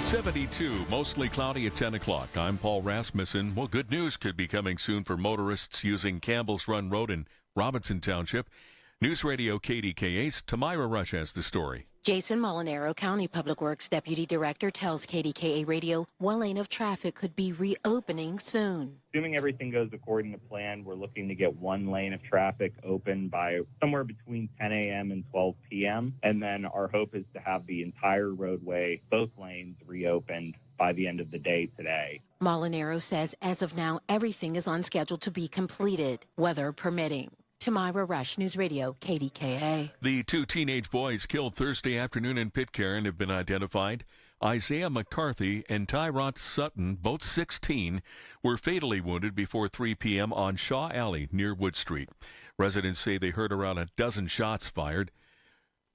72, mostly cloudy at 10 o'clock. I'm Paul Rasmussen. Well, good news could be coming soon for motorists using Campbell's Run Road in Robinson Township. News Radio KDKA's Tamira Rush has the story. Jason Molinaro, County Public Works Deputy Director, tells KDKA Radio one lane of traffic could be reopening soon. Assuming everything goes according to plan, we're looking to get one lane of traffic open by somewhere between 10 a.m. and 12 p.m. And then our hope is to have the entire roadway, both lanes, reopened by the end of the day today. Molinaro says as of now, everything is on schedule to be completed, weather permitting. Tamira Rush, News Radio, KDKA. The two teenage boys killed Thursday afternoon in Pitcairn have been identified. Isaiah McCarthy and Tyrant Sutton, both 16, were fatally wounded before 3 p.m. on Shaw Alley near Wood Street. Residents say they heard around a dozen shots fired.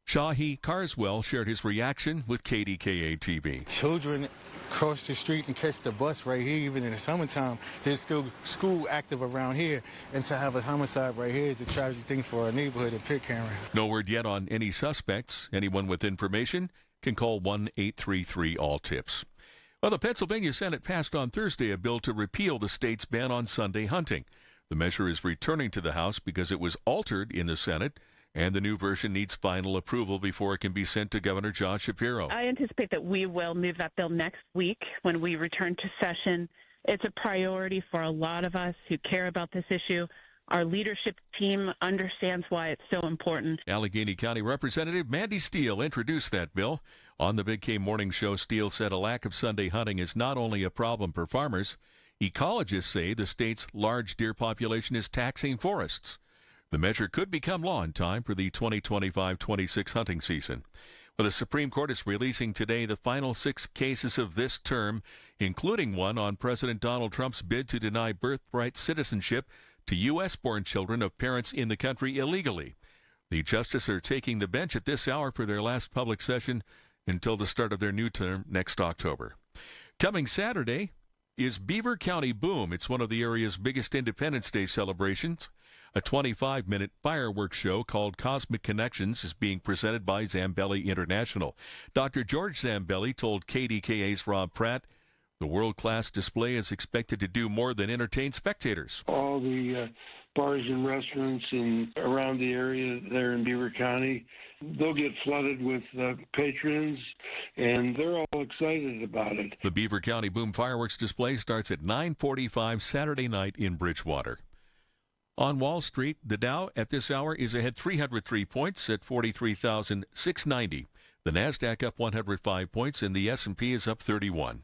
Shahi Carswell shared his reaction with KDKA TV. Children cross the street and catch the bus right here, even in the summertime. There's still school active around here, and to have a homicide right here is a tragic thing for our neighborhood in Pitcairn. No word yet on any suspects. Anyone with information can call 1-833-ALL-TIPS. Well, the Pennsylvania Senate passed on Thursday a bill to repeal the state's ban on Sunday hunting. The measure is returning to the House because it was altered in the Senate, and the new version needs final approval before it can be sent to Governor Josh Shapiro. I anticipate that we will move that bill next week when we return to session. It's a priority for a lot of us who care about this issue. Our leadership team understands why it's so important. Allegheny County Representative Mandy Steele introduced that bill. On the Big K Morning Show, Steele said a lack of Sunday hunting is not only a problem for farmers. Ecologists say the state's large deer population is taxing forests. The measure could become law in time for the 2025-26 hunting season. Well, the Supreme Court is releasing today the final 6 cases of this term, including one on President Donald Trump's bid to deny birthright citizenship to U.S.-born children of parents in the country illegally. The justices are taking the bench at this hour for their last public session until the start of their new term next October. Coming Saturday is Beaver County Boom. It's one of the area's biggest Independence Day celebrations. A 25-minute fireworks show called Cosmic Connections is being presented by Zambelli International. Dr. George Zambelli told KDKA's Rob Pratt the world-class display is expected to do more than entertain spectators. All the bars and restaurants around the area there in Beaver County, they'll get flooded with patrons, and they're all excited about it. The Beaver County Boom fireworks display starts at 9:45 Saturday night in Bridgewater. On Wall Street, the Dow at this hour is ahead 303 points at 43,690. The Nasdaq up 105 points, and the S&P is up 31.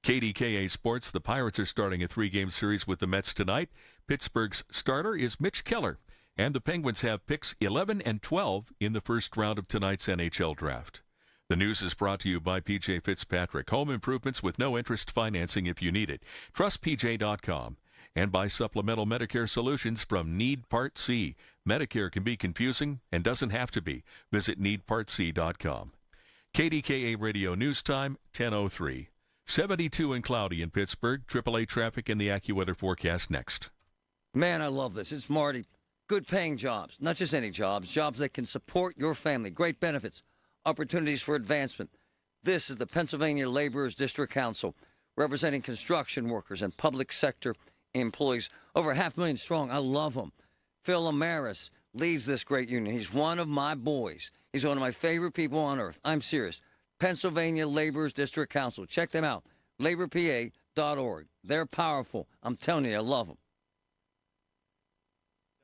KDKA Sports, the Pirates are starting a 3-game series with the Mets tonight. Pittsburgh's starter is Mitch Keller, and the Penguins have picks 11 and 12 in the first round of tonight's NHL draft. The news is brought to you by PJ Fitzpatrick. Home improvements with no interest financing if you need it. TrustPJ.com. And by Supplemental Medicare Solutions from Need Part C. Medicare can be confusing and doesn't have to be. Visit needpartc.com. KDKA Radio News Time, 10:03. 72 and cloudy in Pittsburgh. AAA traffic in the AccuWeather forecast next. Man, I love this. It's Marty. Good paying jobs, not just any jobs, jobs that can support your family. Great benefits, opportunities for advancement. This is the Pennsylvania Laborers District Council, representing construction workers and public sector employees, over 500,000 strong. I love them. Phil Amaris leads this great union. He's one of my boys. He's one of my favorite people on earth. I'm serious. Pennsylvania Laborers District Council. Check them out. laborpa.org. They're powerful. I'm telling you, I love them.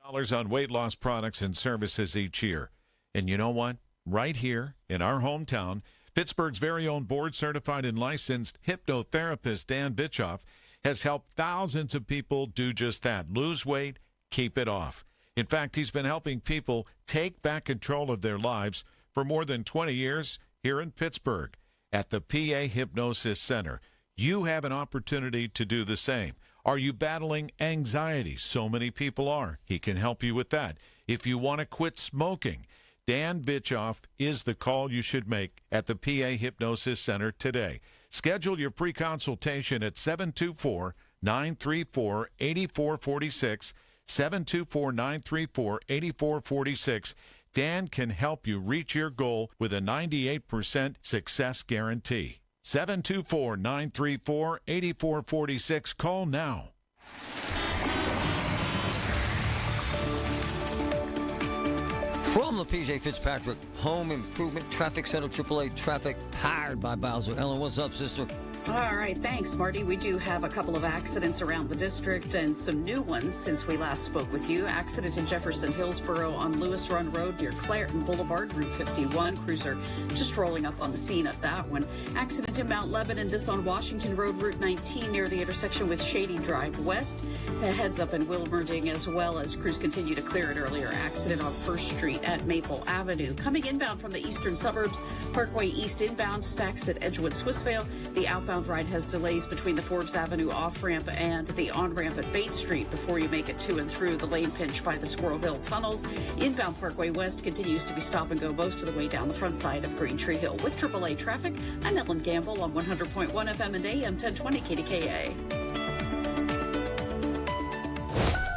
Dollars on weight loss products and services each year. And you know what? Right here in our hometown, Pittsburgh's very own board-certified and licensed hypnotherapist Dan Bitchoff has helped thousands of people do just that. Lose weight, keep it off. In fact, he's been helping people take back control of their lives for more than 20 years here in Pittsburgh at the PA Hypnosis Center. You have an opportunity to do the same. Are you battling anxiety? So many people are. He can help you with that. If you want to quit smoking, Dan Bitchoff is the call you should make at the PA Hypnosis Center today. Schedule your free consultation at 724-934-8446, 724-934-8446. Dan can help you reach your goal with a 98% success guarantee. 724-934-8446. Call now. From the PJ Fitzpatrick Home Improvement Traffic Center, AAA Traffic, powered by Bowser. Ellen, what's up, sister? All right, thanks, Marty. We do have a couple of accidents around the district and some new ones since we last spoke with you. Accident in Jefferson Hillsboro on Lewis Run Road near Clareton Boulevard, Route 51. Cruiser just rolling up on the scene of that one. Accident in Mount Lebanon, this on Washington Road, Route 19 near the intersection with Shady Drive West. Heads up in Wilmerding as well as crews continue to clear an earlier accident on 1st Street at Maple Avenue. Coming inbound from the eastern suburbs, Parkway East inbound stacks at Edgewood Swissvale. The outbound ride has delays between the Forbes Avenue off-ramp and the on-ramp at Bates Street before you make it to and through the lane pinch by the Squirrel Hill tunnels. Inbound Parkway West continues to be stop and go most of the way down the front side of Green Tree Hill. With AAA traffic, I'm Ellen Gamble on 100.1 FM and AM 1020 KDKA.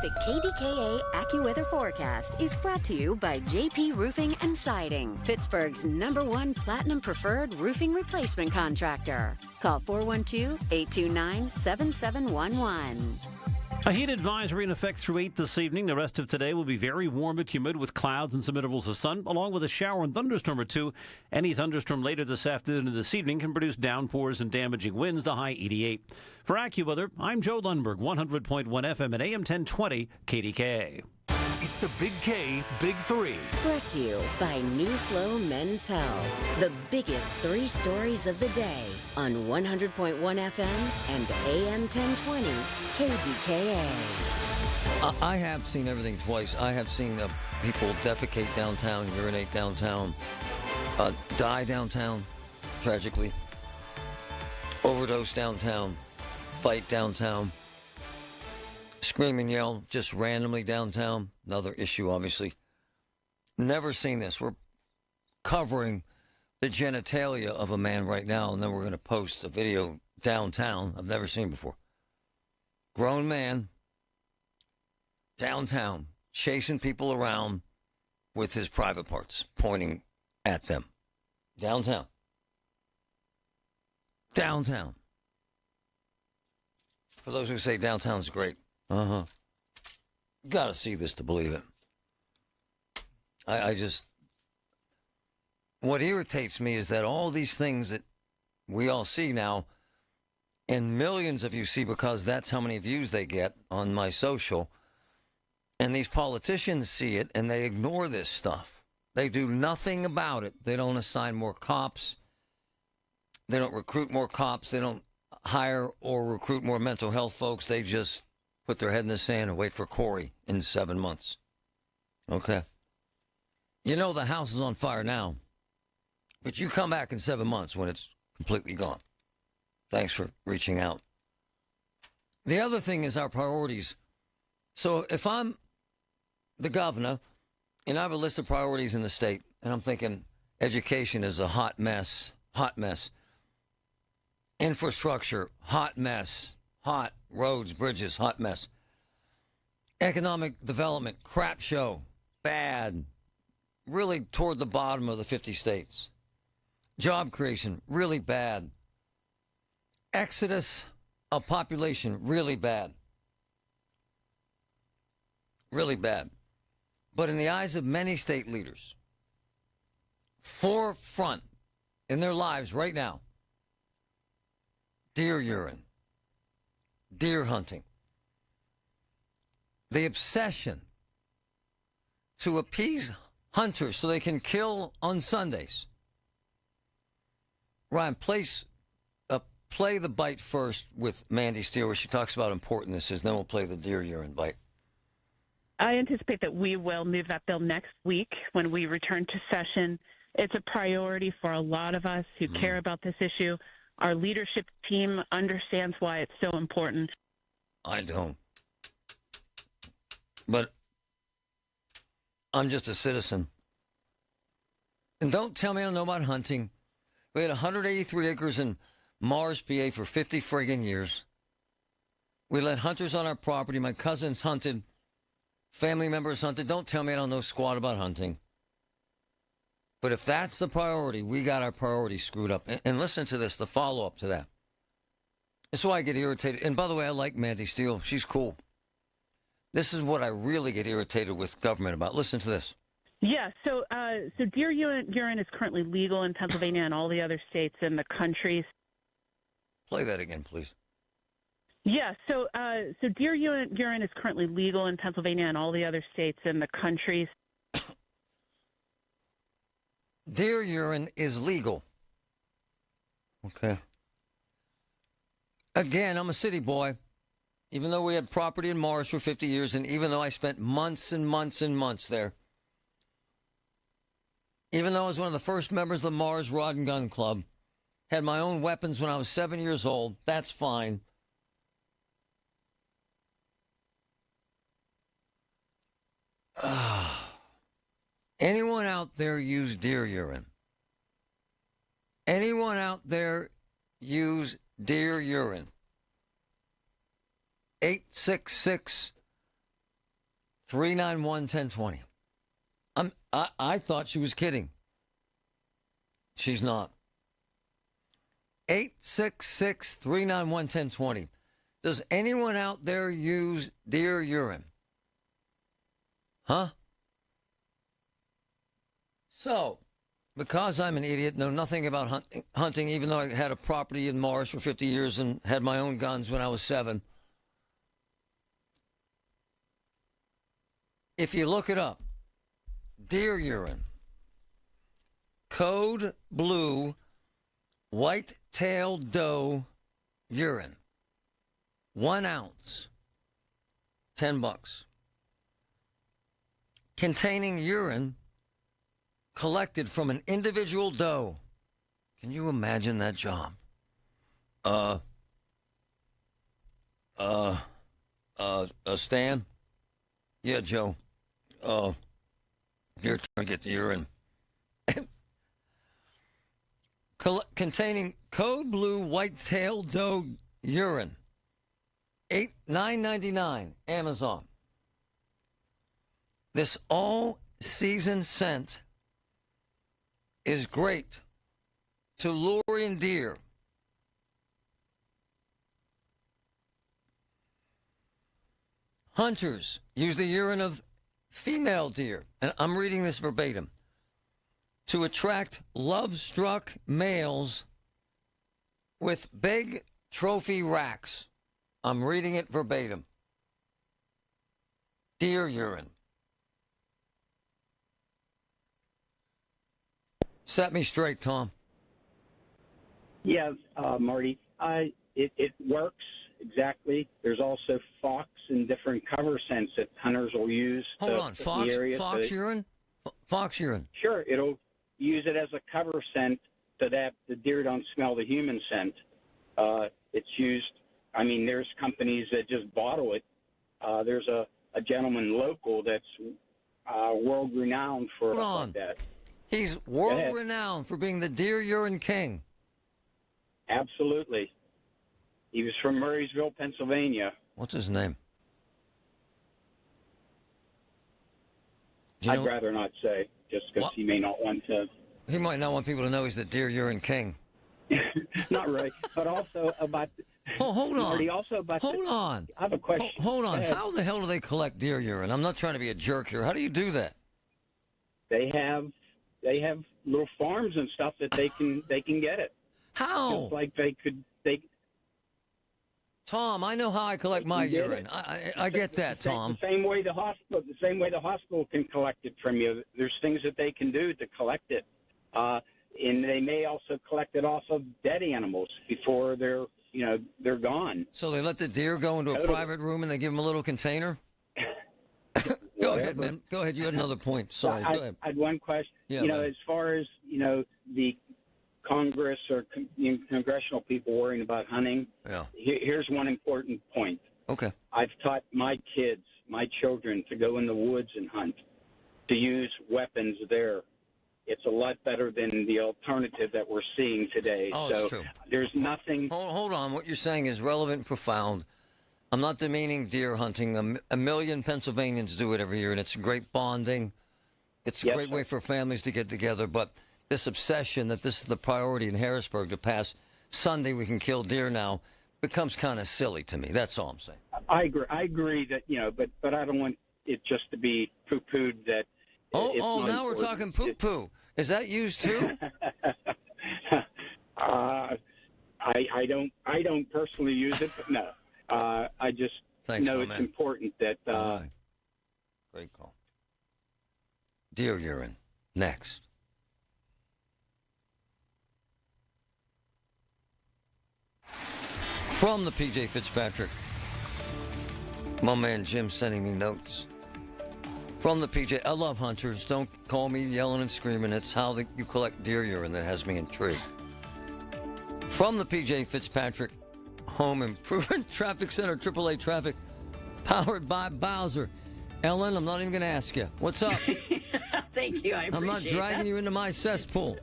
The KDKA AccuWeather forecast is brought to you by JP Roofing and Siding, Pittsburgh's #1 Platinum Preferred Roofing Replacement Contractor. Call 412-829-7711. A heat advisory in effect through 8 this evening. The rest of today will be very warm and humid with clouds and some intervals of sun, along with a shower and thunderstorm or two. Any thunderstorm later this afternoon and this evening can produce downpours and damaging winds, the high 88. For AccuWeather, I'm Joe Lundberg, 100.1 FM and AM 1020 KDKA. It's the Big K Big Three. Brought to you by New Flow Men's Health. The biggest 3 stories of the day on 100.1 FM and AM 1020 KDKA. I have seen everything twice. I have seen people defecate downtown, urinate downtown, die downtown, tragically, overdose downtown, fight downtown, scream and yell just randomly downtown. Another issue, obviously. Never seen this. We're covering the genitalia of a man right now, and then we're going to post a video downtown I've never seen before. Grown man downtown chasing people around with his private parts, pointing at them. Downtown. Downtown. For those who say downtown's great. Got to see this to believe it. I just... What irritates me is that all these things that we all see now, and millions of you see because that's how many views they get on my social, and these politicians see it and they ignore this stuff. They do nothing about it. They don't assign more cops. They don't recruit more cops. They don't hire or recruit more mental health folks. They just put their head in the sand and wait for Corey in 7 months. Okay. You know the house is on fire now, but you come back in 7 months when it's completely gone. Thanks for reaching out. The other thing is our priorities. So if I'm the governor and I have a list of priorities in the state, and I'm thinking education is a hot mess. Infrastructure, hot mess. Hot. Roads, bridges, hot mess. Economic development, crap show. Bad. Really toward the bottom of the 50 states. Job creation, really bad. Exodus of population, really bad. Really bad. But in the eyes of many state leaders, forefront in their lives right now, deer urine, deer hunting, the obsession to appease hunters so they can kill on Sundays. Ryan, play the bite first with Mandy Steele, where she talks about how important this is, then we'll play the deer urine bite. I anticipate that we will move that bill next week when we return to session. It's a priority for a lot of us who care about this issue. Our leadership team understands why it's so important. I don't. But I'm just a citizen. And don't tell me I don't know about hunting. We had 183 acres in Mars, PA for 50 friggin' years. We let hunters on our property. My cousins hunted. Family members hunted. Don't tell me I don't know squat about hunting. But if that's the priority, we got our priorities screwed up. And listen to this, the follow-up to that. That's why I get irritated. And by the way, I like Mandy Steele. She's cool. This is what I really get irritated with government about. Listen to this. Yeah, so deer urine is currently legal in Pennsylvania and all the other states in the country. Play that again, please. Yeah, so deer urine is currently legal in Pennsylvania and all the other states in the country. Deer urine is legal. Okay. Again, I'm a city boy. Even though we had property in Mars for 50 years, and even though I spent months and months and months there, even though I was one of the first members of the Mars Rod and Gun Club, had my own weapons when I was 7 years old, that's fine. Anyone out there use deer urine? Anyone out there use deer urine? 866-391-1020. I thought she was kidding. She's not. 866-391-1020. Does anyone out there use deer urine? Huh? So, because I'm an idiot, know nothing about hunting, even though I had a property in Mars for 50 years and had my own guns when I was 7. If you look it up, deer urine, code blue, white-tailed doe urine, 1 ounce, $10. Containing urine collected from an individual doe. Can you imagine that job? Stan? Yeah, Joe. You're trying to get the urine. Containing code blue white-tailed doe urine. $9.99, Amazon. This all-season scent is great to lure in deer. Hunters use the urine of female deer, and I'm reading this verbatim, to attract love-struck males with big trophy racks. I'm reading it verbatim. Deer urine. Set me straight, Tom. Yeah, Marty. It works exactly. There's also fox and different cover scents that hunters will use. Hold on, fox urine? Fox urine? Sure, it'll use it as a cover scent so that the deer don't smell the human scent. It's used, I mean, there's companies that just bottle it. There's a gentleman local that's world-renowned for like that. He's world-renowned for being the deer urine king. Absolutely. He was from Murraysville, Pennsylvania. What's his name? I'd rather not say, just because he may not want to. He might not want people to know he's the deer urine king. Not really, but also about. Oh, hold on. Marty, also about. Hold on. I have a question. Hold on. How the hell do they collect deer urine? I'm not trying to be a jerk here. How do you do that? They have little farms and stuff that they can get it. How? Just like Tom, I know how I collect my urine. I get that, Tom. The same way the hospital can collect it from you. There's things that they can do to collect it, and they may also collect it off of dead animals before they're gone. So they let the deer go into a private room and they give them a little container. Go ahead, man. Go ahead. You had another point. Sorry. Go ahead. I had one question. Yeah, as far as the Congress or congressional people worrying about hunting, here's one important point. Okay. I've taught my kids, my children, to go in the woods and hunt, to use weapons there. It's a lot better than the alternative that we're seeing today. Oh, so it's true. There's nothing. Hold on. What you're saying is relevant and profound. I'm not demeaning deer hunting. A million Pennsylvanians do it every year, and it's great bonding. It's a Yes, great sir. way for families to get together, but this obsession that this is the priority in Harrisburg to pass Sunday we can kill deer now becomes kind of silly to me. That's all I'm saying. I agree that, but I don't want it just to be poo-pooed that. it's not Now we're important. talking poo-poo. Is that used too? I don't personally use it, but no. I just Thanks, know my it's man. important that. All right. Great call. Deer urine. Next. From the PJ Fitzpatrick. My man Jim sending me notes. From the PJ, I love hunters. Don't call me yelling and screaming. It's how you collect deer urine that has me intrigued. From the PJ Fitzpatrick Home Improvement Traffic Center, AAA Traffic, powered by Bowser. Ellen, I'm not even going to ask you. What's up? Thank you. I appreciate I'm not dragging you into my cesspool.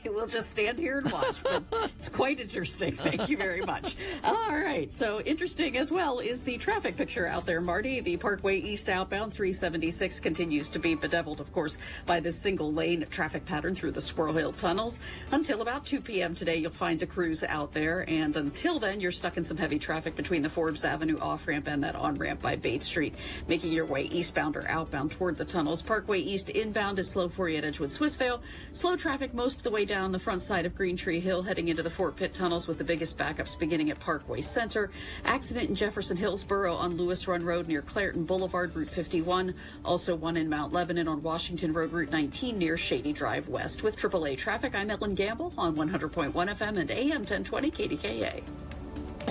We'll just stand here and watch, but it's quite interesting. Thank you very much. All right. So interesting as well is the traffic picture out there, Marty. The Parkway East outbound 376 continues to be bedeviled, of course, by this single lane traffic pattern through the Squirrel Hill tunnels. Until about 2 p.m. today, you'll find the crews out there. And until then, you're stuck in some heavy traffic between the Forbes Avenue off-ramp and that on-ramp by Bates Street, making your way eastbound or outbound toward the tunnels. Parkway East inbound is slow for you at Edgewood Swissvale. Slow traffic most of the way down the front side of Green Tree Hill heading into the Fort Pitt tunnels, with the biggest backups beginning at Parkway Center. Accident in Jefferson Hillsboro on Lewis Run Road near Clairton Boulevard, Route 51. Also one in Mount Lebanon on Washington Road, Route 19 near Shady Drive West. With AAA traffic, I'm Ellen Gamble on 100.1 FM and AM 1020 KDKA.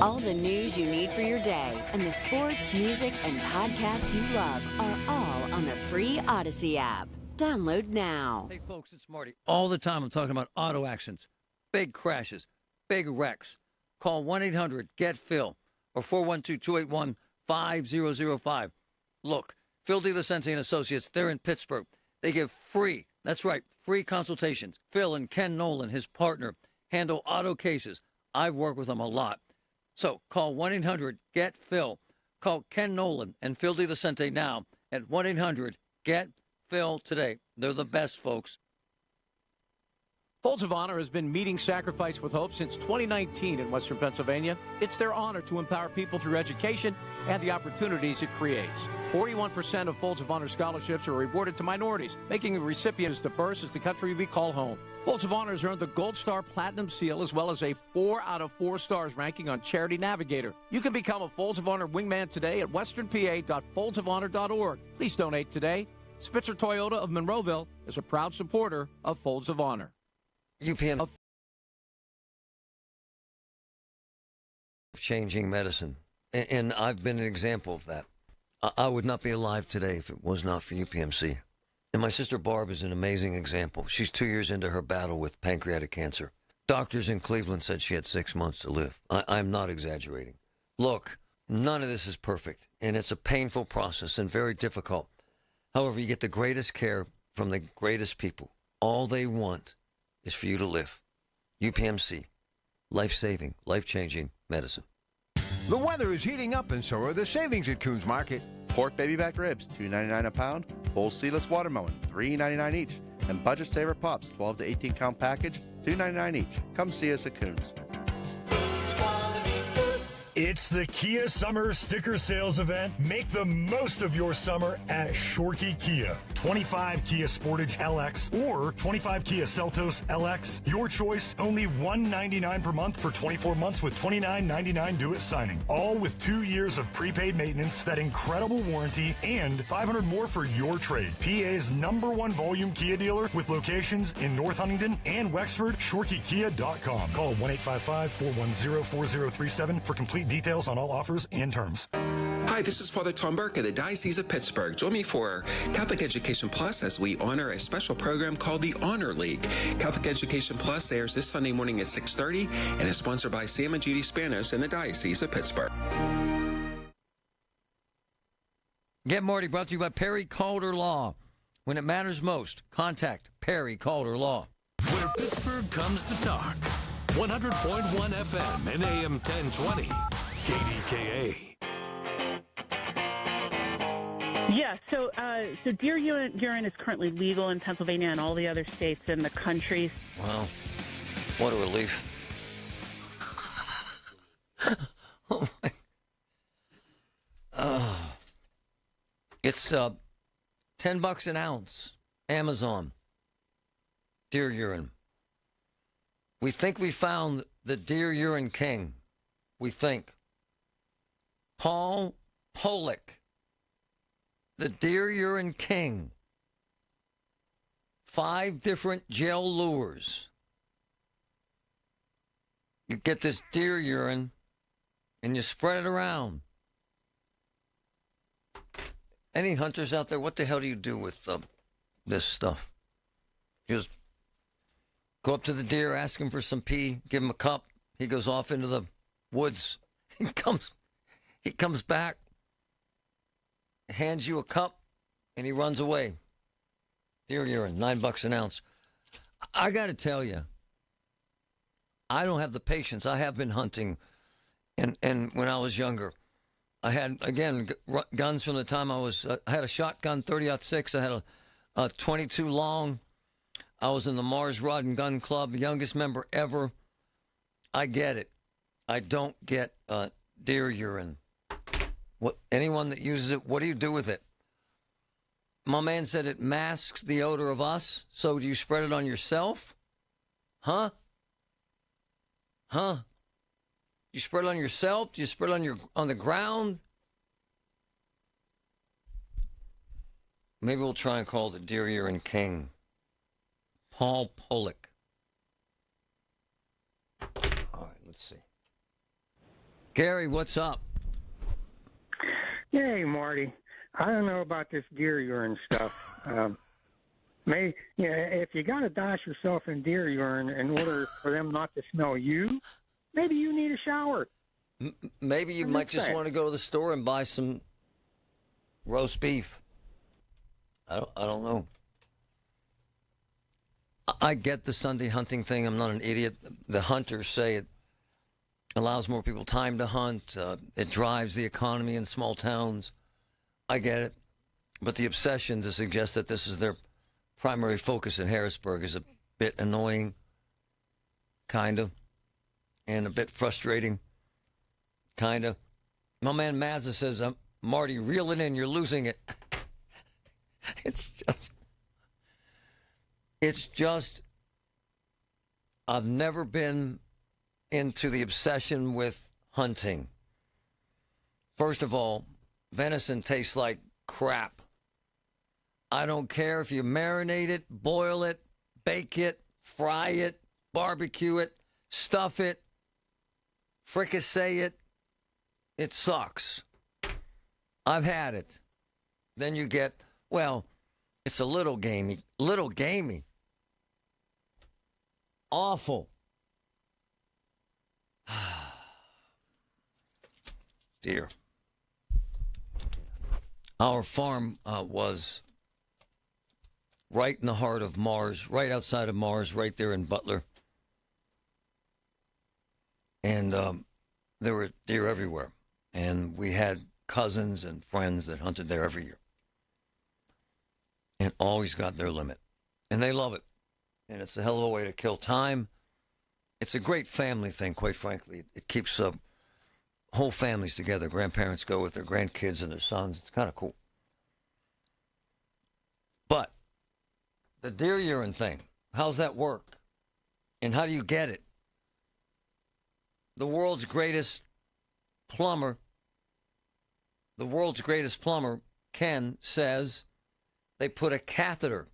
All the news you need for your day and the sports, music, and podcasts you love are all on the free Odyssey app. Download now. Hey, folks, it's Marty. All the time I'm talking about auto accidents, big crashes, big wrecks. Call 1-800-GET-PHIL or 412-281-5005. Look, Phil DeLucente and Associates, they're in Pittsburgh. They give free, that's right, free consultations. Phil and Ken Nolan, his partner, handle auto cases. I've worked with them a lot. So call 1-800-GET-PHIL. Call Ken Nolan and Phil DeLucente now at 1-800-GET-PHIL today. They're the best, folks. Folds of Honor has been meeting Sacrifice with Hope since 2019 in Western Pennsylvania. It's their honor to empower people through education and the opportunities it creates. 41% of Folds of Honor scholarships are awarded to minorities, making the recipient as diverse as the country we call home. Folds of Honor has earned the Gold Star Platinum Seal as well as a 4 out of 4 stars ranking on Charity Navigator. You can become a Folds of Honor wingman today at westernpa.foldsofhonor.org. Please donate today. Spitzer Toyota of Monroeville is a proud supporter of Folds of Honor. UPM changing medicine, and I've been an example of that. I would not be alive today if it was not for UPMC. And my sister Barb is an amazing example. She's 2 years into her battle with pancreatic cancer. Doctors in Cleveland said she had 6 months to live. I'm not exaggerating. Look, none of this is perfect, and it's a painful process and very difficult. However, you get the greatest care from the greatest people. All they want is for you to live. UPMC, life-saving, life-changing medicine. The weather is heating up, and so are the savings at Coons Market. Pork baby back ribs, $2.99 a pound. Full seedless watermelon, $3.99 each. And Budget Saver Pops, 12 to 18 count package, $2.99 each. Come see us at Coons. It's the Kia Summer Sticker Sales Event. Make the most of your summer at Shorkey Kia. 25 Kia Sportage LX or 25 Kia Seltos LX. Your choice, only $199 per month for 24 months with $29.99 due at signing. All with 2 years of prepaid maintenance, that incredible warranty, and $500 more for your trade. PA's #1 volume Kia dealer with locations in North Huntingdon and Wexford, ShorkeyKia.com. Call 1-855-410-4037 for complete details on all offers and terms. Hi, this is Father Tom Burke of the Diocese of Pittsburgh. Join me for Catholic Education Plus as we honor a special program called the Honor League. Catholic Education Plus airs this Sunday morning at 6:30 and is sponsored by Sam and Judy Spanos and the Diocese of Pittsburgh. Get Marty brought to you by Perry Calder Law. When it matters most, contact Perry Calder Law. Where Pittsburgh comes to talk. 100.1 FM and AM 1020. KDKA. Yeah, so deer urine is currently legal in Pennsylvania and all the other states in the country. Wow. What a relief. Oh, my. It's $10 an ounce. Amazon. Deer urine. We think we found the deer urine king. We think. Paul Pollock. The deer urine king. 5 different gel lures. You get this deer urine and you spread it around. Any hunters out there, what the hell do you do with this stuff? You just go up to the deer, ask him for some pee, give him a cup. He goes off into the woods. He comes back, hands you a cup, and he runs away. Deer urine, $9 an ounce. I got to tell you, I don't have the patience. I have been hunting, and when I was younger, I had, again, guns from the time I had a shotgun 30-06. I had a 22 long. I was in the Mars Rod and Gun Club, youngest member ever. I get it. I don't get deer urine. Anyone that uses it, what do you do with it? My man said it masks the odor of us, so do you spread it on yourself? Huh? You spread it on yourself? Do you spread it on the ground? Maybe we'll try and call the deer urine king. Paul Pollock. All right, let's see. Gary, what's up? Hey, Marty. I don't know about this deer urine stuff. If you got to douse yourself in deer urine in order for them not to smell you, maybe you need a shower. Maybe you might just want to go to the store and buy some roast beef. I don't know. I get the Sunday hunting thing. I'm not an idiot. The hunters say it allows more people time to hunt. It drives the economy in small towns. I get it. But the obsession to suggest that this is their primary focus in Harrisburg is a bit annoying, kind of, and a bit frustrating, kind of. My man Mazza says, Marty, reel it in, you're losing it. It's just, I've never been into the obsession with hunting. First of all, venison tastes like crap. I don't care if you marinate it, boil it, bake it, fry it, barbecue it, stuff it, fricassee it. It sucks. I've had it. Then you get, well, it's a little gamey. Awful. Dear. Our farm was right in the heart of Mars, right outside of Mars, right there in Butler. And there were deer everywhere. And we had cousins and friends that hunted there every year. And always got their limit. And they love it. And it's a hell of a way to kill time. It's a great family thing, quite frankly. It keeps whole families together. Grandparents go with their grandkids and their sons. It's kind of cool. But the deer urine thing, how's that work? And how do you get it? The world's greatest plumber, Ken, says they put a catheter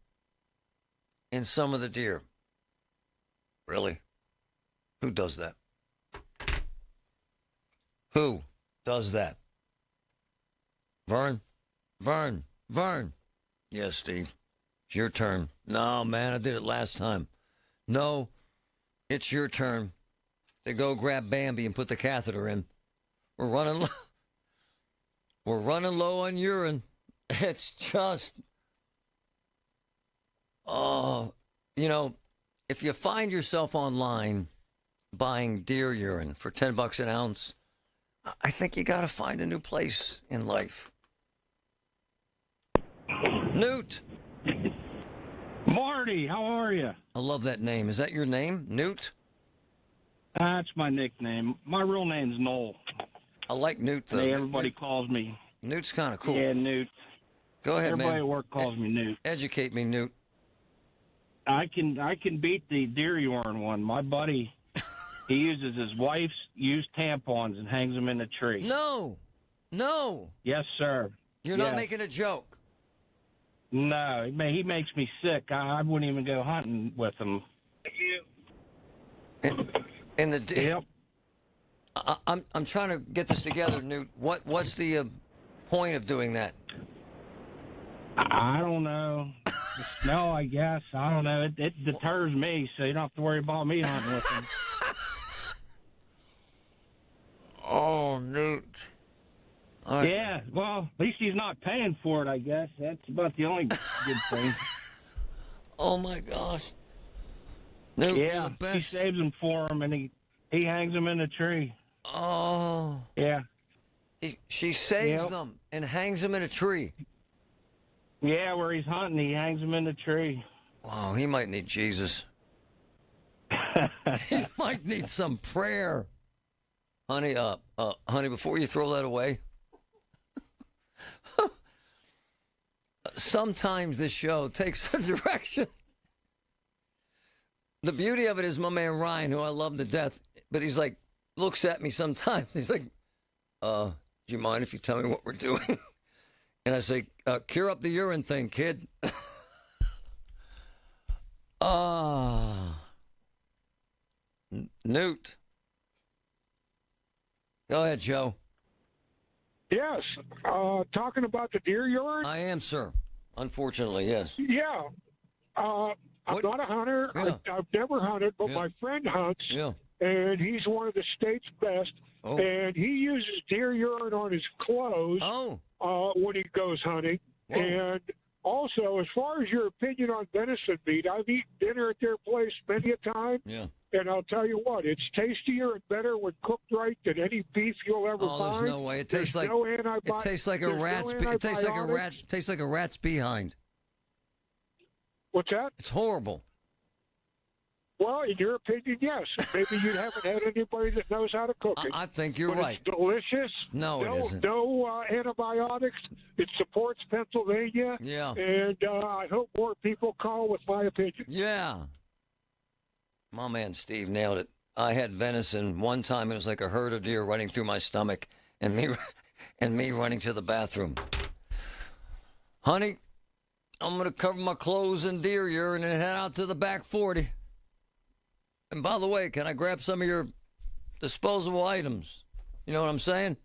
in some of the deer. Really? Who does that? Who does that? Vern? Yes, Steve. It's your turn. No, man, I did it last time. No, it's your turn to go grab Bambi and put the catheter in. We're running low on urine. It's just, if you find yourself online buying deer urine for $10 an ounce, I think you got to find a new place in life. Newt. Marty, how are you? I love that name. Is that your name, Newt? That's my nickname. My real name's Noel. I like Newt, though. Everybody calls me. Newt's kind of cool. Yeah, Newt. Go ahead, Everybody man. at work calls me Newt. Educate me, Newt. I can beat the deer urine one. My buddy, he uses his wife's used tampons and hangs them in the tree. No. Yes, sir. You're not making a joke. No, he makes me sick. I wouldn't even go hunting with him. In the yep. I'm trying to get this together, Newt. What's the point of doing that? I don't know. The smell, I guess. I don't know. It deters me, so you don't have to worry about me hunting with him. Oh, Newt. Right. Yeah, well, at least he's not paying for it, I guess. That's about the only good thing. Oh, my gosh. Newt, yeah, he saves them for him, and he hangs them in a tree. Oh. Yeah. She saves them and hangs them in a tree. Yeah, where he's hunting, he hangs them in the tree. Wow, he might need Jesus. He might need some prayer. Honey, honey, before you throw that away, sometimes this show takes a direction. The beauty of it is my man Ryan, who I love to death, but he's like, looks at me sometimes. He's like, do you mind if you tell me what we're doing? And I say, cure up the urine thing, kid. Newt. Go ahead, Joe. Yes. Talking about the deer urine? I am, sir. Unfortunately, yes. Yeah. I'm not a hunter. Yeah. I've never hunted, but my friend hunts. Yeah. And he's one of the state's best. Oh. And he uses deer urine on his clothes when he goes hunting. Whoa. And also, as far as your opinion on venison meat, I've eaten dinner at their place many a time. Yeah. And I'll tell you what, it's tastier and better when cooked right than any beef you'll ever find. There's no way. It tastes like it tastes like a rat's. It tastes like a rat. Tastes like a rat's behind. What's that? It's horrible. Well, in your opinion, yes. Maybe you haven't had anybody that knows how to cook it. I think you're right. It's delicious. No, it isn't. No antibiotics. It supports Pennsylvania. Yeah. And I hope more people call with my opinion. Yeah. My man Steve nailed it. I had venison one time. It was like a herd of deer running through my stomach, and me running to the bathroom. Honey, I'm going to cover my clothes in deer urine and head out to the back 40. And by the way, can I grab some of your disposable items? You know what I'm saying?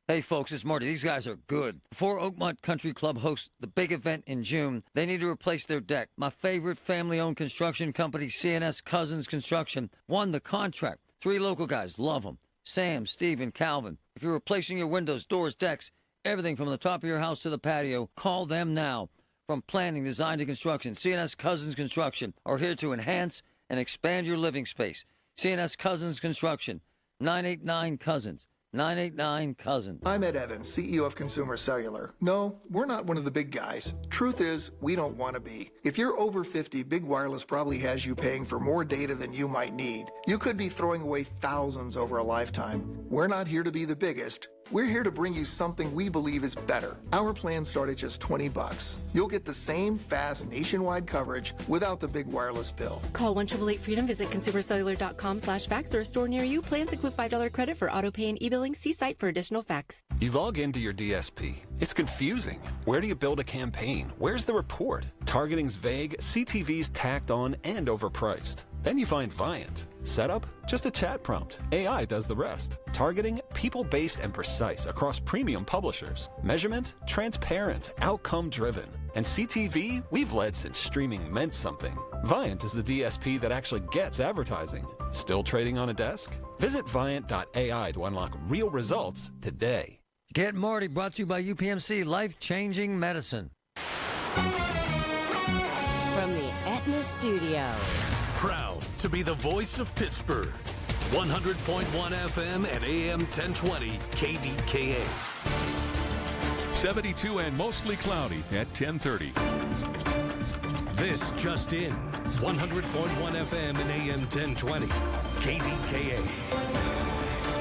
Hey, folks, it's Marty. These guys are good. Before Oakmont Country Club hosts the big event in June, they need to replace their deck. My favorite family-owned construction company, C&S Cousins Construction, won the contract. 3 local guys, love them. Sam, Steve, and Calvin. If you're replacing your windows, doors, decks, everything from the top of your house to the patio, call them now. From planning, design to construction, C&S Cousins Construction are here to enhance and expand your living space. C&S Cousins Construction, 989-COUSINS. 989 Cousins. I'm Ed Evans, CEO of Consumer Cellular. No, we're not one of the big guys. Truth is, we don't want to be. If you're over 50, Big Wireless probably has you paying for more data than you might need. You could be throwing away thousands over a lifetime. We're not here to be the biggest. We're here to bring you something we believe is better. Our plans start at just $20. You'll get the same fast nationwide coverage without the big wireless bill. Call 1-888-FREEDOM, visit consumercellular.com/facts or a store near you. Plans include $5 credit for auto pay and e-billing. See site for additional facts. You log into your DSP. It's confusing. Where do you build a campaign? Where's the report? Targeting's vague, CTV's tacked on and overpriced. Then you find Viant. Setup? Just a chat prompt. AI does the rest. Targeting? People-based and precise across premium publishers. Measurement? Transparent, outcome-driven. And CTV? We've led since streaming meant something. Viant is the DSP that actually gets advertising. Still trading on a desk? Visit Viant.ai to unlock real results today. Get Marty, brought to you by UPMC, life-changing medicine. From the Aetna Studios. Proud to be the voice of Pittsburgh. 100.1 FM and AM 1020 KDKA. 72 and mostly cloudy at 10:30. This just in. 100.1 FM and AM 1020. KDKA.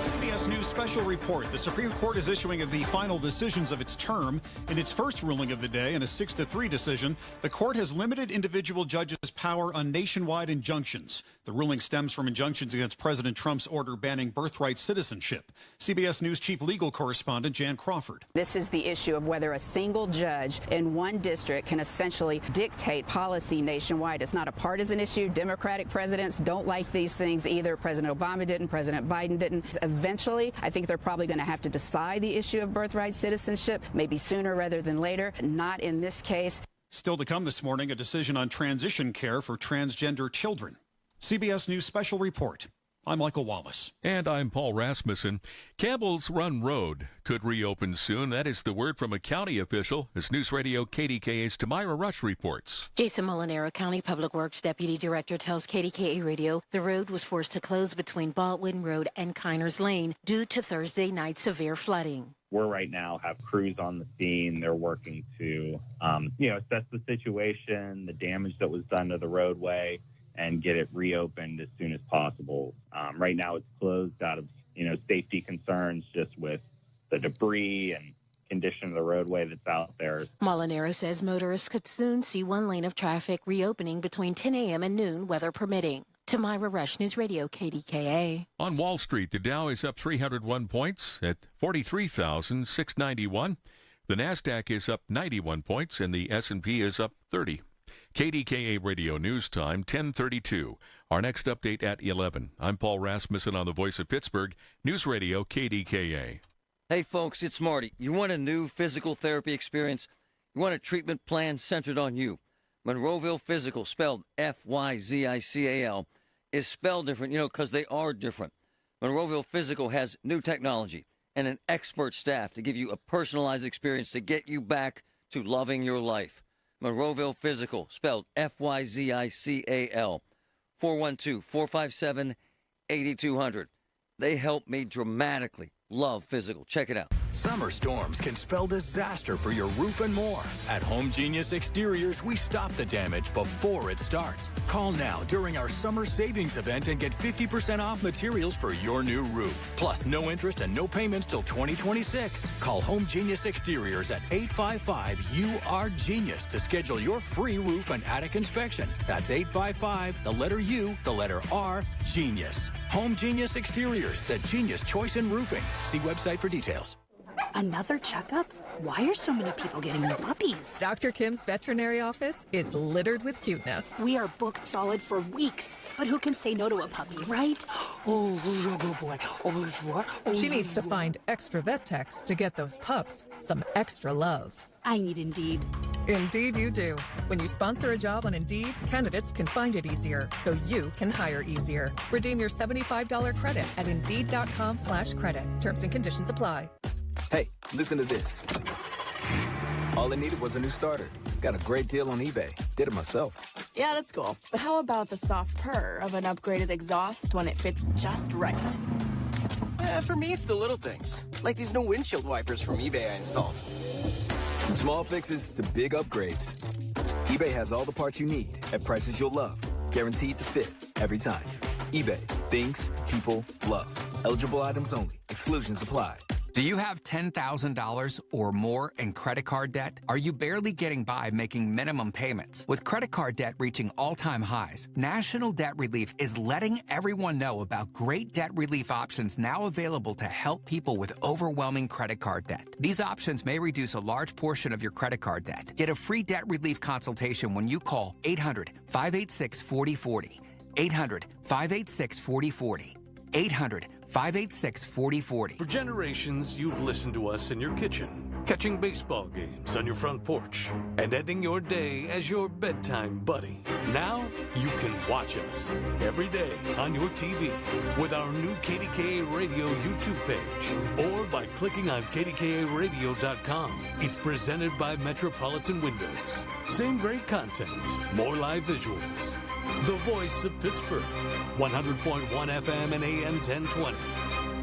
CBS News special report. The Supreme Court is issuing the final decisions of its term. In its first ruling of the day, in a 6-3 decision, the court has limited individual judges' power on nationwide injunctions. The ruling stems from injunctions against President Trump's order banning birthright citizenship. CBS News chief legal correspondent Jan Crawford. This is the issue of whether a single judge in one district can essentially dictate policy nationwide. It's not a partisan issue. Democratic presidents don't like these things either. President Obama didn't. President Biden didn't. Eventually, I think they're probably going to have to decide the issue of birthright citizenship, maybe sooner rather than later. Not in this case. Still to come this morning, a decision on transition care for transgender children. CBS News special report. I'm Michael Wallace. And I'm Paul Rasmussen. Campbell's Run Road could reopen soon. That is the word from a county official, as News Radio KDKA's Tamira Rush reports. Jason Molinaro, County Public Works Deputy Director, tells KDKA Radio the road was forced to close between Baldwin Road and Kiners Lane due to Thursday night severe flooding. We're right now have crews on the scene. They're working to, assess the situation, the damage that was done to the roadway, and get it reopened as soon as possible. Right now it's closed out of, safety concerns just with the debris and condition of the roadway that's out there. Molinaro says motorists could soon see one lane of traffic reopening between 10 a.m. and noon, weather permitting. Tamira Rush, News Radio, KDKA. On Wall Street, the Dow is up 301 points at 43,691. The NASDAQ is up 91 points, and the S&P is up 30. KDKA Radio News Time, 10:32. Our next update at 11. I'm Paul Rasmussen on the Voice of Pittsburgh, News Radio KDKA. Hey, folks, it's Marty. You want a new physical therapy experience? You want a treatment plan centered on you? Monroeville Physical, spelled F-Y-Z-I-C-A-L, is spelled different, because they are different. Monroeville Physical has new technology and an expert staff to give you a personalized experience to get you back to loving your life. Monroeville Physical, spelled F-Y-Z-I-C-A-L, 412-457-8200. They help me dramatically love physical. Check it out. Summer storms can spell disaster for your roof and more. At Home Genius Exteriors, we stop the damage before it starts. Call now during our summer savings event and get 50% off materials for your new roof. Plus, no interest and no payments till 2026. Call Home Genius Exteriors at 855-U-R-GENIUS to schedule your free roof and attic inspection. That's 855, the letter U, the letter R, Genius. Home Genius Exteriors, the genius choice in roofing. See website for details. Another checkup? Why are so many people getting new puppies? Dr. Kim's veterinary office is littered with cuteness. We are booked solid for weeks, but who can say no to a puppy, right? Oh, who's a good boy? Oh, who's what? Oh, she needs to find extra vet techs to get those pups some extra love. I need Indeed. Indeed you do. When you sponsor a job on Indeed, candidates can find it easier, so you can hire easier. Redeem your $75 credit at Indeed.com/credit. Terms and conditions apply. Hey, listen to this. All I needed was a new starter. Got a great deal on eBay. Did it myself. Yeah, that's cool. But how about the soft purr of an upgraded exhaust when it fits just right? For me, it's the little things. Like these new windshield wipers from eBay I installed. From small fixes to big upgrades, eBay has all the parts you need at prices you'll love. Guaranteed to fit every time. eBay. Things people love. Eligible items only. Exclusions apply. Do you have $10,000 or more in credit card debt? Are you barely getting by making minimum payments? With credit card debt reaching all-time highs, National Debt Relief is letting everyone know about great debt relief options now available to help people with overwhelming credit card debt. These options may reduce a large portion of your credit card debt. Get a free debt relief consultation when you call 800-586-4040. 800-586-4040. 800-586-4040. For generations, you've listened to us in your kitchen, catching baseball games on your front porch, and ending your day as your bedtime buddy. Now, you can watch us every day on your TV with our new KDKA Radio YouTube page or by clicking on KDKARadio.com. It's presented by Metropolitan Windows. Same great content, more live visuals. The Voice of Pittsburgh, 100.1 FM and AM 1020,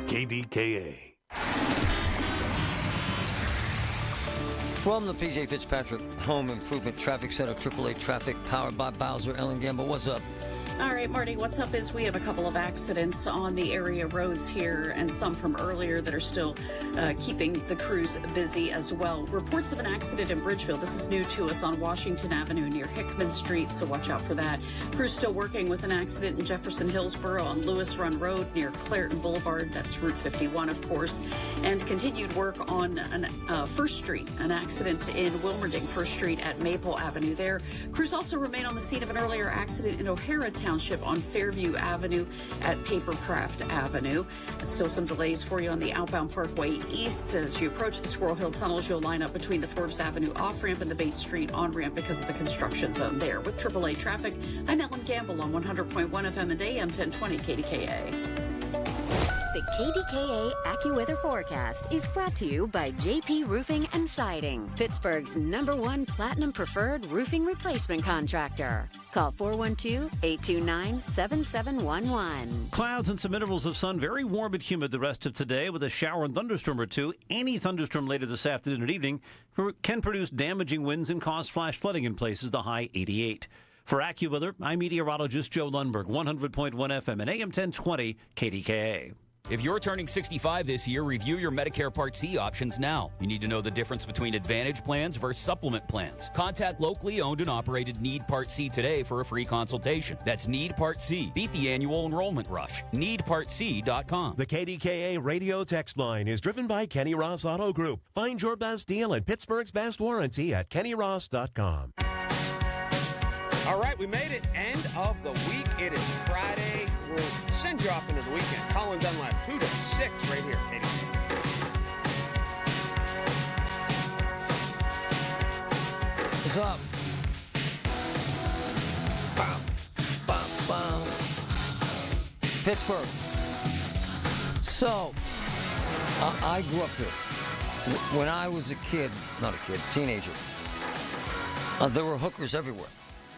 KDKA. From the P.J. Fitzpatrick Home Improvement Traffic Center, AAA Traffic, powered by Bowser. Ellen Gamble, what's up? All right, Marty, what's up is we have a couple of accidents on the area roads here and some from earlier that are still keeping the crews busy as well. Reports of an accident in Bridgeville. This is new to us on Washington Avenue near Hickman Street, so watch out for that. Crews still working with an accident in Jefferson Hillsborough on Lewis Run Road near Clareton Boulevard. That's Route 51, of course. And continued work on First Street, an accident in Wilmerding, First Street at Maple Avenue there. Crews also remain on the scene of an earlier accident in O'Hara Township on Fairview Avenue at Papercraft Avenue. Still some delays for you on the outbound Parkway East. As you approach the Squirrel Hill tunnels, you'll line up between the Forbes Avenue off-ramp and the Bates Street on-ramp because of the construction zone there. With AAA traffic, I'm Ellen Gamble on 100.1 FM and AM 1020 KDKA. The KDKA AccuWeather forecast is brought to you by JP Roofing and Siding, Pittsburgh's #1 Platinum Preferred Roofing Replacement Contractor. Call 412-829-7711. Clouds and some intervals of sun, very warm and humid the rest of today with a shower and thunderstorm or two. Any thunderstorm later this afternoon and evening can produce damaging winds and cause flash flooding in places, the high 88. For AccuWeather, I'm meteorologist Joe Lundberg, 100.1 FM and AM 1020 KDKA. If you're turning 65 this year, review your Medicare Part C options now. You need to know the difference between Advantage plans versus supplement plans. Contact locally owned and operated Need Part C today for a free consultation. That's Need Part C. Beat the annual enrollment rush. NeedPartC.com. The KDKA radio text line is driven by Kenny Ross Auto Group. Find your best deal and Pittsburgh's best warranty at KennyRoss.com. All right, we made it. End of the week. It is Friday. We'll send you off into the weekend. Colin Dunlap, 2 to 6 right here, Katie. What's up? Bum, bum, bum. Pittsburgh. So, I grew up here. When I was a kid, not a kid, teenager, there were hookers everywhere.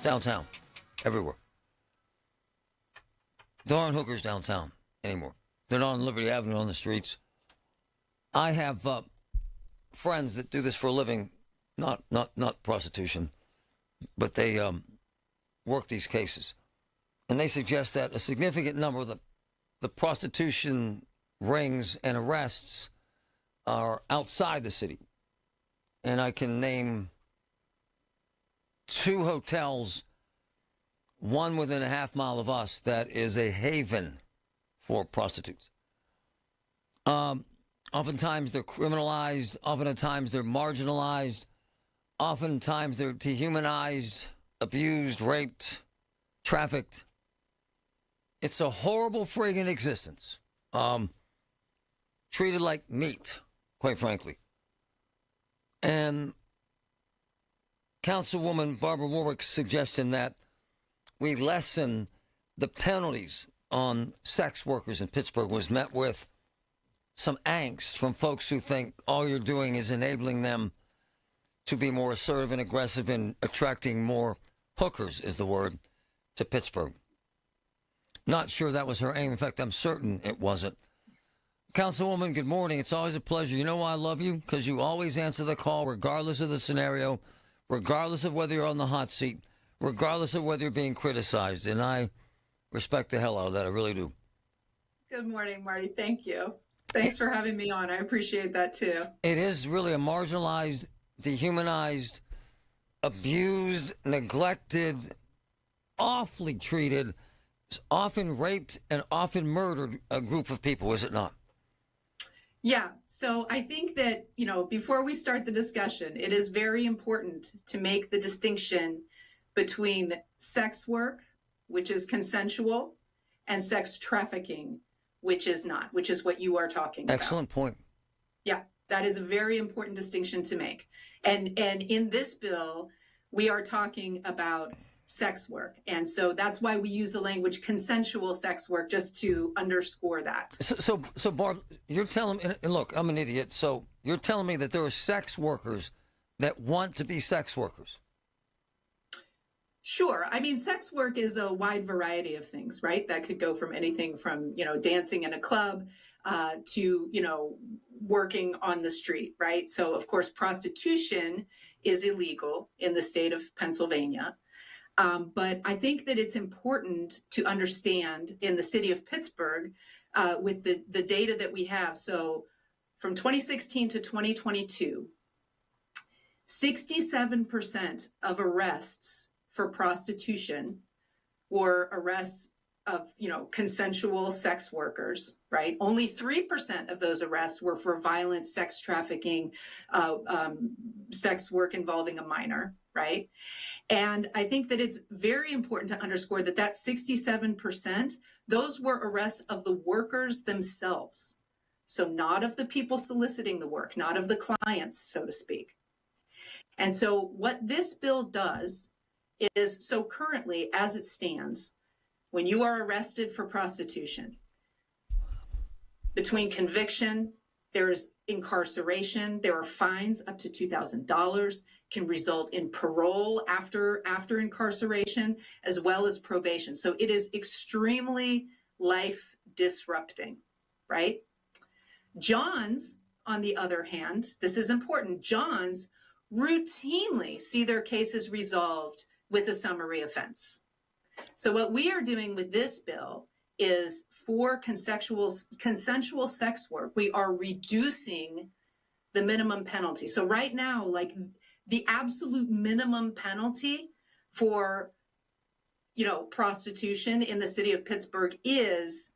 Downtown. Everywhere. There aren't hookers downtown anymore. They're not on Liberty Avenue on the streets. I have friends that do this for a living, not prostitution, but they work these cases. And they suggest that a significant number of the prostitution rings and arrests are outside the city. And I can name 2 hotels, one within a half mile of us, that is a haven for prostitutes. Oftentimes they're criminalized. Oftentimes they're marginalized. Oftentimes they're dehumanized, abused, raped, trafficked. It's a horrible friggin' existence. Treated like meat, quite frankly. And Councilwoman Barbara Warwick's suggestion that we lessen the penalties on sex workers in Pittsburgh was met with some angst from folks who think all you're doing is enabling them to be more assertive and aggressive and attracting more hookers, is the word, to Pittsburgh. Not sure that was her aim. In fact, I'm certain it wasn't. Councilwoman, good morning. It's always a pleasure. You know why I love you? Because you always answer the call regardless of the scenario, regardless of whether you're on the hot seat, regardless of whether you're being criticized. And I respect the hell out of that. I really do. Good morning, Marty. Thank you. Thanks for having me on. I appreciate that, too. It is really a marginalized, dehumanized, abused, neglected, awfully treated, often raped, and often murdered a group of people, is it not? Yeah. So I think that, before we start the discussion, it is very important to make the distinction between sex work, which is consensual, and sex trafficking, which is not, which is what you are talking about. Excellent point. Yeah, that is a very important distinction to make. And in this bill, we are talking about sex work. And so that's why we use the language consensual sex work, just to underscore that. So Barb, you're telling me, and look, I'm an idiot, so you're telling me that there are sex workers that want to be sex workers? Sure. I mean, sex work is a wide variety of things, right? That could go from anything from, dancing in a club, to, working on the street, right? So, of course, prostitution is illegal in the state of Pennsylvania. But I think that it's important to understand in the city of Pittsburgh, with the data that we have. So from 2016 to 2022, 67% of arrests for prostitution were arrests of, consensual sex workers, right? Only 3% of those arrests were for violent sex trafficking, sex work involving a minor, right? And I think that it's very important to underscore that 67%, those were arrests of the workers themselves. So not of the people soliciting the work, not of the clients, so to speak. And so what this bill does is, so currently, as it stands, when you are arrested for prostitution, between conviction, there is incarceration, there are fines up to $2,000, can result in parole after incarceration, as well as probation. So it is extremely life disrupting, right? Johns, on the other hand, this is important, Johns routinely see their cases resolved with a summary offense. So what we are doing with this bill is, for consensual sex work, we are reducing the minimum penalty. So right now, like, the absolute minimum penalty for, prostitution in the city of Pittsburgh is,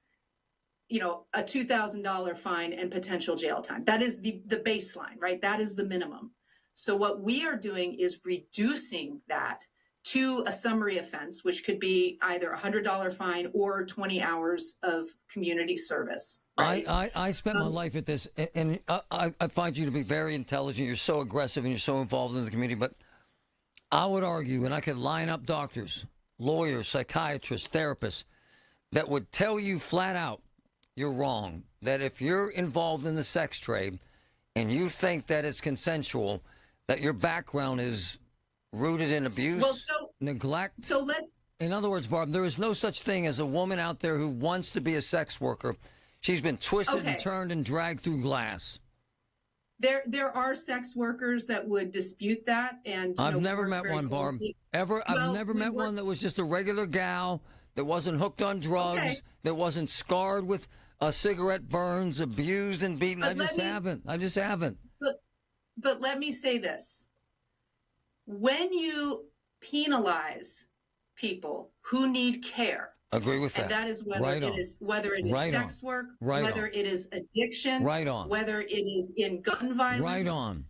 a $2,000 fine and potential jail time. That is the baseline, right? That is the minimum. So what we are doing is reducing that to a summary offense, which could be either a $100 fine or 20 hours of community service. Right? I spent my life at this, and I find you to be very intelligent. You're so aggressive and you're so involved in the community. But I would argue, and I could line up doctors, lawyers, psychiatrists, therapists, that would tell you flat out you're wrong, that if you're involved in the sex trade and you think that it's consensual, that your background is rooted in abuse, neglect. So let's. In other words, Barb, there is no such thing as a woman out there who wants to be a sex worker. She's been twisted and turned and dragged through glass. There are sex workers that would dispute that, and I've never met one, Barb. I've never met one that was just a regular gal that wasn't hooked on drugs, that wasn't scarred with cigarette burns, abused and beaten. I just haven't. But let me say this. When you penalize people who need care, agree with that. And that is whether it is sex work, whether it is addiction, whether it is in gun violence,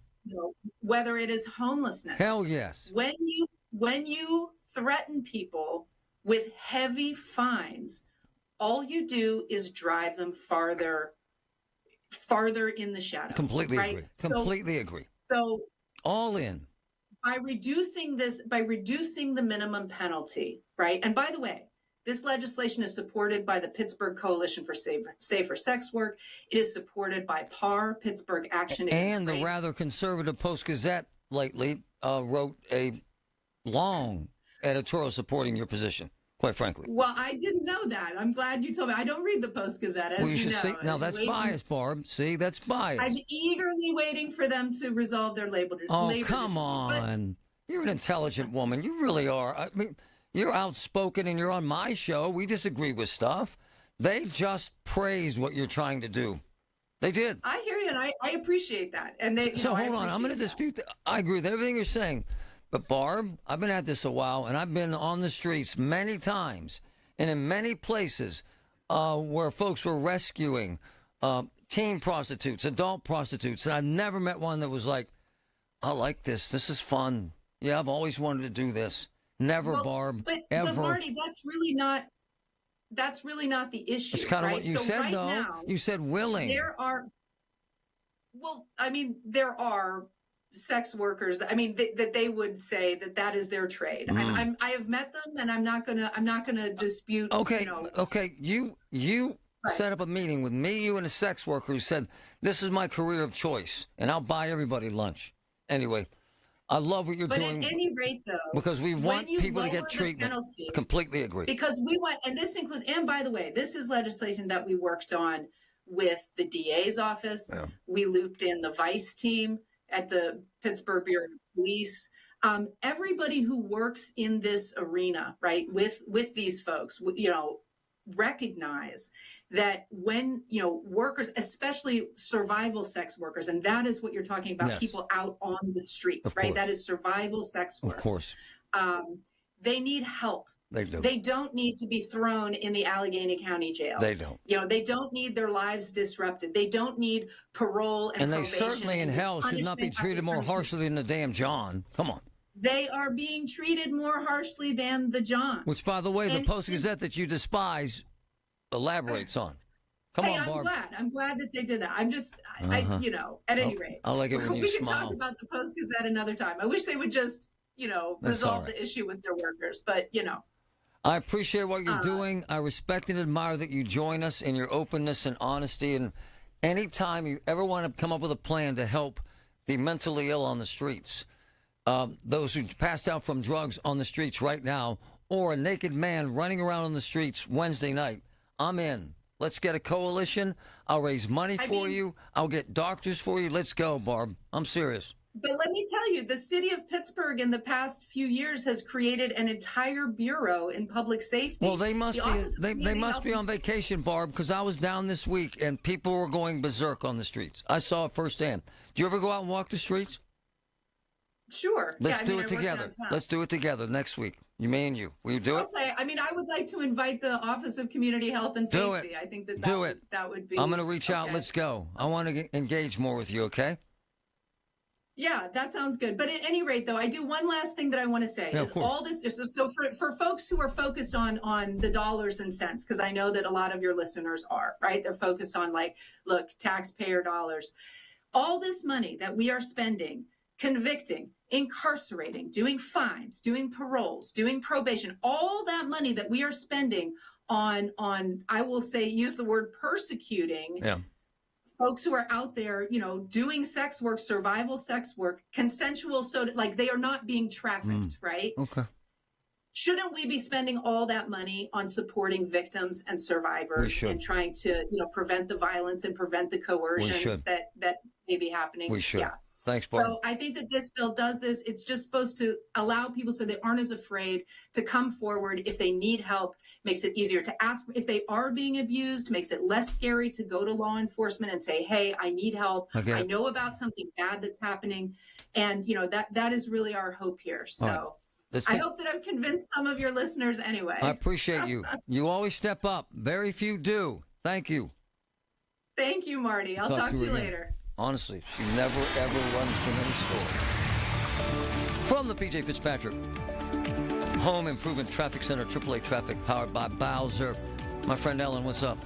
whether it is homelessness. Hell yes. When you threaten people with heavy fines, all you do is drive them farther in the shadows. Completely agree. Completely agree. So all in. By reducing the minimum penalty, right? And by the way, this legislation is supported by the Pittsburgh Coalition for Safer Sex Work. It is supported by PAR, Pittsburgh Action Against And the Rape. rather conservative Post-Gazette lately wrote a long editorial supporting your position, quite frankly. Well, I didn't know that. I'm glad you told me. I don't read the Post-Gazette, as you know. See, now, that's bias, Barb. See, that's bias. I'm eagerly waiting for them to resolve their labor come on. You're an intelligent woman. You really are. I mean, you're outspoken and you're on my show. We disagree with stuff. They just praised what you're trying to do. They did. I hear you, and I appreciate that. And they, hold on. I'm going to dispute that. I agree with everything you're saying. But, Barb, I've been at this a while, and I've been on the streets many times and in many places where folks were rescuing teen prostitutes, adult prostitutes, and I've never met one that was like, I like this. This is fun. Yeah, I've always wanted to do this. Never, Barb, ever. But, Marty, that's really not the issue. It's kind of what you said, though. Now, you said willing. There are sex workers that they would say that is their trade. I have met them, and I'm not gonna dispute. Okay, you set up a meeting with me, you, and a sex worker who said, "This is my career of choice, and I'll buy everybody lunch." Anyway, I love what you're doing. But at any rate, though, because we want people to get treatment. Completely agree. Because we want, and this includes, and by the way, this is legislation that we worked on with the DA's office. Yeah. We looped in the Vice team at the Pittsburgh Bureau of Police. Everybody who works in this arena, right, with these folks, recognize that when, workers, especially survival sex workers, and that is what you're talking about, Yes. people out on the street, Of right? course. That is survival sex work. Of course. They need help. They do. They don't need to be thrown in the Allegheny County Jail. They don't. They don't need their lives disrupted. They don't need parole and they probation certainly in and hell should not be punishment after treated more punishment. harshly than the damn John. Come on. They are being treated more harshly than the Johns. Which, by the way, the And- Post-Gazette that you despise elaborates on. Come Hey, on, Barb. I'm glad that they did that. I'm just, Uh-huh. at any rate. I like it when you we can smile. talk about the Post-Gazette another time. I wish they would just, That's all resolve right. the issue with their workers. But, I appreciate what you're doing. I respect and admire that you join us in your openness and honesty. And anytime you ever want to come up with a plan to help the mentally ill on the streets, those who passed out from drugs on the streets right now, or a naked man running around on the streets Wednesday night, I'm in. Let's get a coalition. I'll raise money for you. I'll get doctors for you. Let's go, Barb. I'm serious. But let me tell you, the city of Pittsburgh in the past few years has created an entire bureau in public safety. Well, they must The be. Office of They Community must Health be and on vacation, Barb. Because I was down this week and people were going berserk on the streets. I saw it firsthand. Do you ever go out and walk the streets? Sure. Let's Yeah, do I it work together. downtown. Let's do it together next week. Me and you. Will you do it? Okay. I would like to invite the Office of Community Health and Do it. Safety. I think that Do it. that would be. I'm going to reach out. okay. Let's go. I want to engage more with you. Okay? Yeah, that sounds good. But at any rate, though, I do one last thing that I want to say Yeah, of is course. all this. So for folks who are focused on the dollars and cents, because I know that a lot of your listeners are, right? They're focused on look, taxpayer dollars. All this money that we are spending, convicting, incarcerating, doing fines, doing paroles, doing probation, all that money that we are spending on I will say, use the word persecuting. Yeah. Folks who are out there, doing sex work, survival sex work, consensual, so they are not being trafficked, right? Okay. Shouldn't we be spending all that money on supporting victims and survivors should. and trying to, prevent the violence and prevent the coercion should. that may be happening? We should. Yeah. Thanks, Barb. So I think that this bill does this. It's just supposed to allow people so they aren't as afraid to come forward if they need help, makes it easier to ask if they are being abused, makes it less scary to go to law enforcement and say, hey, I need help. Okay. I know about something bad that's happening. And, that is really our hope here. So All right. Let's I get- hope that I've convinced some of your listeners anyway. I appreciate you. You always step up. Very few do. Thank you. Thank you, Marty. I'll talk to you again. later. Honestly, she never, ever runs from any store. From the PJ Fitzpatrick Home Improvement Traffic Center, AAA Traffic, powered by Bowser. My friend Ellen, what's up?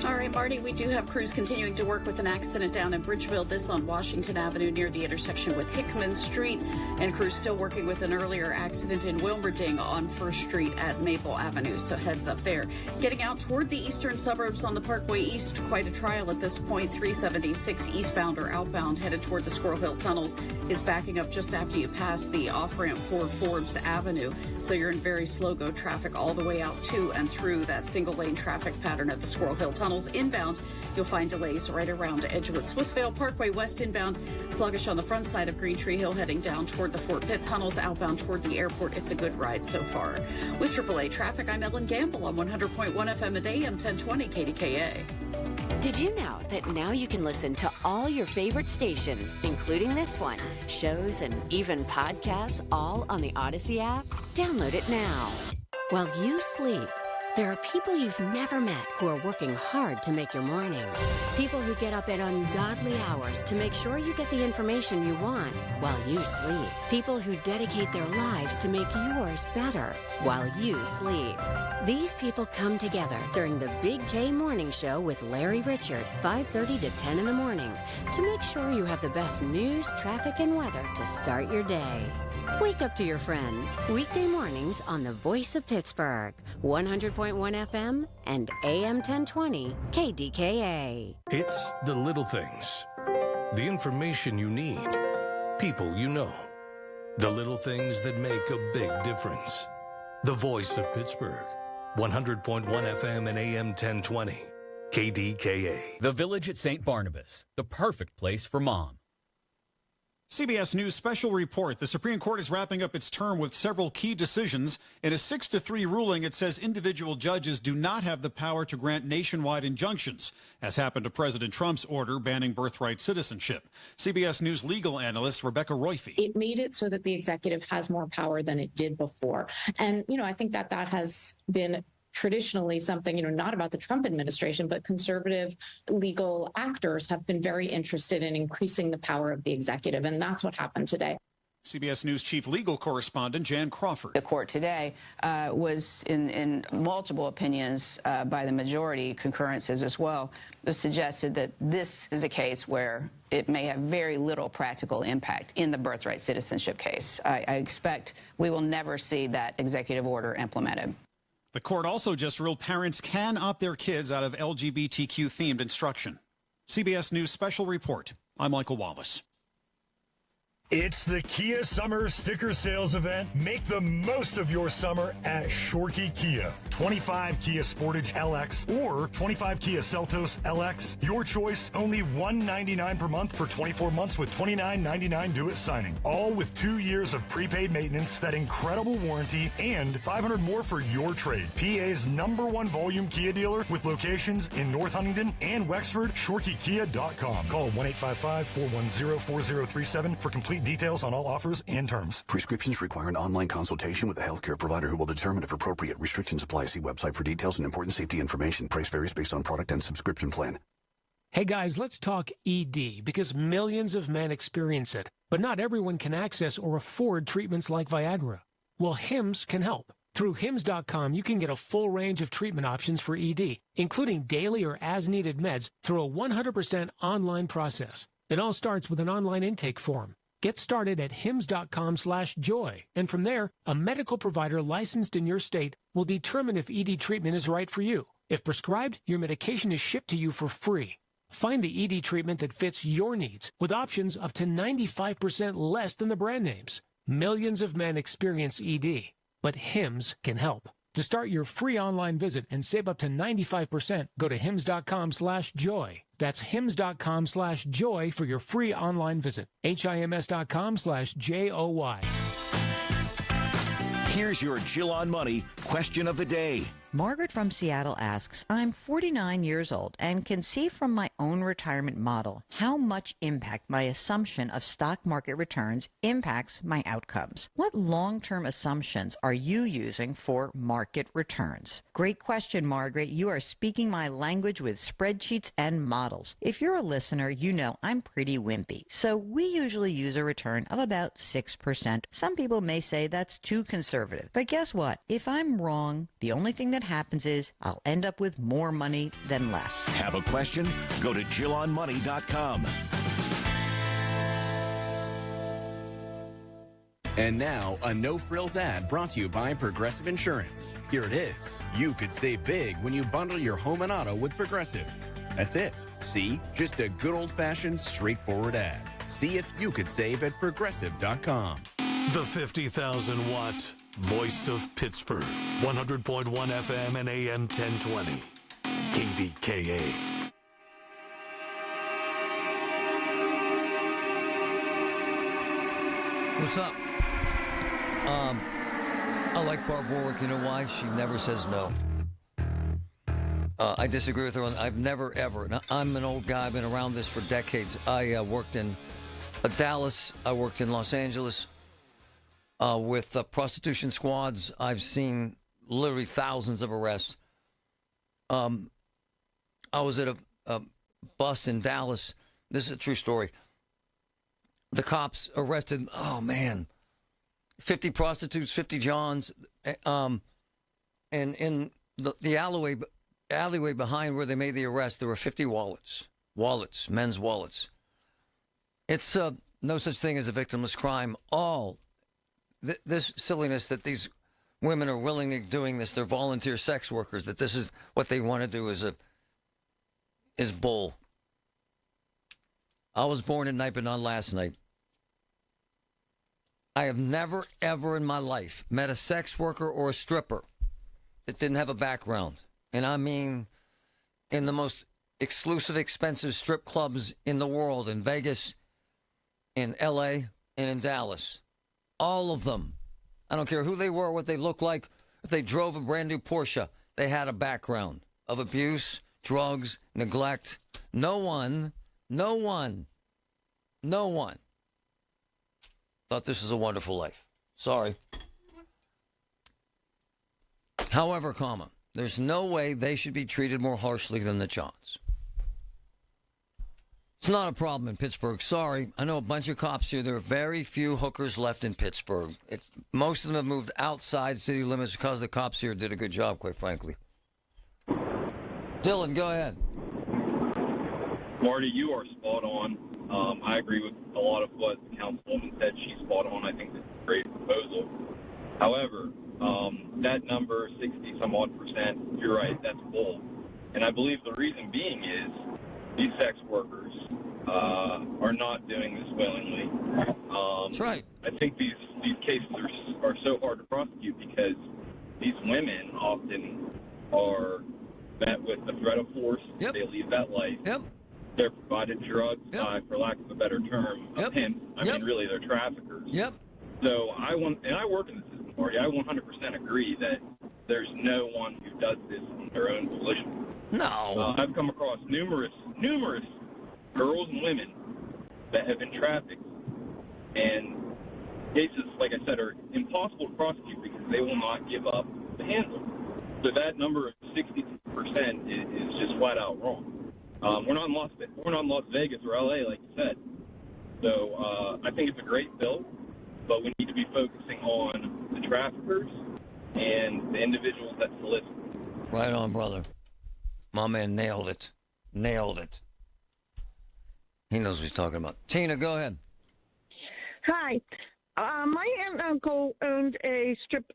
All right, Marty, we do have crews continuing to work with an accident down in Bridgeville. This on Washington Avenue near the intersection with Hickman Street. And crews still working with an earlier accident in Wilmerding on 1st Street at Maple Avenue. So heads up there. Getting out toward the eastern suburbs on the Parkway East. Quite a trial at this point. 376 eastbound or outbound headed toward the Squirrel Hill Tunnels is backing up just after you pass the off-ramp for Forbes Avenue. So you're in very slow go traffic all the way out to and through that single lane traffic pattern at the Squirrel Hill Tunnels. Inbound, you'll find delays right around Edgewood. Swissvale Parkway West inbound, sluggish on the front side of Green Tree Hill heading down toward the Fort Pitt Tunnels. Outbound toward the airport, it's a good ride so far. With AAA traffic, I'm Ellen Gamble on 100.1 FM at AM 1020 KDKA. Did you know that now you can listen to all your favorite stations, including this one, shows, and even podcasts, all on the Odyssey app? Download it now. While you sleep, there are people you've never met who are working hard to make your morning. People who get up at ungodly hours to make sure you get the information you want while you sleep. People who dedicate their lives to make yours better while you sleep. These people come together during the Big K Morning Show with Larry Richard, 5:30 to 10 in the morning, to make sure you have the best news, traffic, and weather to start your day. Wake up to your friends. Weekday mornings on the Voice of Pittsburgh, 100.1 FM and AM 1020 KDKA. It's the little things. The information you need. People you know. The little things that make a big difference. The Voice of Pittsburgh, 100.1 FM and AM 1020 KDKA. The Village at St. Barnabas, the perfect place for mom. CBS News special report. The Supreme Court is wrapping up its term with several key decisions. In a 6-3 ruling, it says individual judges do not have the power to grant nationwide injunctions, as happened to President Trump's order banning birthright citizenship. CBS News legal analyst Rebecca Roife. It made it so that the executive has more power than it did before. And, I think that has been traditionally something, not about the Trump administration, but conservative legal actors have been very interested in increasing the power of the executive. And that's what happened today. CBS News chief legal correspondent Jan Crawford. The court today was in multiple opinions by the majority, concurrences as well, suggested that this is a case where it may have very little practical impact in the birthright citizenship case. I expect we will never see that executive order implemented. The court also just ruled parents can opt their kids out of LGBTQ-themed instruction. CBS News special report. I'm Michael Wallace. It's the Kia Summer Sticker Sales Event. Make the most of your summer at Shorkey Kia. 25 Kia Sportage LX or 25 Kia Seltos LX. Your choice, only $199 per month for 24 months with $29.99 due at signing. All with 2 years of prepaid maintenance, that incredible warranty, and $500 more for your trade. PA's #1 volume Kia dealer with locations in North Huntington and Wexford. ShorkeyKia.com. Call 1-855-410-4037 for complete details on all offers and terms. Prescriptions require an online consultation with a healthcare provider who will determine if appropriate. Restrictions apply. See website for details and important safety information. Price varies based on product and subscription plan. Hey guys, let's talk ED because millions of men experience it, but not everyone can access or afford treatments like Viagra. Well, Hims can help. Through Hims.com, you can get a full range of treatment options for ED, including daily or as-needed meds through a 100% online process. It all starts with an online intake form. Get started at hims.com/joy, and from there, a medical provider licensed in your state will determine if ED treatment is right for you. If prescribed, your medication is shipped to you for free. Find the ED treatment that fits your needs with options up to 95% less than the brand names. Millions of men experience ED, but Hims can help. To start your free online visit and save up to 95%, go to hims.com/joy. That's hims.com/joy for your free online visit. HIMS.com/JOY. Here's your Jill on Money question of the day. Margaret from Seattle asks, I'm 49 years old and can see from my own retirement model how much impact my assumption of stock market returns impacts my outcomes. What long-term assumptions are you using for market returns? Great question, Margaret. You are speaking my language with spreadsheets and models. If you're a listener, you know I'm pretty wimpy. So we usually use a return of about 6%. Some people may say that's too conservative. But guess what? If I'm wrong, the only thing that happens is I'll end up with more money than less. Have a question? Go to JillOnMoney.com. And now, a no-frills ad brought to you by Progressive Insurance. Here it is. You could save big when you bundle your home and auto with Progressive. That's it. See? Just a good old-fashioned, straightforward ad. See if you could save at Progressive.com. The 50,000-watt voice of Pittsburgh. 100.1 FM and AM 1020. KDKA. What's up? I like Barb Warwick. You know why? She never says no. I disagree with her. I've never, ever. I'm an old guy. I've been around this for decades. I worked in Dallas. I worked in Los Angeles. With prostitution squads, I've seen literally thousands of arrests. I was at a bus in Dallas. This is a true story. The cops arrested, 50 prostitutes, 50 Johns. And in the alleyway behind where they made the arrest, there were 50 wallets, men's wallets. It's no such thing as a victimless crime. This silliness that these women are willingly doing this, they're volunteer sex workers, that this is what they want to do is bull. I was born at night, but not last night. I have never, ever in my life met a sex worker or a stripper that didn't have a background. And I mean in the most exclusive, expensive strip clubs in the world, in Vegas, in L.A., and in Dallas. All of them. I don't care who they were, what they looked like. If they drove a brand new Porsche, they had a background of abuse, drugs, neglect. No one thought this was a wonderful life. Sorry. However, there's no way they should be treated more harshly than the Johns. It's not a problem in Pittsburgh. Sorry. I know a bunch of cops here. There are very few hookers left in Pittsburgh. Most of them have moved outside city limits because the cops here did a good job, quite frankly. Dylan, go ahead. Marty, you are spot on. I agree with a lot of what the councilwoman said. She's spot on. I think this is a great proposal. However, that number, 60-some-odd%, you're right, that's bull. And I believe the reason being is these sex workers are not doing this willingly. That's right. I think these cases are so hard to prosecute because these women often are met with the threat of force. Yep. They leave that life. Yep. They're provided drugs, for lack of a better term, pimps. I mean, really, they're traffickers. Yep. So I work in the system, Marty. I 100% agree that there's no one who does this on their own volition. No. I've come across numerous girls and women that have been trafficked, and cases, like I said, are impossible to prosecute because they will not give up the handle. So that number of 62% is just flat out wrong. We're not in Las Vegas or LA, like you said. So I think it's a great bill, but we need to be focusing on the traffickers and the individuals that solicit. Right on, brother. My man nailed it. Nailed it. He knows what he's talking about. Tina, go ahead. Hi. My aunt and uncle owned a strip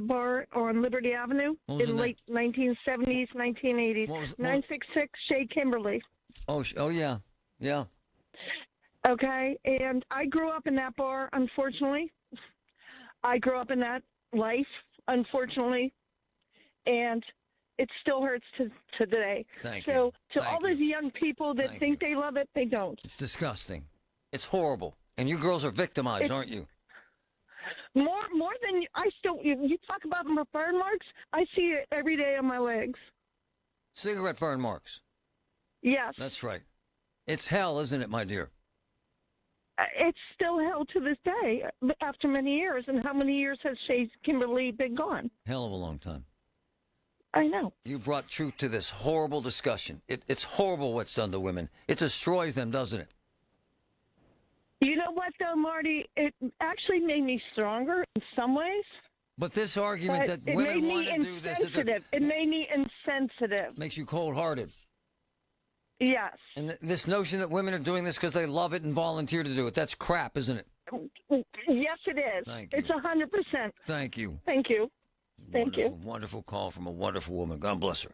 bar on Liberty Avenue in late 1970s, 1980s. 966 Shea Kimberly. Oh, yeah. Yeah. Okay. And I grew up in that bar, unfortunately. I grew up in that life, unfortunately. And it still hurts to today. Thank so you. to all those young people that think they love it, they don't. It's disgusting. It's horrible. And you girls are victimized, aren't you? More than I still. You talk about burn marks. I see it every day on my legs. Cigarette burn marks. Yes. That's right. It's hell, isn't it, my dear? It's still hell to this day after many years. And how many years has Shea Kimberly been gone? Hell of a long time. I know. You brought truth to this horrible discussion. It's horrible what's done to women. It destroys them, doesn't it? You know what, though, Marty? It actually made me stronger in some ways. But this argument that women want to do this... It made me insensitive. Makes you cold-hearted. Yes. And this notion that women are doing this because they love it and volunteer to do it, that's crap, isn't it? Yes, it is. Thank you. It's 100%. Thank you. Thank you. Thank you. Wonderful call from a wonderful woman. God bless her.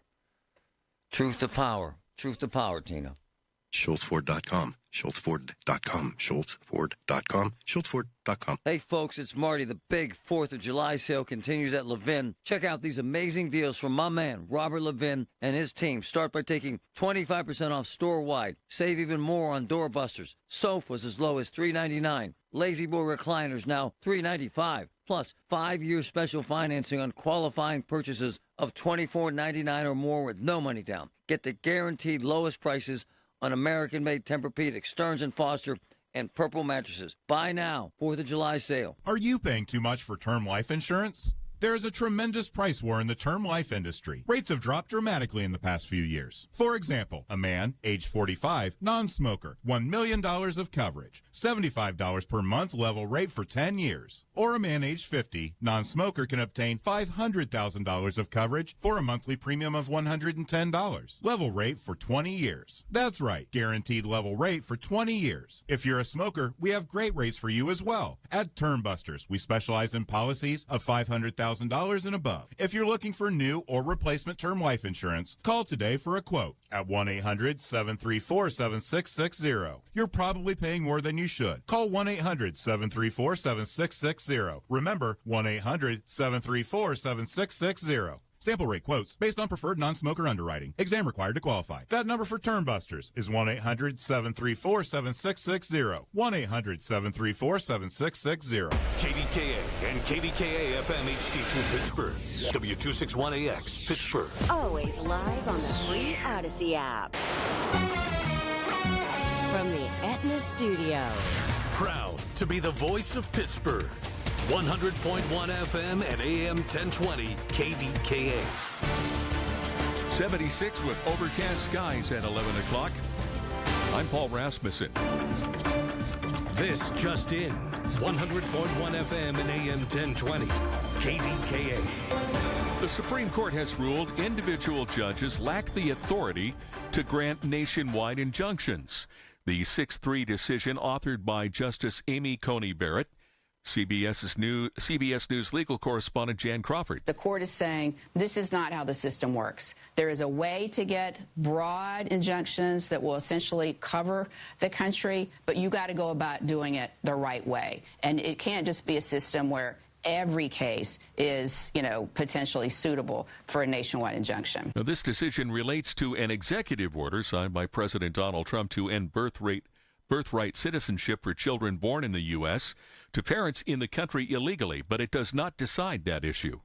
Truth to power. Truth to power, Tina. SchultzFord.com. SchultzFord.com. SchultzFord.com. SchultzFord.com. Hey, folks, it's Marty. The big 4th of July sale continues at Levin. Check out these amazing deals from my man, Robert Levin, and his team. Start by taking 25% off store-wide. Save even more on doorbusters. Sofas as low as $399. Lazy Boy recliners now $395. Plus, 5-year special financing on qualifying purchases of $24.99 or more with no money down. Get the guaranteed lowest prices on American-made Tempur-Pedic, Stearns & Foster, and Purple mattresses. Buy now. 4th of July sale. Are you paying too much for term life insurance? There is a tremendous price war in the term life industry. Rates have dropped dramatically in the past few years. For example, a man, age 45, non-smoker, $1 million of coverage, $75 per month level rate for 10 years. Or a man, age 50, non-smoker, can obtain $500,000 of coverage for a monthly premium of $110. Level rate for 20 years. That's right, guaranteed level rate for 20 years. If you're a smoker, we have great rates for you as well. At Term Busters, we specialize in policies of $500,000 and above. If you're looking for new or replacement term life insurance, call today for a quote at 1-800-734-7660. You're probably paying more than you should. Call 1-800-734-7660. Remember, 1-800-734-7660. Sample rate quotes based on preferred non-smoker underwriting. Exam required to qualify. That number for Term Busters is 1-800-734-7660. 1-800-734-7660. KDKA and KDKA FM HD2 Pittsburgh. W261AX Pittsburgh. Always live on the free Odyssey app. From the Aetna Studios. Proud to be the voice of Pittsburgh. 100.1 FM and AM 1020 KDKA. 76 with overcast skies at 11 o'clock. I'm Paul Rasmussen. This just in. 100.1 FM and AM 1020 KDKA. The Supreme Court has ruled individual judges lack the authority to grant nationwide injunctions. The 6-3 decision authored by Justice Amy Coney Barrett. CBS News legal correspondent Jan Crawford. The court is saying this is not how the system works. There is a way to get broad injunctions that will essentially cover the country, but you got to go about doing it the right way. And it can't just be a system where every case is, potentially suitable for a nationwide injunction. Now, this decision relates to an executive order signed by President Donald Trump to end birthright citizenship for children born in the U.S. to parents in the country illegally, but it does not decide that issue.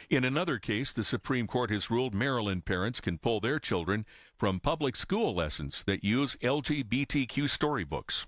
In another case, the Supreme Court has ruled Maryland parents can pull their children from public school lessons that use LGBTQ storybooks.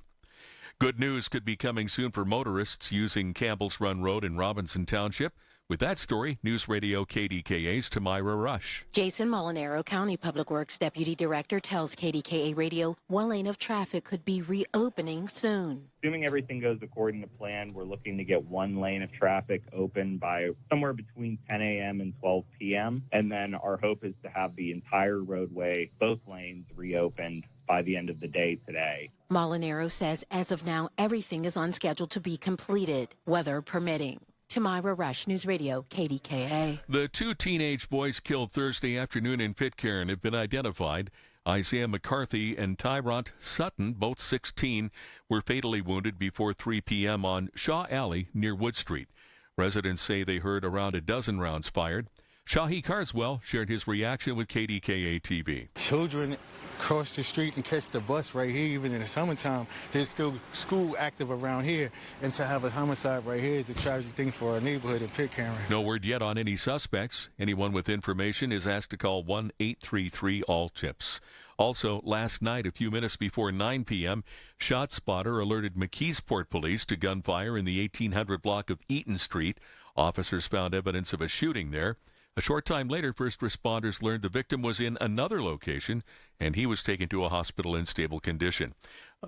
Good news could be coming soon for motorists using Campbell's Run Road in Robinson Township. With that story, News Radio KDKA's Tamira Rush. Jason Molinaro, County Public Works Deputy Director, tells KDKA Radio one lane of traffic could be reopening soon. Assuming everything goes according to plan, we're looking to get one lane of traffic open by somewhere between 10 a.m. and 12 p.m. And then our hope is to have the entire roadway, both lanes, reopened by the end of the day today. Molinaro says as of now, everything is on schedule to be completed, weather permitting. Tamira Rush, News Radio, KDKA. The two teenage boys killed Thursday afternoon in Pitcairn have been identified. Isaiah McCarthy and Tyrant Sutton, both 16, were fatally wounded before 3 p.m. on Shaw Alley near Wood Street. Residents say they heard around a dozen rounds fired. Shahi Carswell shared his reaction with KDKA TV. Children cross the street and catch the bus right here, even in the summertime. There's still school active around here, and to have a homicide right here is a tragic thing for our neighborhood in Pitcairn. No word yet on any suspects. Anyone with information is asked to call 1-833-ALL-TIPS. Also, last night, a few minutes before 9 p.m., ShotSpotter alerted McKeesport police to gunfire in the 1800 block of Eaton Street. Officers found evidence of a shooting there. A short time later, first responders learned the victim was in another location, and he was taken to a hospital in stable condition.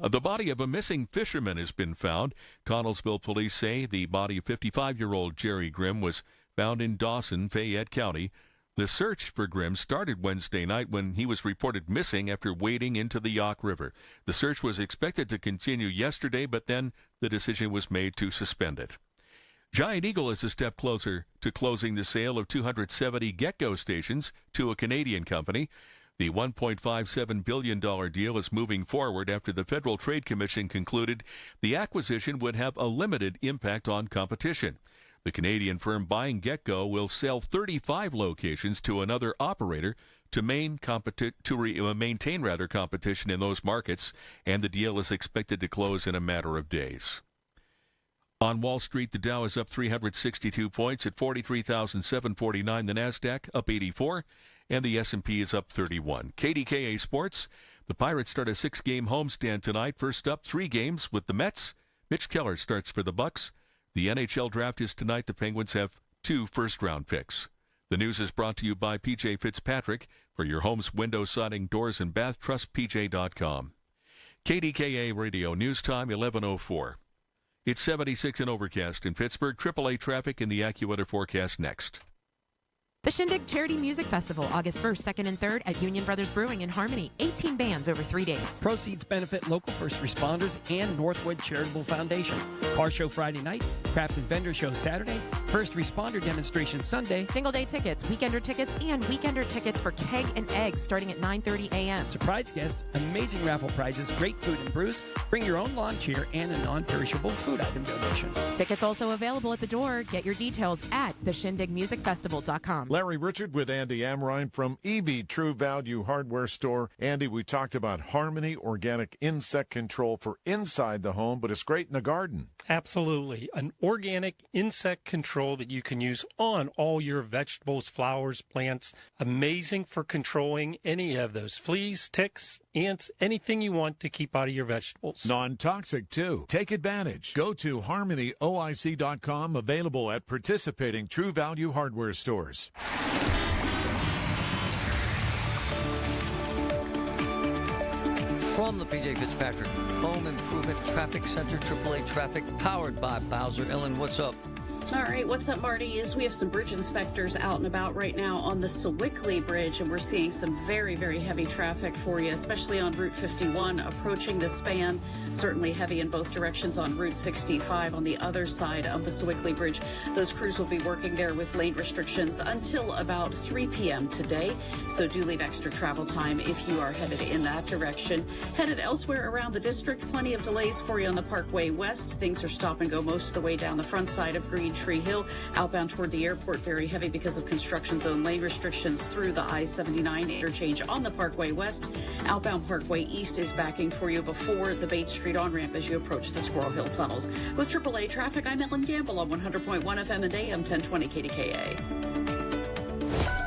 The body of a missing fisherman has been found. Connellsville police say the body of 55-year-old Jerry Grimm was found in Dawson, Fayette County. The search for Grimm started Wednesday night when he was reported missing after wading into the Yauk River. The search was expected to continue yesterday, but then the decision was made to suspend it. Giant Eagle is a step closer to closing the sale of 270 Get-Go stations to a Canadian company. The $1.57 billion deal is moving forward after the Federal Trade Commission concluded the acquisition would have a limited impact on competition. The Canadian firm buying Get-Go will sell 35 locations to another operator to maintain competition in those markets, and the deal is expected to close in a matter of days. On Wall Street, the Dow is up 362 points at 43,749. The Nasdaq up 84, and the S&P is up 31. KDKA Sports. The Pirates start a 6-game homestand tonight. First up, 3 games with the Mets. Mitch Keller starts for the Bucks. The NHL draft is tonight. The Penguins have 2 first-round picks. The news is brought to you by P.J. Fitzpatrick. For your home's window siding, doors, and bath, trust PJ.com. KDKA Radio News Time 11:04. It's 76 and overcast in Pittsburgh. AAA traffic in the AccuWeather forecast next. The Shindig Charity Music Festival, August 1st, 2nd, and 3rd at Union Brothers Brewing in Harmony. 18 bands over 3 days. Proceeds benefit local first responders and Northwood Charitable Foundation. Car show Friday night, craft and vendor show Saturday, First Responder Demonstration Sunday. Single day tickets, weekender tickets, and weekender tickets for Keg and Eggs starting at 9:30 a.m. Surprise guests, amazing raffle prizes, great food and brews. Bring your own lawn chair and a non-perishable food item donation. Tickets also available at the door. Get your details at theshindigmusicfestival.com. Larry Richard with Andy Amrine from EV True Value Hardware Store. Andy, we talked about Harmony Organic Insect Control for inside the home, but it's great in the garden. Absolutely. An organic insect control that you can use on all your vegetables, flowers, plants. Amazing for controlling any of those fleas, ticks, ants, anything you want to keep out of your vegetables. Non-toxic, too. Take advantage. Go to harmonyoic.com, available at participating True Value Hardware stores. From the P.J. Fitzpatrick Home Improvement Traffic Center, AAA Traffic, powered by Bowser. Ellen, what's up? All right, what's up, Marty, is we have some bridge inspectors out and about right now on the Sewickley Bridge, and we're seeing some very, very heavy traffic for you, especially on Route 51 approaching the span. Certainly heavy in both directions on Route 65 on the other side of the Sewickley Bridge. Those crews will be working there with lane restrictions until about 3 p.m. today, so do leave extra travel time if you are headed in that direction. Headed elsewhere around the district, plenty of delays for you on the Parkway West. Things are stop and go most of the way down the front side of Green Tree Hill. Outbound toward the airport, very heavy because of construction zone lane restrictions through the I-79 interchange on the Parkway West. Outbound Parkway East is backing for you before the Bates Street on-ramp as you approach the Squirrel Hill tunnels. With AAA Traffic, I'm Ellen Gamble on 100.1 FM and AM 1020 KDKA.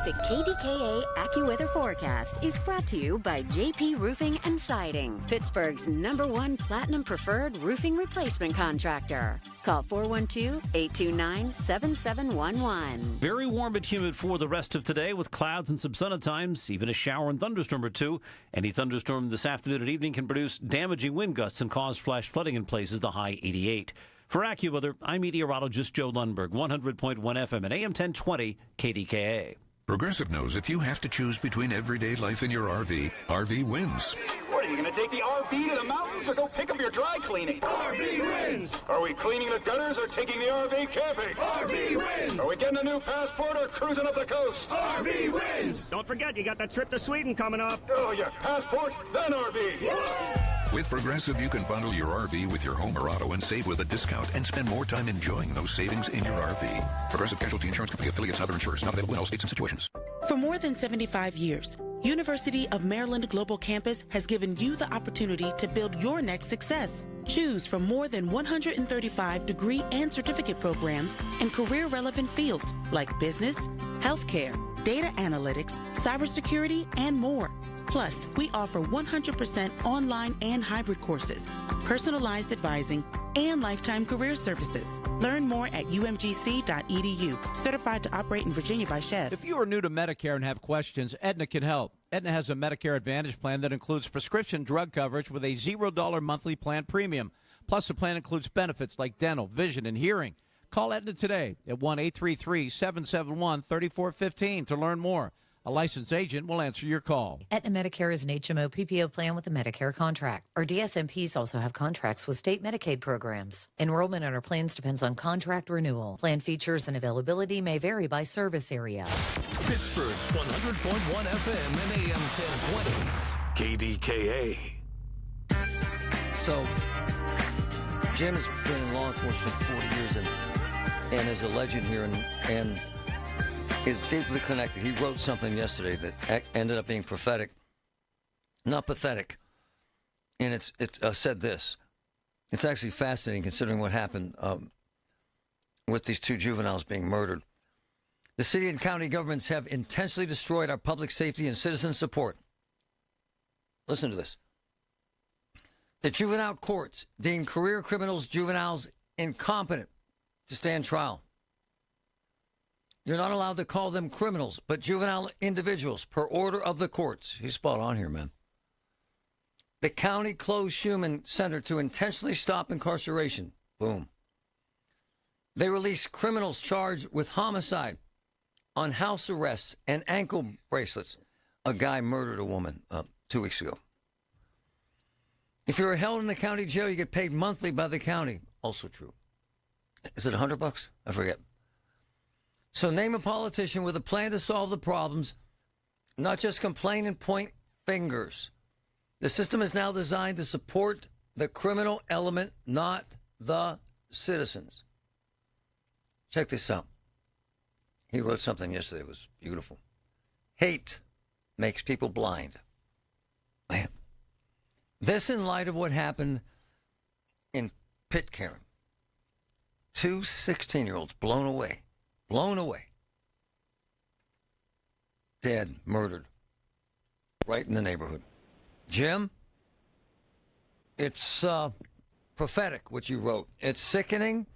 The KDKA AccuWeather forecast is brought to you by JP Roofing and Siding, Pittsburgh's #1 Platinum Preferred Roofing Replacement Contractor. Call 412-829-7711. Very warm but humid for the rest of today with clouds and some sun at times, even a shower and thunderstorm or two. Any thunderstorm this afternoon and evening can produce damaging wind gusts and cause flash flooding in places, the high 88. For AccuWeather, I'm meteorologist Joe Lundberg, 100.1 FM and AM 1020 KDKA. Progressive knows if you have to choose between everyday life and your RV, RV wins. What, are you going to take the RV to the mountains or go pick up your dry cleaning? RV wins! Are we cleaning the gutters or taking the RV camping? RV wins! Are we getting a new passport or cruising up the coast? RV wins! Don't forget, you got that trip to Sweden coming up. Oh, yeah, passport, then RV. With Progressive, you can bundle your RV with your home or auto and save with a discount and spend more time enjoying those savings in your RV. Progressive Casualty Insurance Company affiliates and other insurers not available in all states and situations. For more than 75 years, University of Maryland Global Campus has given you the opportunity to build your next success. Choose from more than 135 degree and certificate programs in career-relevant fields like business, healthcare, data analytics, cybersecurity, and more. Plus, we offer 100% online and hybrid courses, personalized advising, and lifetime career services. Learn more at umgc.edu. Certified to operate in Virginia by Chev. If you are new to Medicare and have questions, Aetna can help. Aetna has a Medicare Advantage plan that includes prescription drug coverage with a $0 monthly plan premium. Plus, the plan includes benefits like dental, vision, and hearing. Call Aetna today at 1-833-771-3415 to learn more. A licensed agent will answer your call. Aetna Medicare is an HMO PPO plan with a Medicare contract. Our DSMPs also have contracts with state Medicaid programs. Enrollment in our plans depends on contract renewal. Plan features and availability may vary by service area. Pittsburgh's 100.1 FM and AM 1020. KDKA. So, Jim has been in law enforcement for 40 years and is a legend here and is deeply connected. He wrote something yesterday that ended up being prophetic, not pathetic. And it said this. It's actually fascinating considering what happened with these two juveniles being murdered. The city and county governments have intentionally destroyed our public safety and citizen support. Listen to this. The juvenile courts deem career criminals, juveniles, incompetent to stand trial. You're not allowed to call them criminals, but juvenile individuals per order of the courts. He's spot on here, man. The county closed Schumann Center to intentionally stop incarceration. Boom. They released criminals charged with homicide on house arrests and ankle bracelets. A guy murdered a woman 2 weeks ago. If you're held in the county jail, you get paid monthly by the county. Also true. Is it $100? I forget. So name a politician with a plan to solve the problems, not just complain and point fingers. The system is now designed to support the criminal element, not the citizens. Check this out. He wrote something yesterday. It was beautiful. Hate makes people blind. Man. This in light of what happened in Pitcairn. 2 16-year-olds blown away. Blown away. Dead, murdered. Right in the neighborhood. Jim, it's prophetic what you wrote. It's sickening,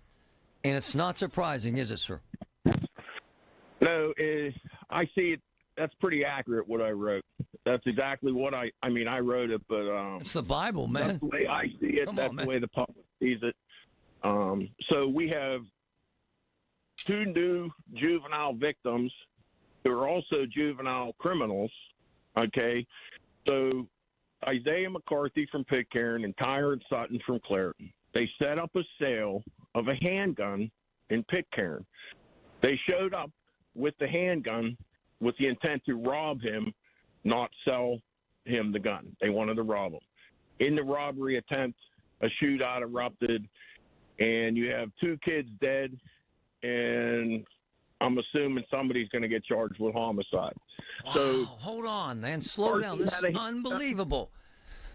and it's not surprising, is it, sir? No, I see it. That's pretty accurate what I wrote. That's exactly what I wrote it, but it's the Bible, man. That's the way I see it. That's the way the public sees it. So we have 2 new juvenile victims who are also juvenile criminals. Okay, so Isaiah McCarthy from Pitcairn and Tyron Sutton from Clairton. They set up a sale of a handgun in Pitcairn. They showed up with the handgun with the intent to rob him, not sell him the gun. They wanted to rob him. In the robbery attempt, a shootout erupted, and you have 2 kids dead, and I'm assuming somebody's going to get charged with homicide. Wow, so hold on, man. Slow down. This is unbelievable.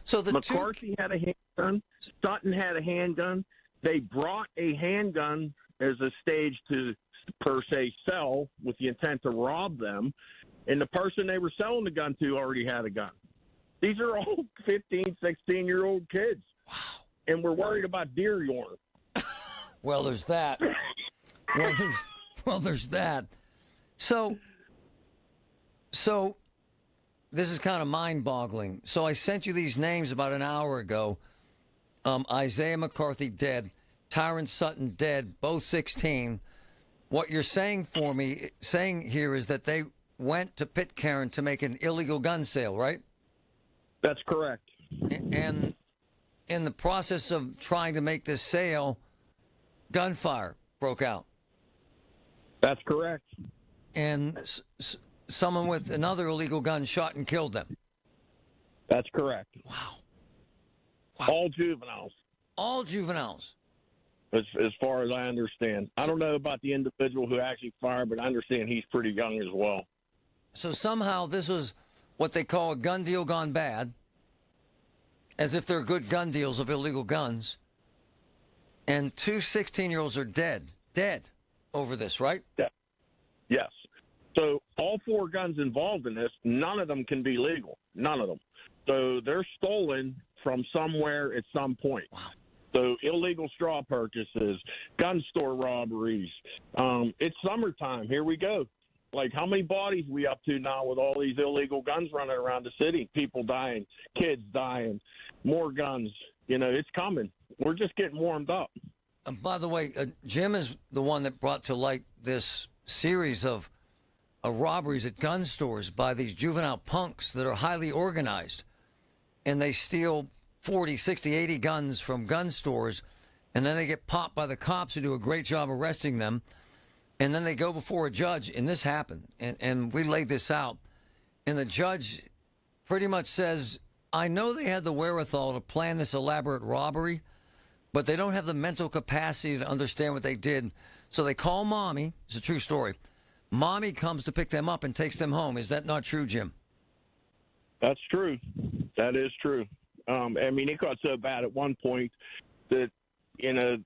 So the McCarthy had a handgun. Sutton had a handgun. They brought a handgun as a stage to, per se, sell with the intent to rob them. And the person they were selling the gun to already had a gun. These are all 15, 16-year-old kids. Wow. And we're worried about deer urine. Well, there's that. Well, there's that. So this is kind of mind-boggling. So I sent you these names about an hour ago. Isaiah McCarthy dead, Tyron Sutton dead, both 16. What you're saying here is that they went to Pitcairn to make an illegal gun sale, right? That's correct. And in the process of trying to make this sale, gunfire broke out. That's correct. And someone with another illegal gun shot and killed them. That's correct. Wow. All juveniles. All juveniles. As far as I understand. I don't know about the individual who actually fired, but I understand he's pretty young as well. So somehow this was what they call a gun deal gone bad, as if they're good gun deals of illegal guns. And 2 16-year-olds are dead over this, right? Yeah. Yes. So all 4 guns involved in this, none of them can be legal. None of them. So they're stolen from somewhere at some point. Wow. So illegal straw purchases, gun store robberies. It's summertime. Here we go. Like, how many bodies we up to now with all these illegal guns running around the city? People dying, kids dying, more guns. You know, it's coming. We're just getting warmed up. By the way, Jim is the one that brought to light this series of robberies at gun stores by these juvenile punks that are highly organized. And they steal 40, 60, 80 guns from gun stores, and then they get popped by the cops who do a great job arresting them. And then they go before a judge, and this happened, and we laid this out. And the judge pretty much says, I know they had the wherewithal to plan this elaborate robbery, but they don't have the mental capacity to understand what they did. So they call Mommy. It's a true story. Mommy comes to pick them up and takes them home. Is that not true, Jim? That's true. That is true. I mean, it got so bad at one point that, you know,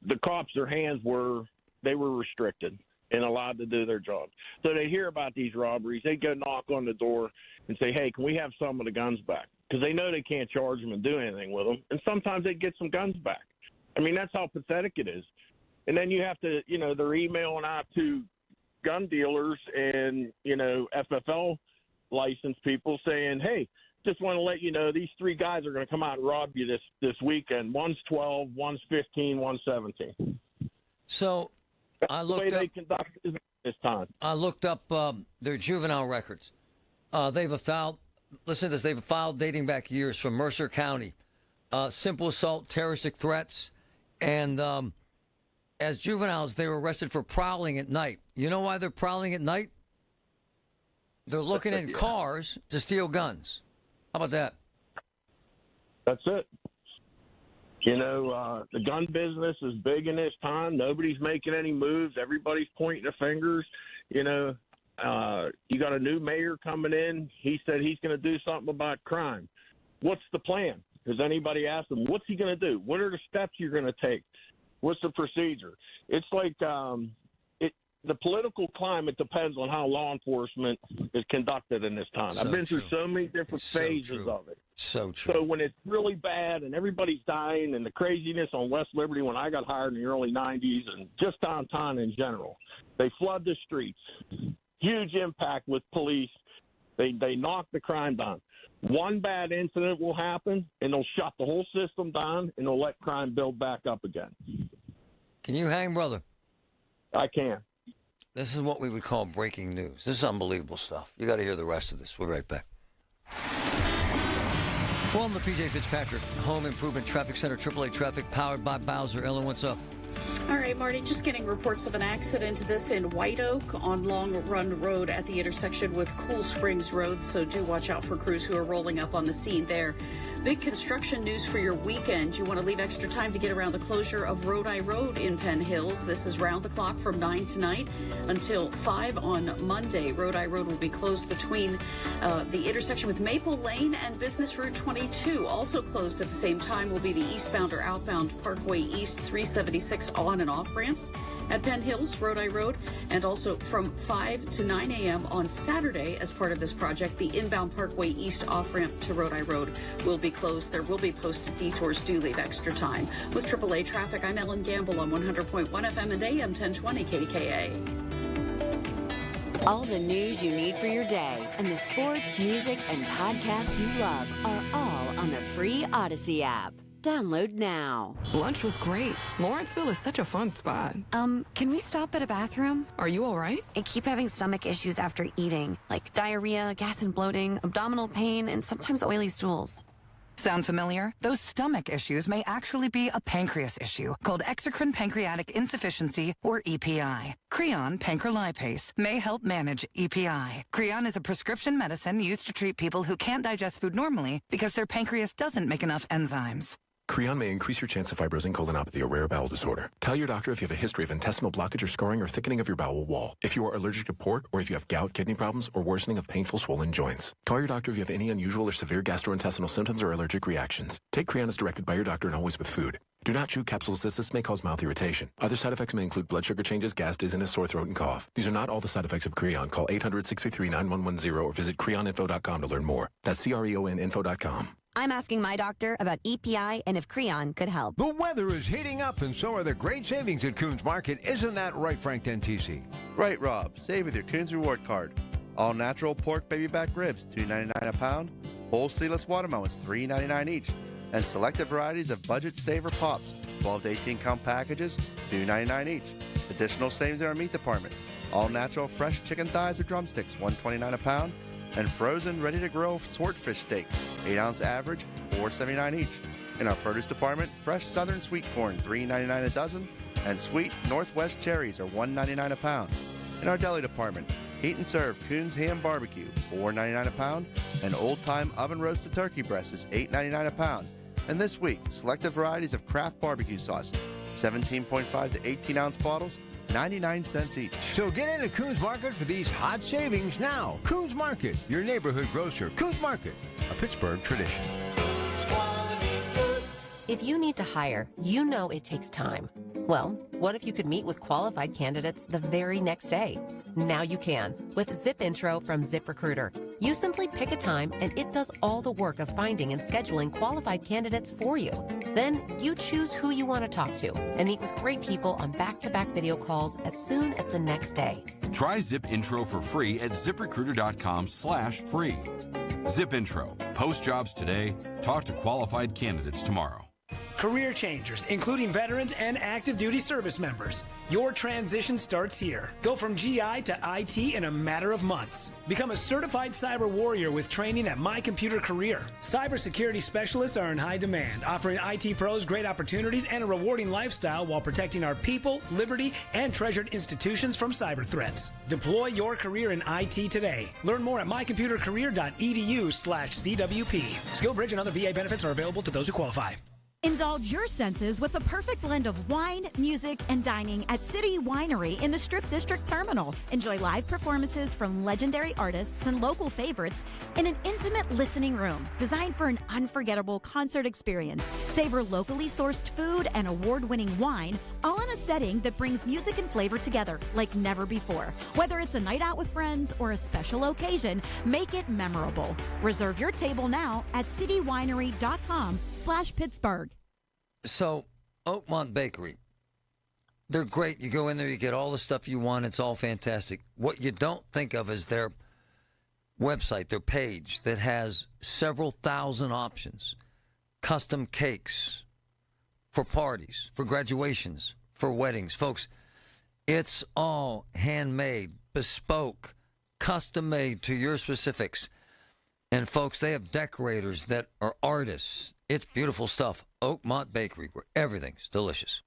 the cops, their hands were restricted and allowed to do their job. So they hear about these robberies. They go knock on the door and say, hey, can we have some of the guns back? Because they know they can't charge them and do anything with them. And sometimes they get some guns back. I mean, that's how pathetic it is. And then you have to, you know, they're emailing out to gun dealers and, you know, FFL licensed people saying, hey, just want to let you know these 3 guys are going to come out and rob you this weekend. One's 12, one's 15, one's 17. So I looked the way they conduct business this time. I looked up their juvenile records. They've filed dating back years from Mercer County. Simple assault, terroristic threats, and as juveniles, they were arrested for prowling at night, You know why they're prowling at night? They're looking in cars to steal guns. How about that? That's it. You know, the gun business is big in this time. Nobody's making any moves. Everybody's pointing their fingers. You know, you got a new mayor coming in. He said he's going to do something about crime. What's the plan? Has anybody asked him, what's he going to do? What are the steps you're going to take? What's the procedure? It's like the political climate depends on how law enforcement is conducted in this time. I've been through so many different phases of it. So true. So when it's really bad and everybody's dying and the craziness on West Liberty when I got hired in the early 90s and just downtown in general, they flood the streets. Huge impact with police. They knock the crime down. One bad incident will happen and they'll shut the whole system down and they'll let crime build back up again. Can you hang, brother? I can. This is what we would call breaking news. This is unbelievable stuff. You got to hear the rest of this. We'll be right back. From the P.J. Fitzpatrick Home Improvement Traffic Center, AAA Traffic, powered by Bowser. Ellen, what's up? All right, Marty, just getting reports of an accident. This in White Oak on Long Run Road at the intersection with Cool Springs Road, so do watch out for crews who are rolling up on the scene there. Big construction news for your weekend. You want to leave extra time to get around the closure of Rodi Road in Penn Hills. This is round the clock from 9 tonight until 5 on Monday. Rodi Road will be closed between the intersection with Maple Lane and Business Route 22. Also closed at the same time will be the eastbound or outbound Parkway East 376 on and off ramps at Penn Hills, Rodi Road, and also from 5 to 9 a.m. on Saturday as part of this project, the inbound Parkway East off-ramp to Rodi Road will be closed. There will be posted detours. Do leave extra time. With AAA Traffic, I'm Ellen Gamble on 100.1 FM and AM 1020 KDKA. All the news you need for your day and the sports, music, and podcasts you love are all on the free Odyssey app. Download now. Lunch was great. Lawrenceville is such a fun spot. Can we stop at a bathroom? Are you all right? I keep having stomach issues after eating, like diarrhea, gas and bloating, abdominal pain, and sometimes oily stools. Sound familiar? Those stomach issues may actually be a pancreas issue called exocrine pancreatic insufficiency, or EPI. Creon pancrelipase may help manage EPI. Creon is a prescription medicine used to treat people who can't digest food normally because their pancreas doesn't make enough enzymes. Creon may increase your chance of fibrosing colonopathy, a rare bowel disorder. Tell your doctor if you have a history of intestinal blockage or scarring or thickening of your bowel wall, if you are allergic to pork, or if you have gout, kidney problems, or worsening of painful swollen joints. Call your doctor if you have any unusual or severe gastrointestinal symptoms or allergic reactions. Take Creon as directed by your doctor and always with food. Do not chew capsules as this may cause mouth irritation. Other side effects may include blood sugar changes, gas, dizziness, sore throat, and cough. These are not all the side effects of Creon. Call 800-633-9110 or visit creoninfo.com to learn more. That's CREONinfo.com. I'm asking my doctor about EPI and if Creon could help. The weather is heating up, and so are the great savings at Coons Market. Isn't that right, Frank Dentisi? Right, Rob. Save with your Coons Reward Card. All natural pork baby back ribs, $2.99 a pound. Whole seedless watermelons, $3.99 each. And selected varieties of Budget Saver Pops, 12 to 18 count packages, $2.99 each. Additional savings in our meat department. All natural fresh chicken thighs or drumsticks, $1.29 a pound. And frozen, ready-to-grill swordfish steaks, 8-ounce average, $4.79 each. In our produce department, fresh southern sweet corn, $3.99 a dozen, and sweet Northwest cherries are $1.99 a pound. In our deli department, heat and serve Coons Ham Barbecue, $4.99 a pound, and old-time oven-roasted turkey breast is $8.99 a pound. And this week, selected varieties of Kraft barbecue sauce, 17.5 to 18-ounce bottles, 99 cents each. So get into Coons Market for these hot savings now. Coons Market, your neighborhood grocer. Coons Market, a Pittsburgh tradition. If you need to hire, you know it takes time. Well, what if you could meet with qualified candidates the very next day? Now you can with Zip Intro from ZipRecruiter. You simply pick a time and it does all the work of finding and scheduling qualified candidates for you. Then you choose who you want to talk to and meet with great people on back-to-back video calls as soon as the next day. Try Zip Intro for free at ZipRecruiter.com/free. Zip Intro. Post jobs today. Talk to qualified candidates tomorrow. career changers, including veterans and active duty service members. Your transition starts here. Go from GI to IT in a matter of months. Become a certified cyber warrior with training at My Computer Career. Cybersecurity specialists are in high demand, offering IT pros great opportunities and a rewarding lifestyle while protecting our people, liberty, and treasured institutions from cyber threats. Deploy your career in IT today. Learn more at mycomputercareer.edu/CWP. SkillBridge and other VA benefits are available to those who qualify. Indulge your senses with the perfect blend of wine, music, and dining at City Winery in the Strip District Terminal. Enjoy live performances from legendary artists and local favorites in an intimate listening room designed for an unforgettable concert experience. Savor locally sourced food and award-winning wine, all in a setting that brings music and flavor together like never before. Whether it's a night out with friends or a special occasion, make it memorable. Reserve your table now at citywinery.com/Pittsburgh. So, Oakmont Bakery, they're great. You go in there, you get all the stuff you want. It's all fantastic. What you don't think of is their website, their page that has several thousand options. Custom cakes for parties, for graduations, for weddings. Folks, it's all handmade, bespoke, custom made to your specifics. And folks, they have decorators that are artists. It's beautiful stuff. Oakmont Bakery, where everything's delicious.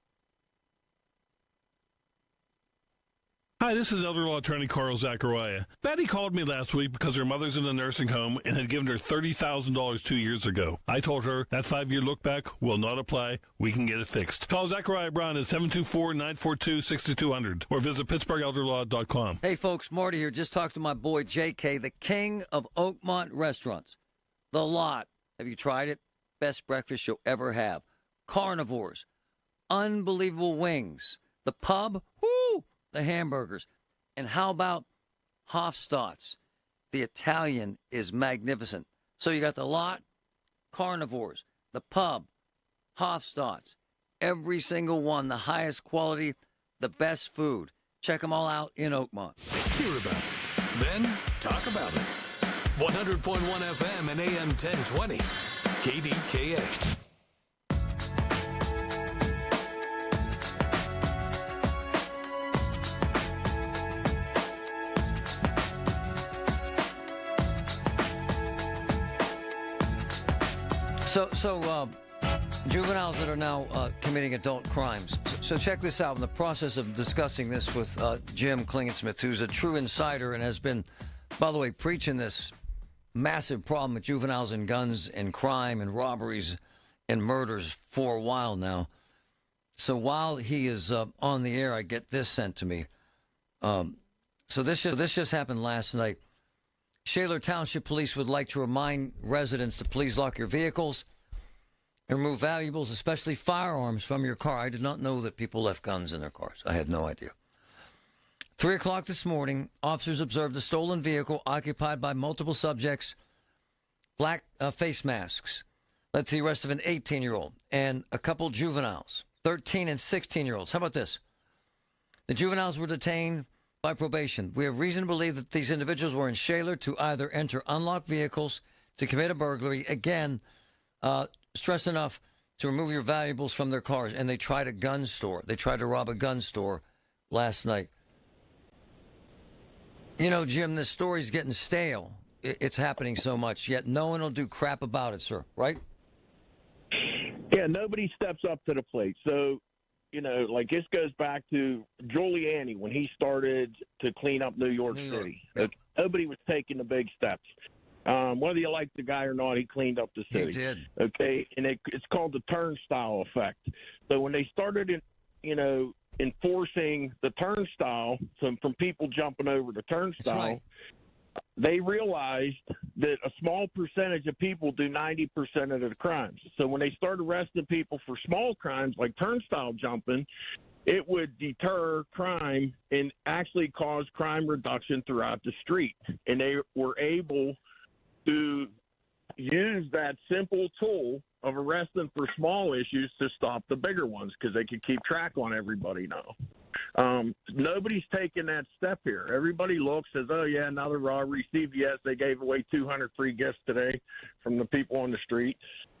Hi, this is elder law attorney Carl Zachariah. Betty called me last week because her mother's in a nursing home and had given her $30,000 2 years ago. I told her that 5-year look back will not apply. We can get it fixed. Call Zachariah Brown at 724-942-6200 or visit PittsburghElderLaw.com. Hey, folks, Marty here. Just talked to my boy JK, the king of Oakmont restaurants. The Lot. Have you tried it? Best breakfast you'll ever have. Carnivores. Unbelievable wings. The Pub. Woo! The hamburgers. And how about Hofstadt's? The Italian is magnificent. So you got the Lot, Carnivores, the Pub, Hofstadt's. Every single one, the highest quality, the best food. Check them all out in Oakmont. Hear about it, then talk about it. 100.1 FM and AM 1020. KDKA. So, juveniles that are now committing adult crimes. So check this out. In the process of discussing this with Jim Klingensmith, who's a true insider and has been, by the way, preaching this massive problem with juveniles and guns and crime and robberies and murders for a while now. So while he is on the air, I get this sent to me. So this just happened last night. Shaler Township Police would like to remind residents to please lock your vehicles and remove valuables, especially firearms, from your car. I did not know that people left guns in their cars. I had no idea. 3 o'clock this morning, officers observed a stolen vehicle occupied by multiple subjects, black face masks, led to the arrest of an 18-year-old and a couple juveniles, 13 and 16-year-olds. How about this? The juveniles were detained by probation. We have reason to believe that these individuals were in Shaler to either enter unlocked vehicles, to commit a burglary, again, stress enough to remove your valuables from their cars, and they tried a gun store. They tried to rob a gun store last night. You know, Jim, this story's getting stale. It's happening so much, yet no one will do crap about it, sir, right? Yeah, nobody steps up to the plate. So, you know, like this goes back to Giuliani when he started to clean up New York City. Yep. Nobody was taking the big steps. Whether you like the guy or not, he cleaned up the city. He did. Okay, and it's called the turnstile effect. So when they started, enforcing the turnstile, so from people jumping over the turnstile, right, they realized that a small percentage of people do 90% of the crimes. So when they started arresting people for small crimes like turnstile jumping, it would deter crime and actually cause crime reduction throughout the street. And they were able to use that simple tool of arresting for small issues to stop the bigger ones because they could keep track on everybody now. Nobody's taking that step here. Everybody looks as, oh, yeah, another robbery. CVS, they gave away 200 free gifts today from the people on the street.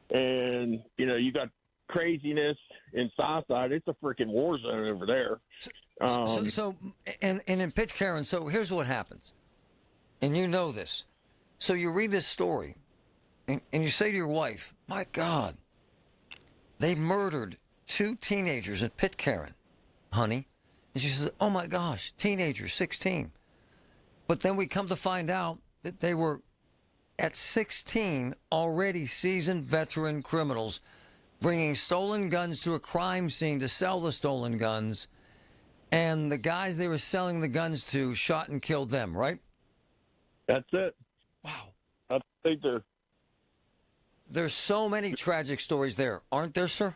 And, you got craziness in Southside. It's a freaking war zone over there. And in Pitcairn, so here's what happens. And you know this. So you read this story, and you say to your wife, my God, they murdered 2 teenagers in Pitcairn, honey. And she says, oh, my gosh, teenagers, 16. But then we come to find out that they were, at 16, already seasoned veteran criminals bringing stolen guns to a crime scene to sell the stolen guns. And the guys they were selling the guns to shot and killed them, right? That's it. Wow. I think there's so many tragic stories there, aren't there, sir?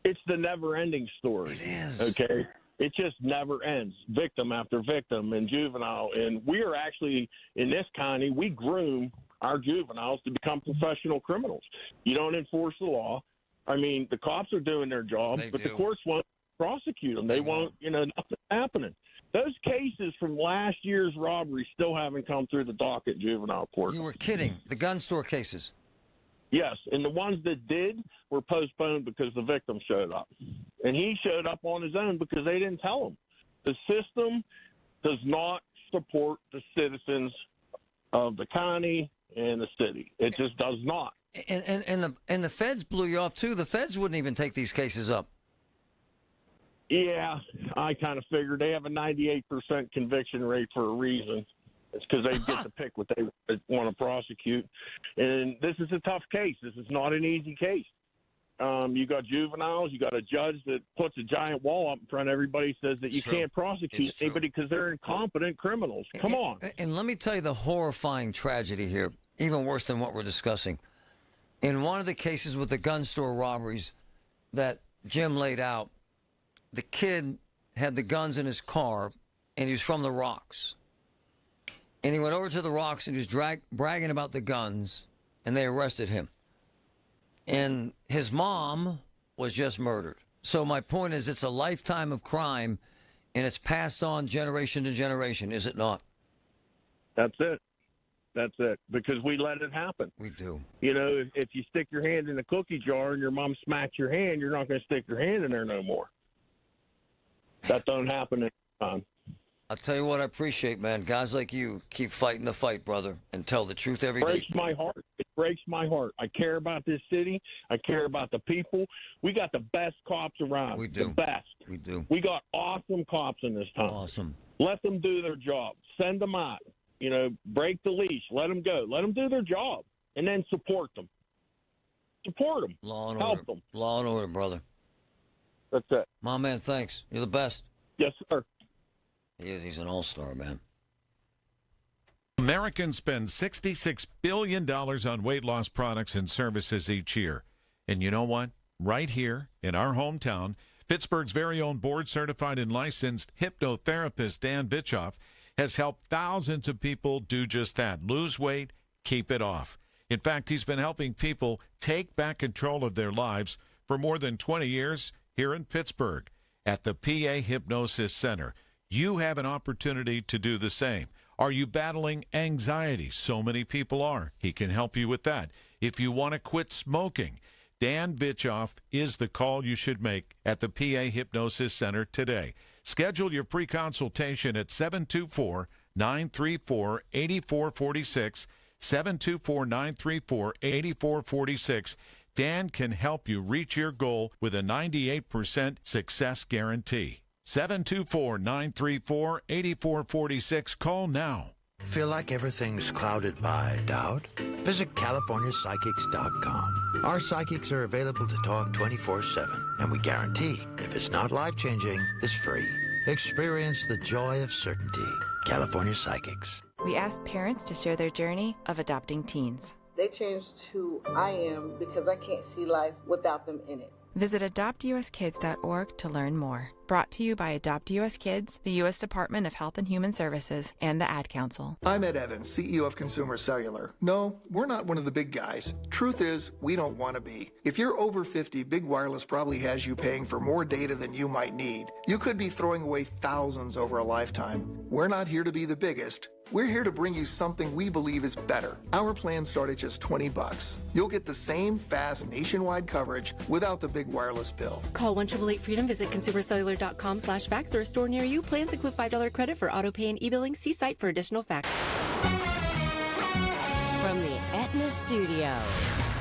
It's the never-ending story. It is. Okay? It just never ends, victim after victim and juvenile. And we are actually, in this county, we groom our juveniles to become professional criminals. You don't enforce the law. I mean, the cops are doing their job, but the courts won't prosecute them. They won't, nothing's happening. Those cases from last year's robbery still haven't come through the docket juvenile court. You were kidding. The gun store cases. Yes, and the ones that did were postponed because the victim showed up. And he showed up on his own because they didn't tell him. The system does not support the citizens of the county and the city. It just does not. And the feds blew you off, too. The feds wouldn't even take these cases up. Yeah, I kind of figured they have a 98% conviction rate for a reason. It's because they get to pick what they want to prosecute. And this is a tough case. This is not an easy case. You got juveniles. You got a judge that puts a giant wall up in front of everybody, says that you can't prosecute anybody because they're incompetent criminals. Come on. And let me tell you the horrifying tragedy here, even worse than what we're discussing. In one of the cases with the gun store robberies that Jim laid out, the kid had the guns in his car, and he was from the Rocks. And he went over to the Rocks, and he was bragging about the guns, and they arrested him. And his mom was just murdered. So my point is, it's a lifetime of crime, and it's passed on generation to generation, is it not? That's it. That's it. Because we let it happen. We do. If you stick your hand in a cookie jar and your mom smacks your hand, you're not going to stick your hand in there no more. That don't happen any time. I'll tell you what I appreciate, man. Guys like you keep fighting the fight, brother, and tell the truth every day. It breaks my heart. It breaks my heart. I care about this city. I care about the people. We got the best cops around. We do. The best. We do. We got awesome cops in this town. Awesome. Let them do their job. Send them out. Break the leash. Let them go. Let them do their job. And then support them. Support them. Law and Help order. them. Law and order, brother. That's it. My man, thanks. You're the best. Yes, sir. He is. He's an all-star, man. Americans spend $66 billion on weight loss products and services each year. And you know what? Right here in our hometown, Pittsburgh's very own board-certified and licensed hypnotherapist Dan Bitchoff has helped thousands of people do just that. Lose weight, keep it off. In fact, he's been helping people take back control of their lives for more than 20 years here in Pittsburgh at the PA Hypnosis Center. You have an opportunity to do the same. Are you battling anxiety? So many people are. He can help you with that. If you want to quit smoking, Dan Bitchoff is the call you should make at the PA Hypnosis Center today. Schedule your free consultation at 724-934-8446, 724-934-8446. Dan can help you reach your goal with a 98% success guarantee. 724-934-8446. Call now. Feel like everything's clouded by doubt? Visit CaliforniaPsychics.com. Our psychics are available to talk 24/7, and we guarantee if it's not life-changing, it's free. Experience the joy of certainty. California Psychics. We asked parents to share their journey of adopting teens. They changed who I am because I can't see life without them in it. Visit adoptuskids.org to learn more. Brought to you by Adopt U.S. Kids, the U.S. Department of Health and Human Services, and the Ad Council. I'm Ed Evans, CEO of Consumer Cellular. No, we're not one of the big guys. Truth is, we don't want to be. If you're over 50, Big Wireless probably has you paying for more data than you might need. You could be throwing away thousands over a lifetime. We're not here to be the biggest. We're here to bring you something we believe is better. Our plans start at just $20. You'll get the same fast nationwide coverage without the big wireless bill. Call 1-888-FREEDOM, visit consumercellular.com/facts or a store near you. Plans include $5 credit for auto pay and e-billing. See site for additional facts. From the Aetna Studios.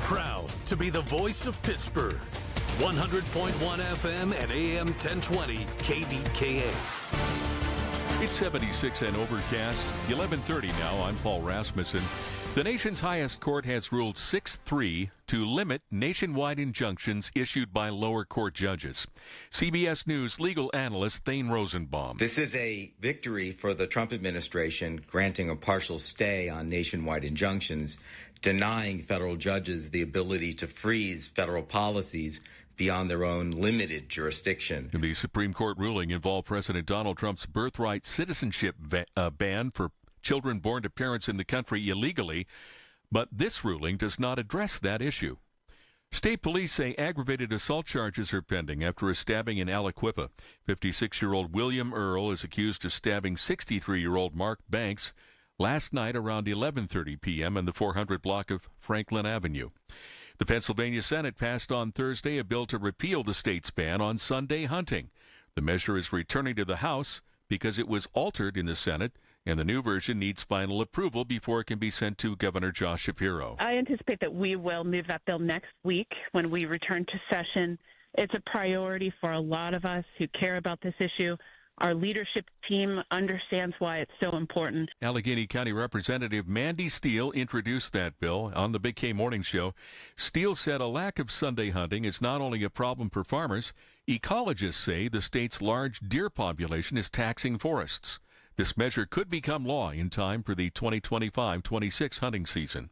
Proud to be the voice of Pittsburgh. 100.1 FM and AM 1020 KDKA. It's 76 and overcast. 11:30 now. I'm Paul Rasmussen. The nation's highest court has ruled 6-3 to limit nationwide injunctions issued by lower court judges. CBS News legal analyst Thane Rosenbaum. This is a victory for the Trump administration, granting a partial stay on nationwide injunctions, denying federal judges the ability to freeze federal policies beyond their own limited jurisdiction. The Supreme Court ruling involved President Donald Trump's birthright citizenship ban for children born to parents in the country illegally, but this ruling does not address that issue. State police say aggravated assault charges are pending after a stabbing in Aliquippa. 56-year-old William Earl is accused of stabbing 63-year-old Mark Banks last night around 11:30 p.m. in the 400 block of Franklin Avenue. The Pennsylvania Senate passed on Thursday a bill to repeal the state's ban on Sunday hunting. The measure is returning to the House because it was altered in the Senate, and the new version needs final approval before it can be sent to Governor Josh Shapiro. I anticipate that we will move that bill next week when we return to session. It's a priority for a lot of us who care about this issue. Our leadership team understands why it's so important. Allegheny County Representative Mandy Steele introduced that bill on the Big K Morning Show. Steele said a lack of Sunday hunting is not only a problem for farmers, ecologists say the state's large deer population is taxing forests. This measure could become law in time for the 2025-26 hunting season.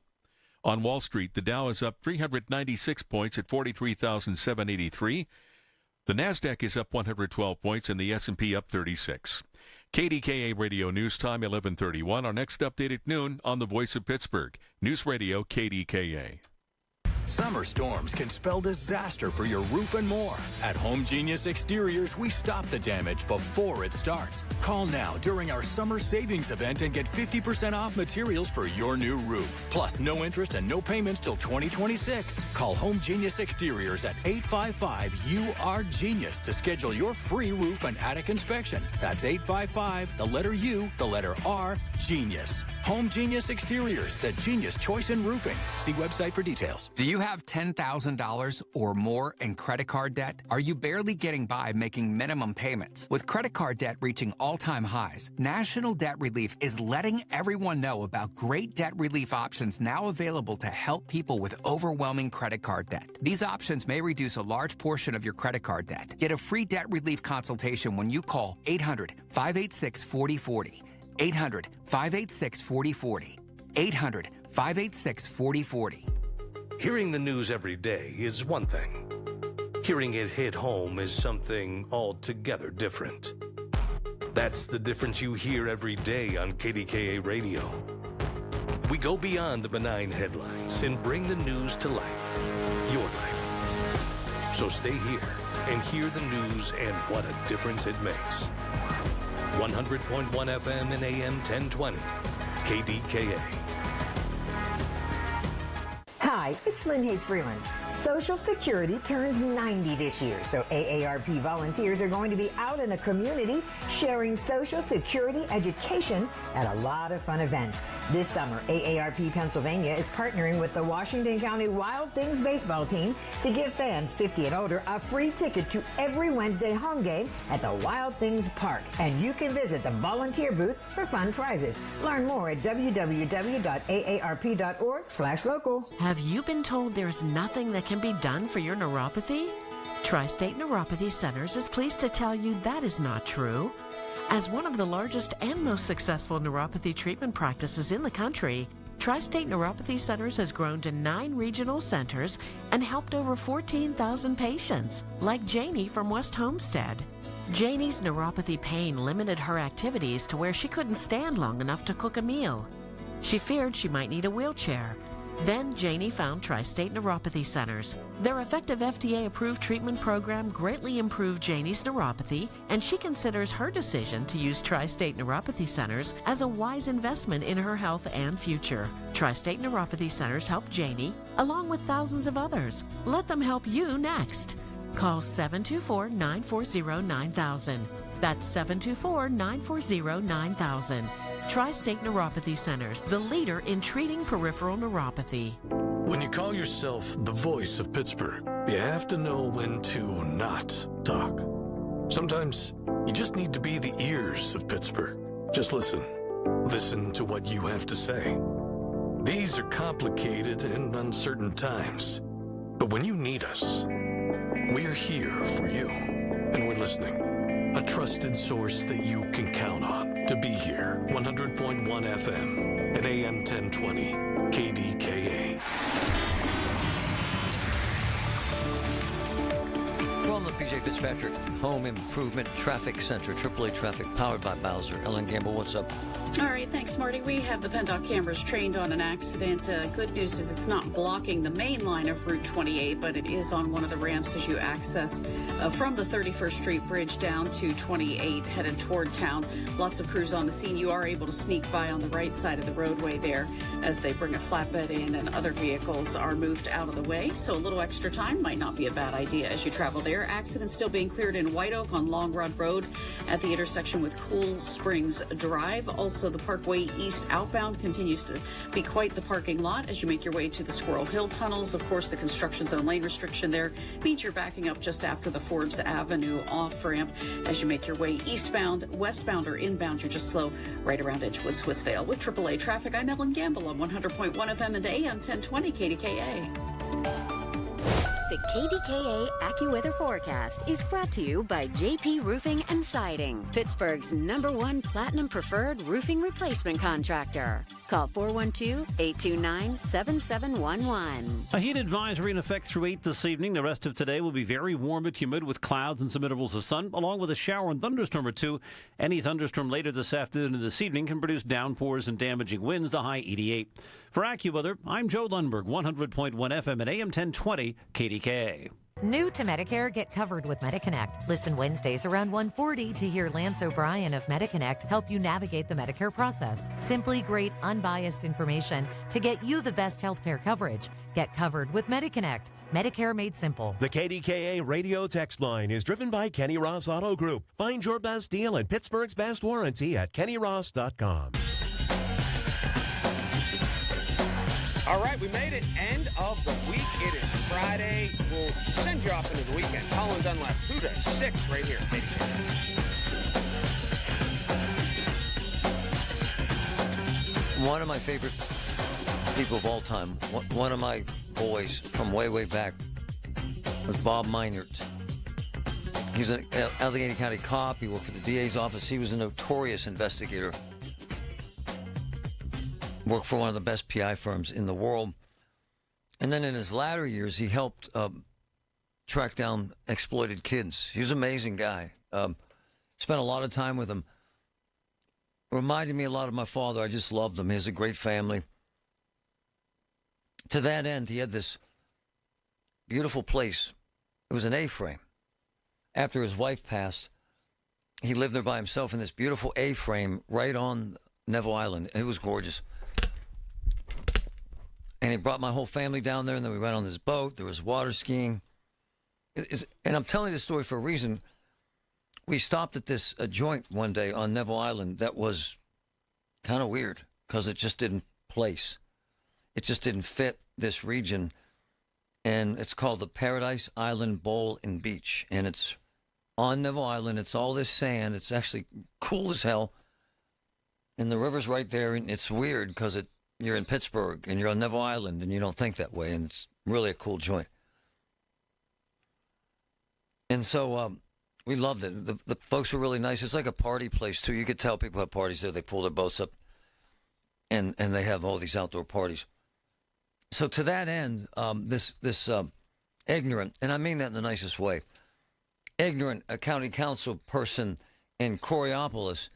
On Wall Street, the Dow is up 396 points at 43,783. The Nasdaq is up 112 points and the S&P up 36. KDKA Radio News Time 11:31. Our next update at noon on the Voice of Pittsburgh. News Radio KDKA. Summer storms can spell disaster for your roof and more. At Home Genius Exteriors, we stop the damage before it starts. Call now during our summer savings event and get 50% off materials for your new roof. Plus, no interest and no payments till 2026. Call Home Genius Exteriors at 855-UR-GENIUS to schedule your free roof and attic inspection. That's 855, the letter U, the letter R, Genius. Home Genius Exteriors, the genius choice in roofing. See website for details. Do you have $10,000 or more in credit card debt? Are you barely getting by making minimum payments? With credit card debt reaching all-time highs, National Debt Relief is letting everyone know about great debt relief options now available to help people with overwhelming credit card debt. These options may reduce a large portion of your credit card debt. Get a free debt relief consultation when you call 800-586-4040. 800-586-4040. 800-586-4040. Hearing the news every day is one thing. Hearing it hit home is something altogether different. That's the difference you hear every day on KDKA Radio. We go beyond the benign headlines and bring the news to life. Your life. So stay here and hear the news and what a difference it makes. 100.1 FM and AM 1020. KDKA. Hi, it's Lynn Hayes Freeland. Social Security turns 90 this year, so AARP volunteers are going to be out in the community sharing Social Security education at a lot of fun events. This summer, AARP Pennsylvania is partnering with the Washington County Wild Things baseball team to give fans 50 and older a free ticket to every Wednesday home game at the Wild Things Park. And you can visit the volunteer booth for fun prizes. Learn more at www.aarp.org/local. Have you been told there's nothing that can be done for your neuropathy? Tri-State Neuropathy Centers is pleased to tell you that is not true. As one of the largest and most successful neuropathy treatment practices in the country, Tri-State Neuropathy Centers has grown to 9 regional centers and helped over 14,000 patients, like Janie from West Homestead. Janie's neuropathy pain limited her activities to where she couldn't stand long enough to cook a meal. She feared she might need a wheelchair. Then Janie found Tri-State Neuropathy Centers. Their effective FDA-approved treatment program greatly improved Janie's neuropathy, and she considers her decision to use Tri-State Neuropathy Centers as a wise investment in her health and future. Tri-State Neuropathy Centers helped Janie, along with thousands of others. Let them help you next. Call 724-940-9000. That's 724-940-9000. Tri-State Neuropathy Centers, the leader in treating peripheral neuropathy. When you call yourself the voice of Pittsburgh, you have to know when to not talk. Sometimes you just need to be the ears of Pittsburgh. Just listen. Listen to what you have to say. These are complicated and uncertain times. But when you need us, we are here for you, and we're listening. A trusted source that you can count on to be here. 100.1 FM and AM 1020 KDKA. From the PJ Fitzpatrick Home Improvement Traffic Center, AAA Traffic, powered by Bowser. Ellen Gamble, what's up? All right, thanks, Marty. We have the PennDOT cameras trained on an accident. Good news is it's not blocking the main line of Route 28, but it is on one of the ramps as you access from the 31st Street Bridge down to 28, headed toward town. Lots of crews on the scene. You are able to sneak by on the right side of the roadway there as they bring a flatbed in and other vehicles are moved out of the way. So a little extra time might not be a bad idea as you travel there. Accident still being cleared in White Oak on Long Run Road at the intersection with Cool Springs Drive. Also, the Parkway East outbound continues to be quite the parking lot as you make your way to the Squirrel Hill tunnels. Of course, the construction zone lane restriction there means you're backing up just after the Forbes Avenue off-ramp. As you make your way eastbound, westbound, or inbound, you're just slow right around Edgewood, Swissvale. With AAA Traffic, I'm Ellen Gamble on 100.1 FM and AM 1020 KDKA. The KDKA AccuWeather forecast is brought to you by JP Roofing and Siding, Pittsburgh's #1 Platinum Preferred Roofing Replacement Contractor. Call 412-829-7711. A heat advisory in effect through 8 this evening. The rest of today will be very warm and humid with clouds and some intervals of sun, along with a shower and thunderstorm or two. Any thunderstorm later this afternoon and this evening can produce downpours and damaging winds, the high 88. For AccuWeather, I'm Joe Lundberg, 100.1 FM and AM 1020 KDKA. New to Medicare, get covered with MediConnect. Listen Wednesdays around 1:40 to hear Lance O'Brien of MediConnect help you navigate the Medicare process. Simply great, unbiased information to get you the best healthcare coverage. Get covered with MediConnect. Medicare made simple. The KDKA radio text line is driven by Kenny Ross Auto Group. Find your best deal and Pittsburgh's best warranty at kennyross.com. All right, we made it. End of the week. It is Friday. We'll send you off into the weekend. Colin Dunlap, 2 to 6 right here. One of my favorite people of all time, one of my boys from way, way back was Bob Meinert. He was an Allegheny County cop. He worked for the DA's office. He was a notorious investigator. Worked for one of the best PI firms in the world. And then in his latter years, he helped track down exploited kids. He was an amazing guy. Spent a lot of time with him. Reminded me a lot of my father. I just loved him. He has a great family. To that end, he had this beautiful place. It was an A-frame. After his wife passed, he lived there by himself in this beautiful A-frame right on Neville Island. It was gorgeous. And he brought my whole family down there, and then we went on this boat. There was water skiing. And I'm telling this story for a reason. We stopped at this joint one day on Neville Island that was kind of weird because it just didn't place. It just didn't fit this region. And it's called the Paradise Island Bowl and Beach. And it's on Neville Island. It's all this sand. It's actually cool as hell. And the river's right there. And it's weird because you're in Pittsburgh and you're on Neville Island and you don't think that way. And it's really a cool joint. And so we loved it. The folks were really nice. It's like a party place, too. You could tell people have parties there. They pull their boats up and they have all these outdoor parties. So to that end, this ignorant, and I mean that in the nicest way, ignorant county council person in Coriopolis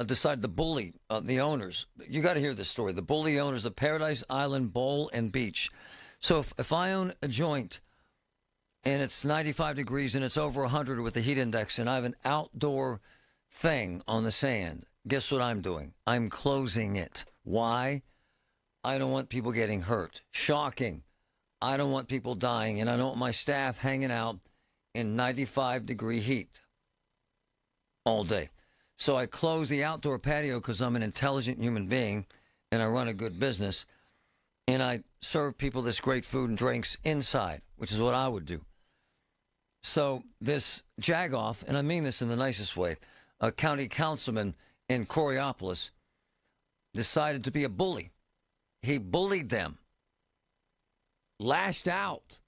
decided to bully the owners. You got to hear this story. The bully owners of Paradise Island Bowl and Beach. So if I own a joint and it's 95 degrees and it's over 100 with the heat index and I have an outdoor thing on the sand, guess what I'm doing? I'm closing it. Why? I don't want people getting hurt. Shocking. I don't want people dying, and I don't want my staff hanging out in 95-degree heat all day. So I close the outdoor patio because I'm an intelligent human being and I run a good business, and I serve people this great food and drinks inside, which is what I would do. So this jagoff, and I mean this in the nicest way, a county councilman in Coriopolis decided to be a bully. He bullied them, lashed out,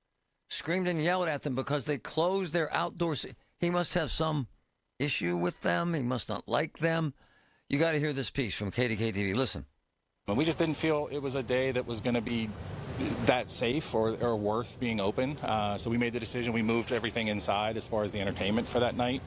screamed and yelled at them because they closed their outdoors. He must have some issue with them. He must not like them. You got to hear this piece from KDKA TV. Listen. We just didn't feel it was a day that was going to be that safe or worth being open. So we made the decision. We moved everything inside as far as the entertainment for that night.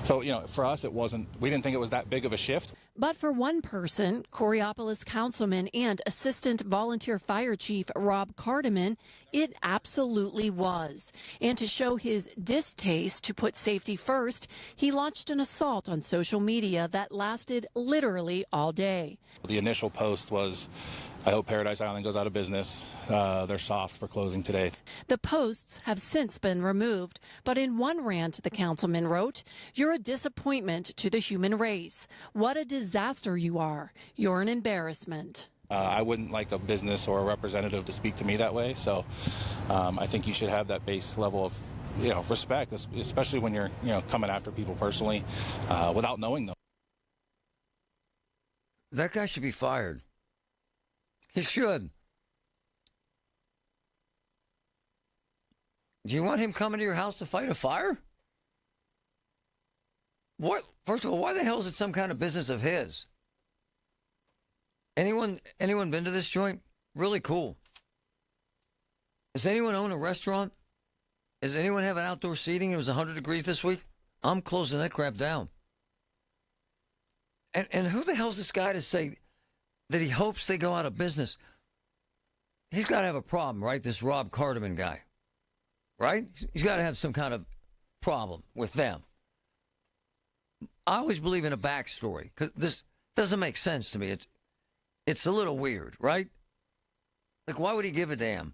So, for us, we didn't think it was that big of a shift. But for one person, Coriopolis councilman and assistant volunteer fire chief Rob Cardeman, it absolutely was. And to show his distaste to put safety first, he launched an assault on social media that lasted literally all day. The initial post was, I hope Paradise Island goes out of business. They're soft for closing today. The posts have since been removed, but in one rant, the councilman wrote, "You're a disappointment to the human race. What a disaster you are. You're an embarrassment." I wouldn't like a business or a representative to speak to me that way. So I think you should have that base level of respect, especially when you're coming after people personally without knowing them. That guy should be fired. He should. Do you want him coming to your house to fight a fire? What? First of all, why the hell is it some kind of business of his? Anyone been to this joint? Really cool. Does anyone own a restaurant? Does anyone have an outdoor seating? It was 100 degrees this week. I'm closing that crap down. And who the hell's this guy to say that he hopes they go out of business? He's got to have a problem, right? This Rob Cardeman guy, right? He's got to have some kind of problem with them. I always believe in a backstory because this doesn't make sense to me. It's a little weird, right? Like, why would he give a damn?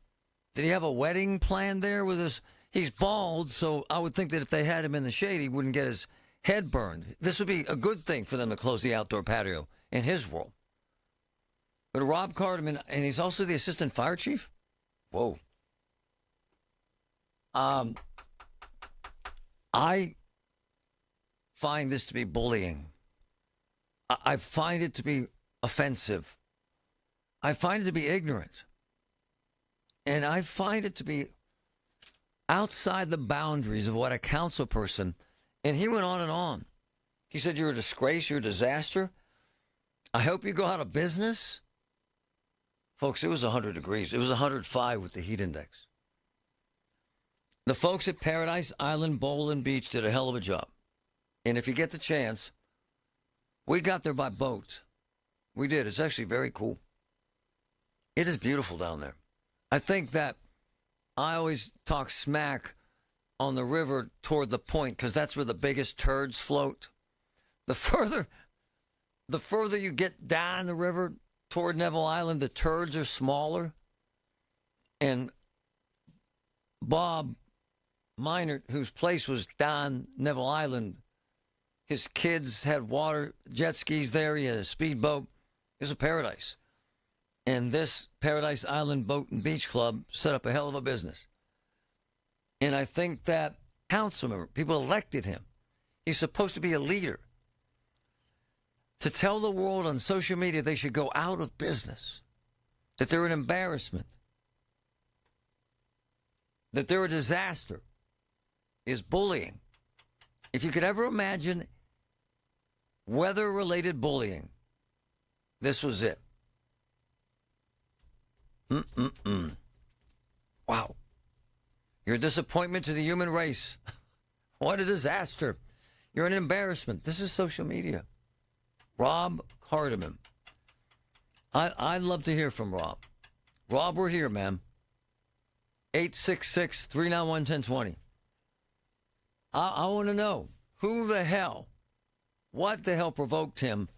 Did he have a wedding planned there with his? He's bald, so I would think that if they had him in the shade, he wouldn't get his head burned. This would be a good thing for them to close the outdoor patio in his world. But Rob Cardeman, and he's also the assistant fire chief? Whoa. I find this to be bullying. I find it to be offensive. I find it to be ignorant. And I find it to be outside the boundaries of what a council person, and he went on and on. He said, you're a disgrace, you're a disaster. I hope you go out of business. Folks, it was 100 degrees. It was 105 with the heat index. The folks at Paradise Island Bowl and Beach did a hell of a job. And if you get the chance, we got there by boat. We did. It's actually very cool. It is beautiful down there. I think that I always talk smack on the river toward the point because that's where the biggest turds float. The further you get down the river toward Neville Island, the turds are smaller. And Bob Minert, whose place was down Neville Island, his kids had water jet skis there. He had a speedboat. It was a paradise. And this Paradise Island Boat and Beach Club set up a hell of a business. And I think that council member, people elected him. He's supposed to be a leader. To tell the world on social media they should go out of business, that they're an embarrassment, that they're a disaster, is bullying. If you could ever imagine weather-related bullying, this was it. Wow. You're a disappointment to the human race. What a disaster. You're an embarrassment. This is social media. Rob Cardiman. I'd love to hear from Rob. Rob, we're here, man. 866-391-1020. I want to know what the hell provoked him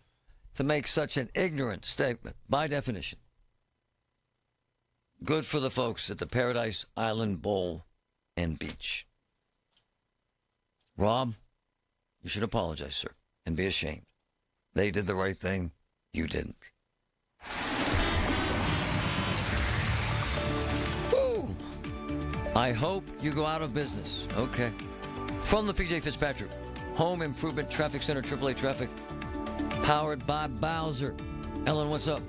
to make such an ignorant statement, by definition. Good for the folks at the Paradise Island Bowl and Beach. Rob, you should apologize, sir, and be ashamed. They did the right thing. You didn't. Ooh. I hope you go out of business. Okay. From the PJ Fitzpatrick Home Improvement Traffic Center, AAA Traffic, powered by Bowser. Ellen, what's up?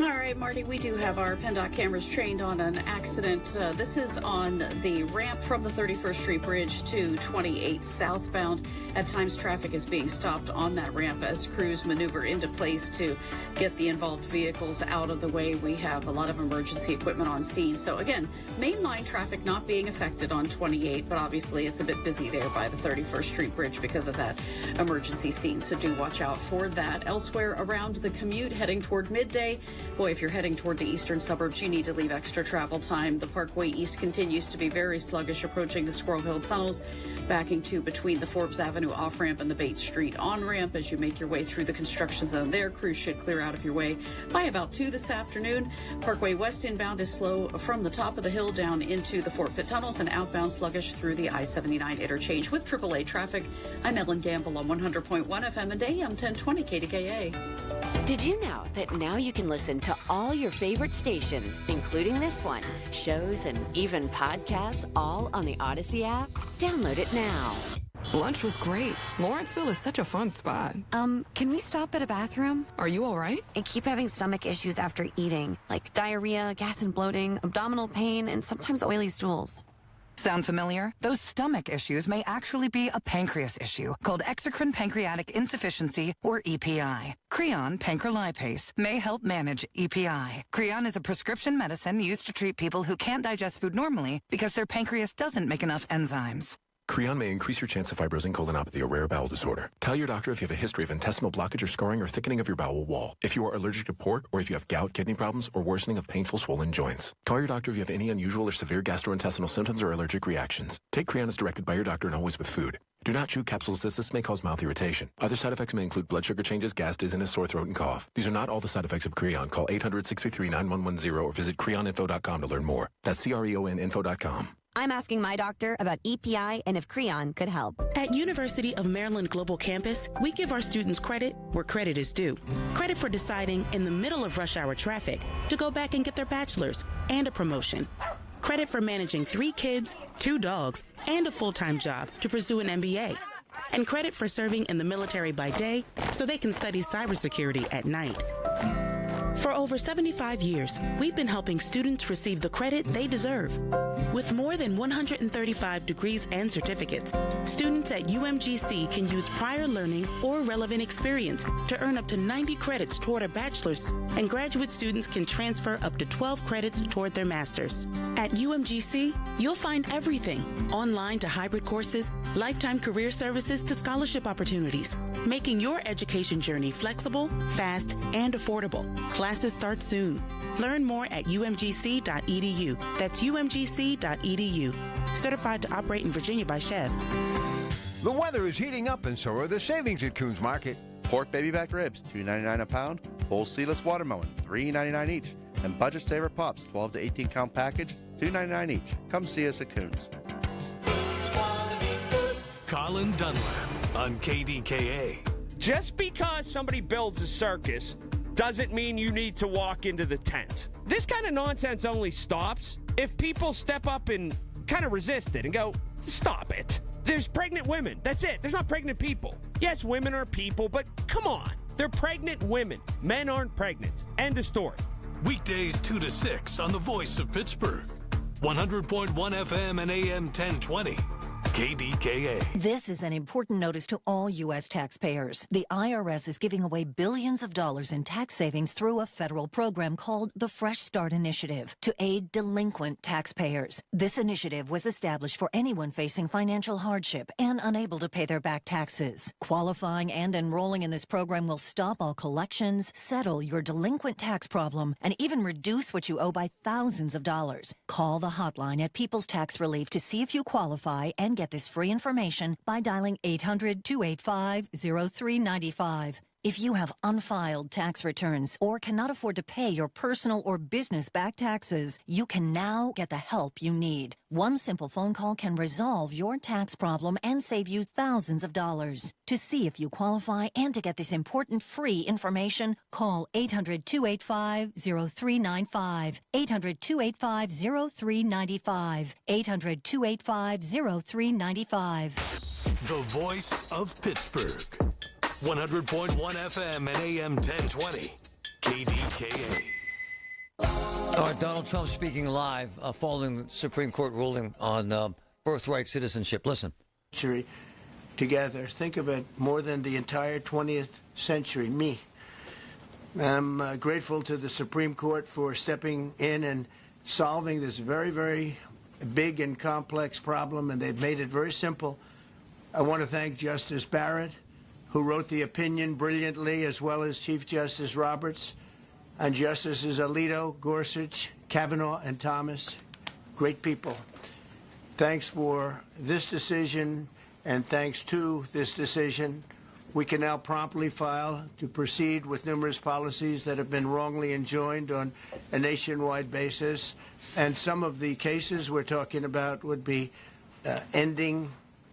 All right, Marty, we do have our PennDOT cameras trained on an accident. This is on the ramp from the 31st Street Bridge to 28 southbound. At times, traffic is being stopped on that ramp as crews maneuver into place to get the involved vehicles out of the way. We have a lot of emergency equipment on scene. So again, mainline traffic not being affected on 28, but obviously it's a bit busy there by the 31st Street Bridge because of that emergency scene. So do watch out for that. Elsewhere around the commute heading toward midday, boy, if you're heading toward the eastern suburbs, you need to leave extra travel time. The Parkway East continues to be very sluggish, approaching the Squirrel Hill tunnels, backing to between the Forbes Avenue off-ramp and the Bates Street on-ramp. As you make your way through the construction zone there, crews should clear out of your way by about 2 this afternoon. Parkway West inbound is slow from the top of the hill down into the Fort Pitt tunnels and outbound sluggish through the I-79 interchange. With AAA traffic, I'm Ellen Gamble on 100.1 FM and AM 1020 KDKA. Did you know that now you can listen to all your favorite stations, including this one, shows and even podcasts, all on the Odyssey app? Download it now. Lunch was great. Lawrenceville is such a fun spot. Can we stop at a bathroom? Are you all right? I keep having stomach issues after eating, like diarrhea, gas and bloating, abdominal pain, and sometimes oily stools. Sound familiar? Those stomach issues may actually be a pancreas issue called exocrine pancreatic insufficiency, or EPI. Creon pancrelipase may help manage EPI. Creon is a prescription medicine used to treat people who can't digest food normally because their pancreas doesn't make enough enzymes. Creon may increase your chance of fibrosing colonopathy, a rare bowel disorder. Tell your doctor if you have a history of intestinal blockage or scarring or thickening of your bowel wall, if you are allergic to pork, or if you have gout, kidney problems, or worsening of painful swollen joints. Call your doctor if you have any unusual or severe gastrointestinal symptoms or allergic reactions. Take Creon as directed by your doctor and always with food. Do not chew capsules as this may cause mouth irritation. Other side effects may include blood sugar changes, gas, dizziness, sore throat, and cough. These are not all the side effects of Creon. Call 800-633-9110 or visit creoninfo.com to learn more. That's CREONinfo.com. I'm asking my doctor about EPI and if Creon could help. At University of Maryland Global Campus, we give our students credit where credit is due. Credit for deciding in the middle of rush hour traffic to go back and get their bachelor's and a promotion. Credit for managing 3 kids, 2 dogs, and a full-time job to pursue an MBA. And credit for serving in the military by day so they can study cybersecurity at night. For over 75 years, we've been helping students receive the credit they deserve. With more than 135 degrees and certificates, students at UMGC can use prior learning or relevant experience to earn up to 90 credits toward a bachelor's, and graduate students can transfer up to 12 credits toward their master's. At UMGC, you'll find everything, online to hybrid courses, lifetime career services to scholarship opportunities, making your education journey flexible, fast, and affordable. Classes start soon. Learn more at umgc.edu. That's umgc.edu. Certified to operate in Virginia by Chev. The weather is heating up, and so are the savings at Coons Market. Pork baby back ribs, $2.99 a pound. Full seedless watermelon, $3.99 each. And budget saver pops, 12 to 18 count package, $2.99 each. Come see us at Coons. Colin Dunlap on KDKA. Just because somebody builds a circus doesn't mean you need to walk into the tent. This kind of nonsense only stops if people step up and kind of resist it and go, stop it. There's pregnant women. That's it. There's not pregnant people. Yes, women are people, but come on. They're pregnant women. Men aren't pregnant. End of story. Weekdays 2 to 6 on the Voice of Pittsburgh. 100.1 FM and AM 1020. KDKA. This is an important notice to all U.S. taxpayers. The IRS is giving away billions of dollars in tax savings through a federal program called the Fresh Start Initiative to aid delinquent taxpayers. This initiative was established for anyone facing financial hardship and unable to pay their back taxes. Qualifying and enrolling in this program will stop all collections, settle your delinquent tax problem, and even reduce what you owe by thousands of dollars. Call the hotline at People's Tax Relief to see if you qualify and get this free information by dialing 800-285-0395. If you have unfiled tax returns or cannot afford to pay your personal or business back taxes, you can now get the help you need. One simple phone call can resolve your tax problem and save you thousands of dollars. To see if you qualify and to get this important free information, call 800-285-0395. 800-285-0395. 800-285-0395. The voice of Pittsburgh. 100.1 FM and AM 1020. KDKA. All right, Donald Trump speaking live following the Supreme Court ruling on birthright citizenship. Listen. Together. Think of it, more than the entire 20th century. Me. I'm grateful to the Supreme Court for stepping in and solving this very, very big and complex problem, and they've made it very simple. I want to thank Justice Barrett, who wrote the opinion brilliantly, as well as Chief Justice Roberts, and Justices Alito, Gorsuch, Kavanaugh, and Thomas. Great people. Thanks for this decision, and thanks to this decision, we can now promptly file to proceed with numerous policies that have been wrongly enjoined on a nationwide basis. And some of the cases we're talking about would be ending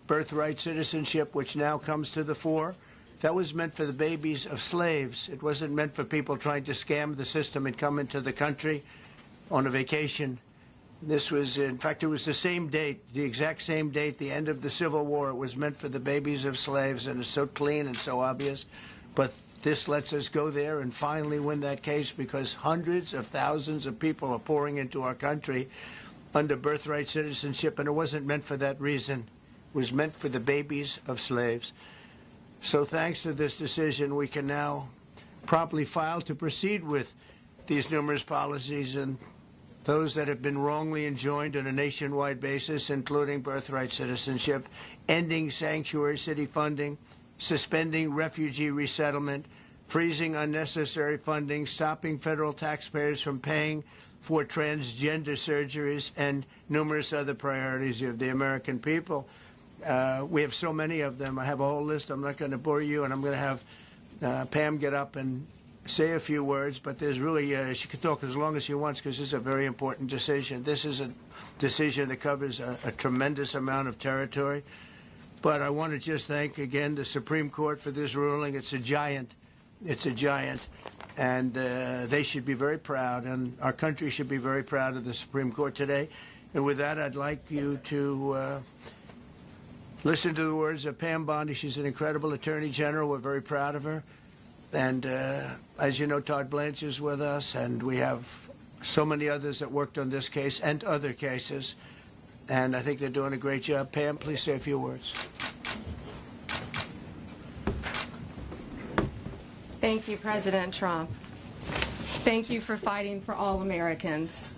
birthright citizenship, which now comes to the fore. That was meant for the babies of slaves. It wasn't meant for people trying to scam the system and come into the country on a vacation. This was, in fact, it was the same date, the exact same date, the end of the Civil War. It was meant for the babies of slaves, and it's so clean and so obvious. But this lets us go there and finally win that case, because hundreds of thousands of people are pouring into our country under birthright citizenship, and it wasn't meant for that reason. It was meant for the babies of slaves. So thanks to this decision, we can now promptly file to proceed with these numerous policies and those that have been wrongly enjoined on a nationwide basis, including birthright citizenship, ending sanctuary city funding, suspending refugee resettlement, freezing unnecessary funding, stopping federal taxpayers from paying for transgender surgeries, and numerous other priorities of the American people. We have so many of them. I have a whole list. I'm not going to bore you, and I'm going to have Pam get up and say a few words, but there's really, she can talk as long as she wants, because this is a very important decision. This is a decision that covers a tremendous amount of territory. But I want to just thank again the Supreme Court for this ruling. It's a giant. It's a giant. And they should be very proud, and our country should be very proud of the Supreme Court today. And with that, I'd like you to listen to the words of Pam Bondi. She's an incredible Attorney General. We're very proud of her. And as you know, Todd Blanche is with us, and we have so many others that worked on this case and other cases. And I think they're doing a great job. Pam, please say a few words. Thank you, President Trump. Thank you for fighting for all Americans.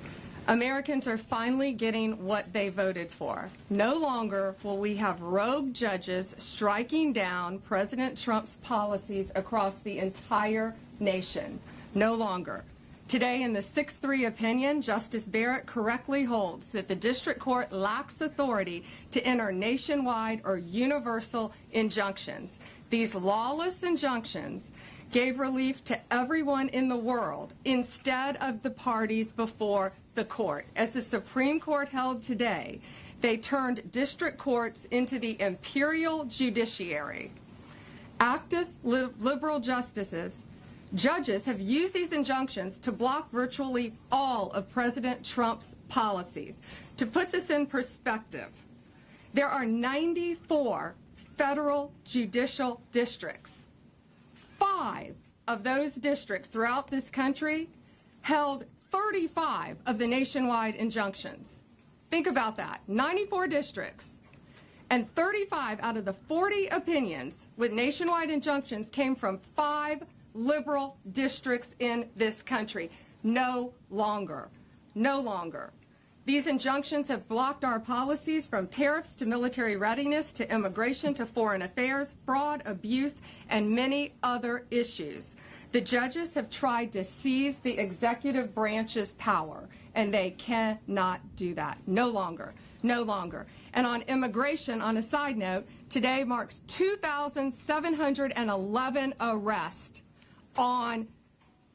Americans are finally getting what they voted for. No longer will we have rogue judges striking down President Trump's policies across the entire nation. No longer. Today, in the 6-3 opinion, Justice Barrett correctly holds that the district court lacks authority to enter nationwide or universal injunctions. These lawless injunctions gave relief to everyone in the world instead of the parties before the court. As the Supreme Court held today, they turned district courts into the imperial judiciary. Active liberal judges have used these injunctions to block virtually all of President Trump's policies. To put this in perspective, there are 94 federal judicial districts. 5 of those districts throughout this country held 35 of the nationwide injunctions. Think about that, 94 districts. And 35 out of the 40 opinions with nationwide injunctions came from 5 liberal districts in this country. No longer. No longer. These injunctions have blocked our policies from tariffs to military readiness to immigration to foreign affairs, fraud, abuse, and many other issues. The judges have tried to seize the executive branch's power, and they cannot do that. No longer. No longer. And on immigration, on a side note, today marks 2,711 arrests on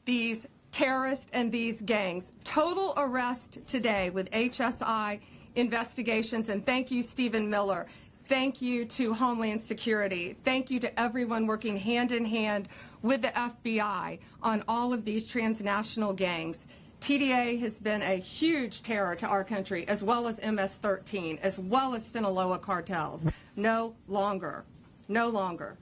these terrorists and these gangs. Total arrest today with HSI investigations. And thank you, Stephen Miller. Thank you to Homeland Security. Thank you to everyone working hand in hand with the FBI on all of these transnational gangs. TDA has been a huge terror to our country, as well as MS-13, as well as Sinaloa cartels. No longer. No longer.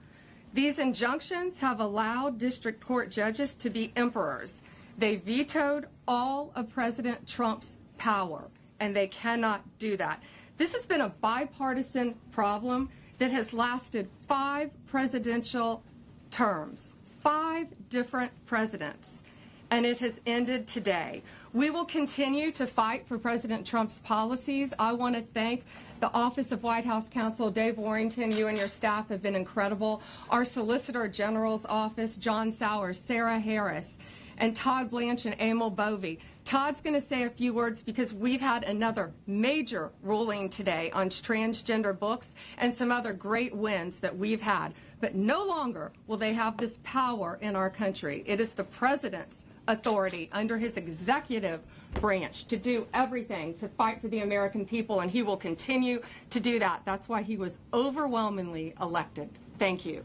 These injunctions have allowed district court judges to be emperors. They vetoed all of President Trump's power, and they cannot do that. This has been a bipartisan problem that has lasted 5 presidential terms, 5 different presidents, and it has ended today. We will continue to fight for President Trump's policies. I want to thank the Office of White House Counsel, Dave Warrington. You and your staff have been incredible. Our Solicitor General's office, John Sowers, Sarah Harris, and Todd Blanche and Emil Bovey. Todd's going to say a few words because we've had another major ruling today on transgender books and some other great wins that we've had. But no longer will they have this power in our country. It is the president's authority under his executive branch to do everything to fight for the American people, and he will continue to do that. That's why he was overwhelmingly elected. Thank you.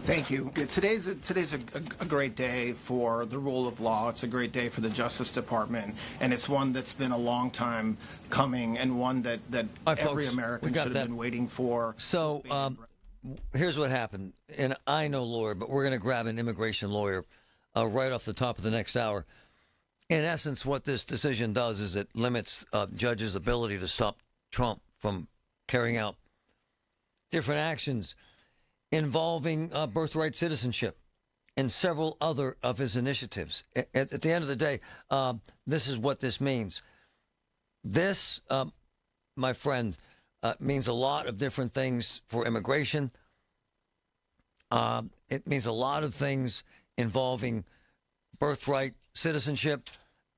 Thank you. Today's a great day for the rule of law. It's a great day for the Justice Department, and it's one that's been a long time coming, and one that every American should have been waiting for. So here's what happened, and I know lawyer, but we're going to grab an immigration lawyer right off the top of the next hour. In essence, what this decision does is it limits judges' ability to stop Trump from carrying out different actions involving birthright citizenship and several other of his initiatives. At the end of the day, this is what this means. This, my friend, means a lot of different things for immigration. It means a lot of things involving birthright citizenship,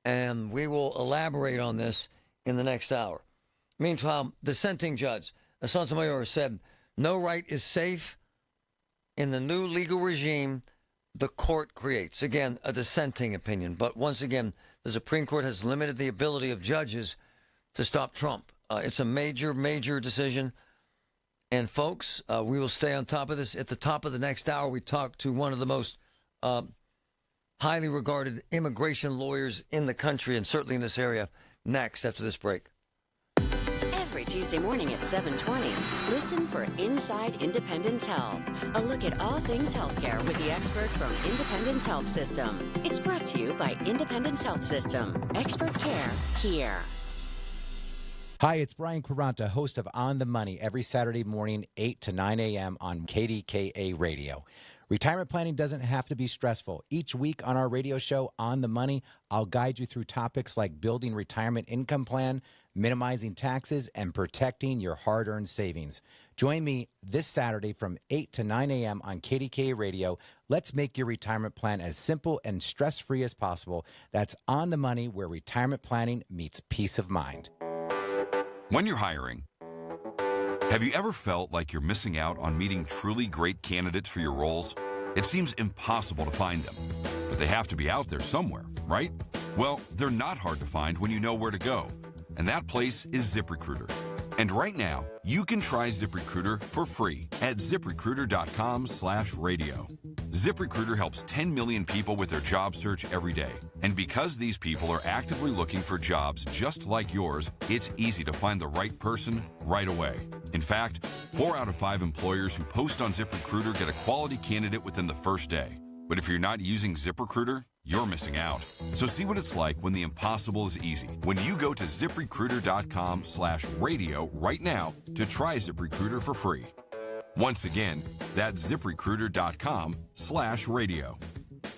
and we will elaborate on this in the next hour. Meanwhile, dissenting judge Sotomayor said, no right is safe in the new legal regime the court creates. Again, a dissenting opinion. But once again, the Supreme Court has limited the ability of judges to stop Trump. It's a major, major decision. And folks, we will stay on top of this. At the top of the next hour, we talk to one of the most highly regarded immigration lawyers in the country, and certainly in this area, next after this break. Every Tuesday morning at 7:20, listen for Inside Independence Health, a look at all things healthcare with the experts from Independence Health System. It's brought to you by Independence Health System. Expert care here. Hi, it's Brian Quaranta, host of On the Money, every Saturday morning, 8 to 9 a.m. on KDKA Radio. Retirement planning doesn't have to be stressful. Each week on our radio show, On the Money, I'll guide you through topics like building retirement income plan, minimizing taxes, and protecting your hard-earned savings. Join me this Saturday from 8 to 9 a.m. on KDKA Radio. Let's make your retirement plan as simple and stress-free as possible. That's On the Money, where retirement planning meets peace of mind. When you're hiring, have you ever felt like you're missing out on meeting truly great candidates for your roles? It seems impossible to find them, but they have to be out there somewhere, right? Well, they're not hard to find when you know where to go, and that place is ZipRecruiter. And right now, you can try ZipRecruiter for free at ZipRecruiter.com/radio. ZipRecruiter helps 10 million people with their job search every day. And because these people are actively looking for jobs just like yours, it's easy to find the right person right away. In fact, 4 out of 5 employers who post on ZipRecruiter get a quality candidate within the first day. But if you're not using ZipRecruiter, you're missing out. So see what it's like when the impossible is easy. When you go to ZipRecruiter.com/radio right now to try ZipRecruiter for free. Once again, that's ZipRecruiter.com/radio.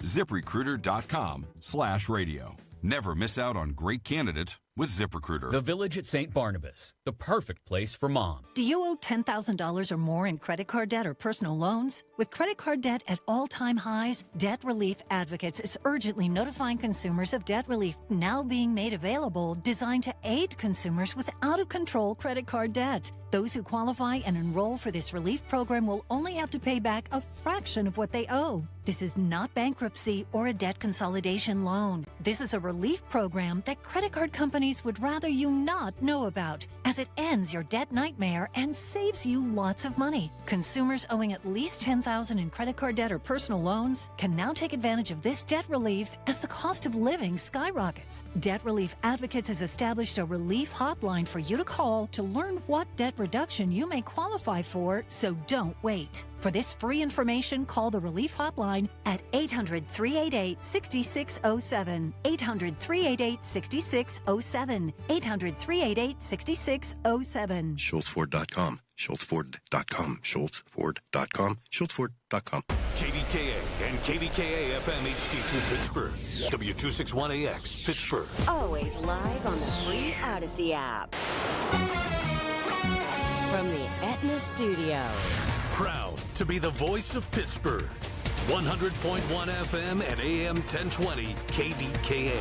ZipRecruiter.com/radio. Never miss out on great candidates with ZipRecruiter. The Village at St. Barnabas, the perfect place for mom. Do you owe $10,000 or more in credit card debt or personal loans? With credit card debt at all-time highs, Debt Relief Advocates is urgently notifying consumers of debt relief now being made available, designed to aid consumers with out-of-control credit card debt. Those who qualify and enroll for this relief program will only have to pay back a fraction of what they owe. This is not bankruptcy or a debt consolidation loan. This is a relief program that credit card companies would rather you not know about, as it ends your debt nightmare and saves you lots of money. Consumers owing at least $10,000 in credit card debt or personal loans can now take advantage of this debt relief as the cost of living skyrockets. Debt Relief Advocates has established a relief hotline for you to call to learn what debt reduction you may qualify for, so don't wait. For this free information, call the Relief Hotline at 800-388-6607, 800-388-6607, 800-388-6607. SchultzFord.com, SchultzFord.com, SchultzFord.com, SchultzFord.com. KDKA and KDKA FM HD2 Pittsburgh, W261AX Pittsburgh. Always live on the free Odyssey app. From the Aetna Studios. Proud to be the voice of Pittsburgh. 100.1 FM and AM 1020 KDKA.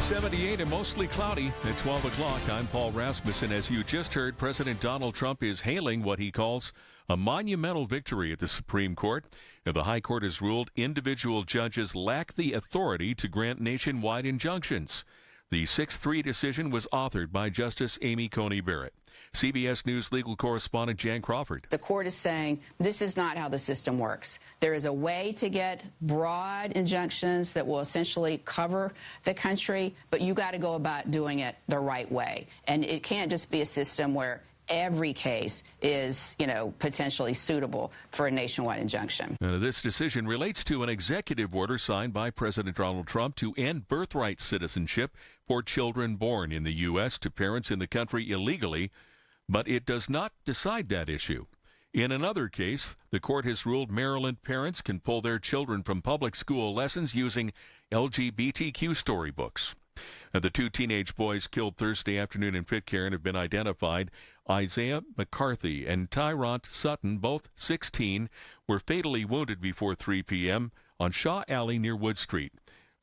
78 and mostly cloudy at 12 o'clock. I'm Paul Rasmussen. As you just heard, President Donald Trump is hailing what he calls a monumental victory at the Supreme Court. The High Court has ruled individual judges lack the authority to grant nationwide injunctions. The 6-3 decision was authored by Justice Amy Coney Barrett. CBS News legal correspondent Jan Crawford. The court is saying this is not how the system works. There is a way to get broad injunctions that will essentially cover the country, but you got to go about doing it the right way. And it can't just be a system where every case is, potentially suitable for a nationwide injunction. This decision relates to an executive order signed by President Donald Trump to end birthright citizenship for children born in the U.S. to parents in the country illegally, but it does not decide that issue. In another case, the court has ruled Maryland parents can pull their children from public school lessons using LGBTQ storybooks. The two teenage boys killed Thursday afternoon in Pitcairn have been identified. Isaiah McCarthy and Tyrant Sutton, both 16, were fatally wounded before 3 p.m. on Shaw Alley near Wood Street.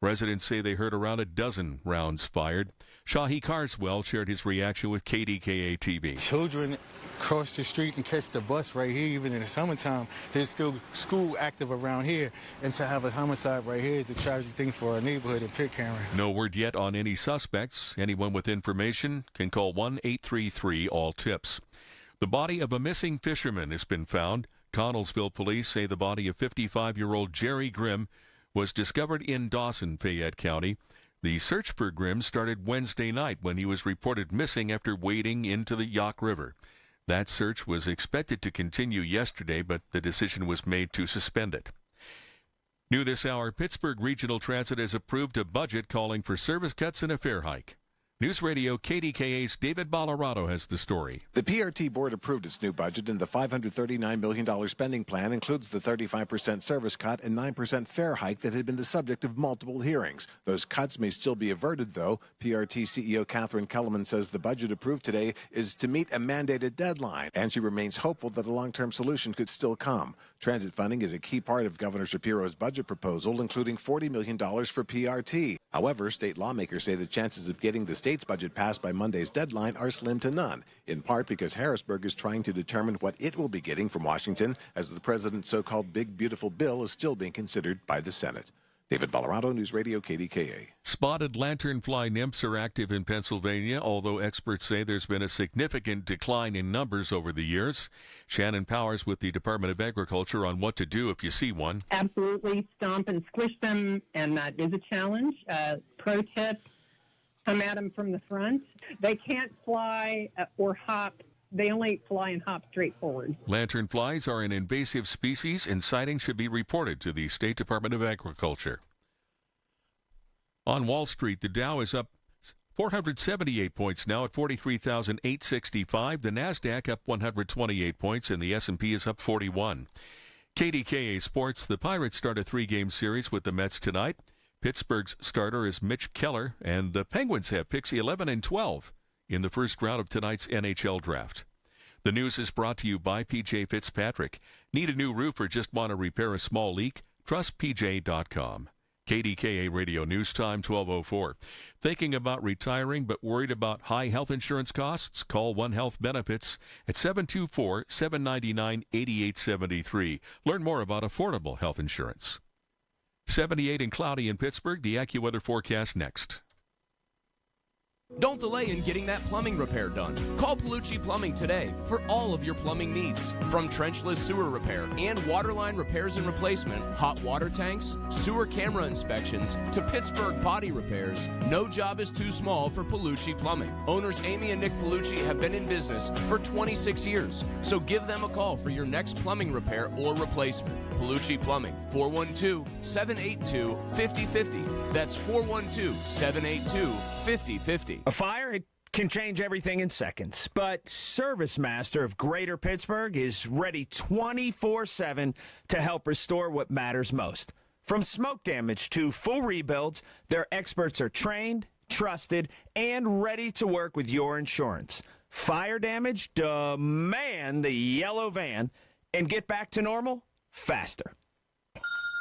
Residents say they heard around a dozen rounds fired. Shahi Carswell shared his reaction with KDKA TV. Children cross the street and catch the bus right here, even in the summertime. There's still school active around here, and to have a homicide right here is a tragic thing for our neighborhood in Pitcairn. No word yet on any suspects. Anyone with information can call 1-833-ALL-TIPS. The body of a missing fisherman has been found. Connellsville police say the body of 55-year-old Jerry Grimm was discovered in Dawson, Fayette County. The search for Grimm started Wednesday night when he was reported missing after wading into the Yaak River. That search was expected to continue yesterday, but the decision was made to suspend it. New this hour, Pittsburgh Regional Transit has approved a budget calling for service cuts and a fare hike. News Radio KDKA's David Ballarado has the story. The PRT board approved its new budget, and the $539 million spending plan includes the 35% service cut and 9% fare hike that had been the subject of multiple hearings. Those cuts may still be averted, though. PRT CEO Catherine Kellerman says the budget approved today is to meet a mandated deadline, and she remains hopeful that a long-term solution could still come. Transit funding is a key part of Governor Shapiro's budget proposal, including $40 million for PRT. However, state lawmakers say the chances of getting the state's budget passed by Monday's deadline are slim to none, in part because Harrisburg is trying to determine what it will be getting from Washington, as the president's so-called big, beautiful bill is still being considered by the Senate. David Ballarado, News Radio KDKA. Spotted lanternfly nymphs are active in Pennsylvania, although experts say there's been a significant decline in numbers over the years. Shannon Powers with the Department of Agriculture on what to do if you see one. Absolutely stomp and squish them, and that is a challenge. Pro tip, come at them from the front. They can't fly or hop. They only fly and hop straight forward. Lanternflies are an invasive species, and sightings should be reported to the State Department of Agriculture. On Wall Street, the Dow is up 478 points now at 43,865. The Nasdaq up 128 points, and the S&P is up 41. KDKA Sports, the Pirates start a 3-game series with the Mets tonight. Pittsburgh's starter is Mitch Keller, and the Penguins have picks 11 and 12 in the first round of tonight's NHL draft. The news is brought to you by P.J. Fitzpatrick. Need a new roof or just want to repair a small leak? Trust PJ.com. KDKA Radio News Time, 12:04. Thinking about retiring but worried about high health insurance costs? Call One Health Benefits at 724-799-8873. Learn more about affordable health insurance. 78 and cloudy in Pittsburgh. The AccuWeather forecast next. Don't delay in getting that plumbing repair done. Call Palucci Plumbing today for all of your plumbing needs. From trenchless sewer repair and waterline repairs and replacement, hot water tanks, sewer camera inspections, to Pittsburgh potty repairs, no job is too small for Palucci Plumbing. Owners Amy and Nick Palucci have been in business for 26 years, so give them a call for your next plumbing repair or replacement. Palucci Plumbing, 412-782-5050. That's 412-782-5050. A fire, it can change everything in seconds, but Service Master of Greater Pittsburgh is ready 24/7 to help restore what matters most. From smoke damage to full rebuilds, their experts are trained, trusted, and ready to work with your insurance. Fire damage? Demand the yellow van and get back to normal faster.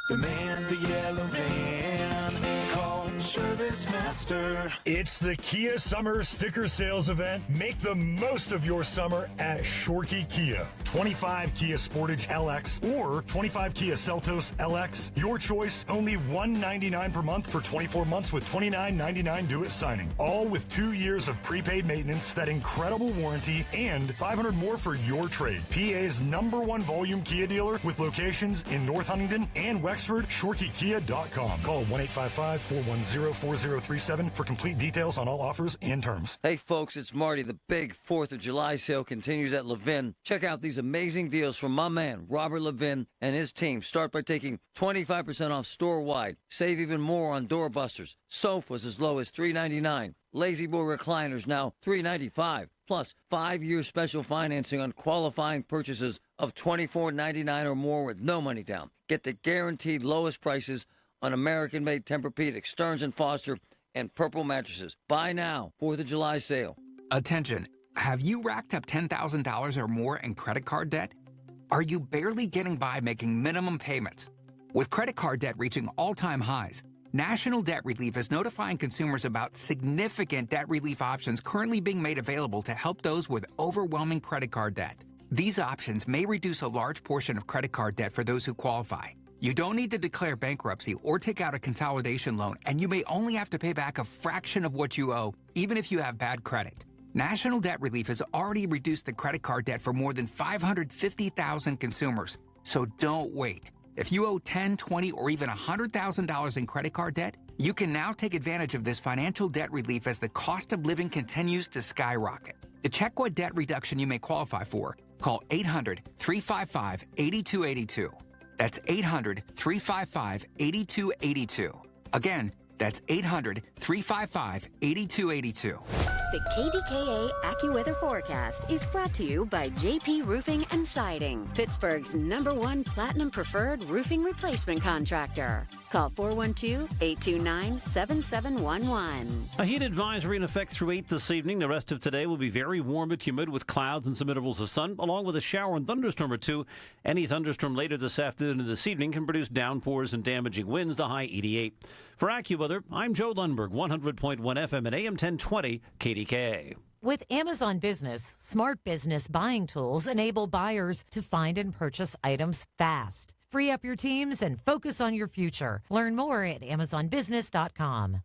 Demand the yellow van. Call Service Master. It's the Kia Summer Sticker Sales Event. Make the most of your summer at Shorkey Kia. 25 Kia Sportage LX or 25 Kia Seltos LX. Your choice, only $199 per month for 24 months with $29.99 due at signing. All with 2 years of prepaid maintenance, that incredible warranty, and $500 more for your trade. PA's #1 volume Kia dealer with locations in North Huntington and Wexford. ShorkeyKia.com. Call 1-855-410-4037 for complete details on all offers and terms. Hey folks, it's Marty. The big 4th of July sale continues at Levin. Check out these amazing deals from my man, Robert Levin, and his team. Start by taking 25% off store-wide. Save even more on doorbusters. Sofas as low as $399. Lazy Boy recliners now $395. Plus 5-year special financing on qualifying purchases of $24.99 or more with no money down. Get the guaranteed lowest prices on American-made Tempur-Pedic, Stearns & Foster, and Purple mattresses. Buy now. 4th of July sale. Attention. Have you racked up $10,000 or more in credit card debt? Are you barely getting by making minimum payments? With credit card debt reaching all-time highs, National Debt Relief is notifying consumers about significant debt relief options currently being made available to help those with overwhelming credit card debt. These options may reduce a large portion of credit card debt for those who qualify. You don't need to declare bankruptcy or take out a consolidation loan, and you may only have to pay back a fraction of what you owe, even if you have bad credit. National Debt Relief has already reduced the credit card debt for more than 550,000 consumers. So don't wait. If you owe $10,000, $20,000, or even $100,000 in credit card debt, you can now take advantage of this financial debt relief as the cost of living continues to skyrocket. To check what debt reduction you may qualify for, call 800-355-8282. That's 800-355-8282. Again, that's 800-355-8282. The KDKA AccuWeather forecast is brought to you by JP Roofing and Siding, Pittsburgh's #1 Platinum Preferred Roofing Replacement Contractor. Call 412-829-7711. A heat advisory in effect through 8 this evening. The rest of today will be very warm and humid with clouds and some intervals of sun, along with a shower and thunderstorm or two. Any thunderstorm later this afternoon and this evening can produce downpours and damaging winds, the high 88. For AccuWeather, I'm Joe Lundberg, 100.1 FM and AM 1020 KDKA. With Amazon Business, smart business buying tools enable buyers to find and purchase items fast. Free up your teams and focus on your future. Learn more at AmazonBusiness.com.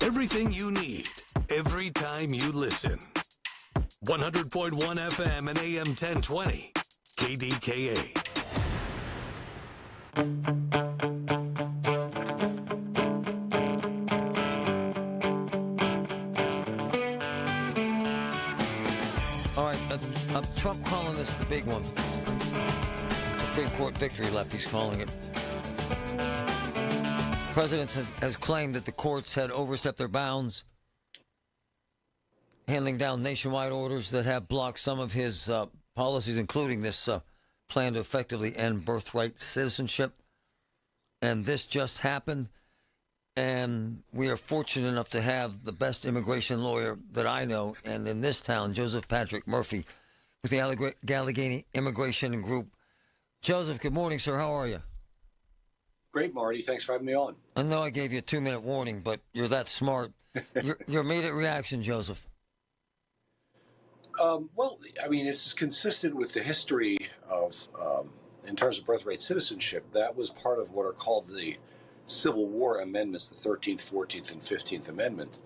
Everything you need, every time you listen. 100.1 FM and AM 1020 KDKA. All right, Trump calling this the big one. Supreme Court victory lap, he's calling it. President has claimed that the courts had overstepped their bounds, handing down nationwide orders that have blocked some of his policies, including this plan to effectively end birthright citizenship. And this just happened. And we are fortunate enough to have the best immigration lawyer that I know, and in this town, Joseph Patrick Murphy, with the Allegheny Immigration Group. Joseph, good morning, sir. How are you? Great, Marty. Thanks for having me on. I know I gave you a 2-minute warning, but you're that smart. your immediate reaction, Joseph? Well, I mean, it's consistent with the history of, in terms of birthright citizenship, that was part of what are called the Civil War amendments, the 13th, 14th, and 15th Amendment.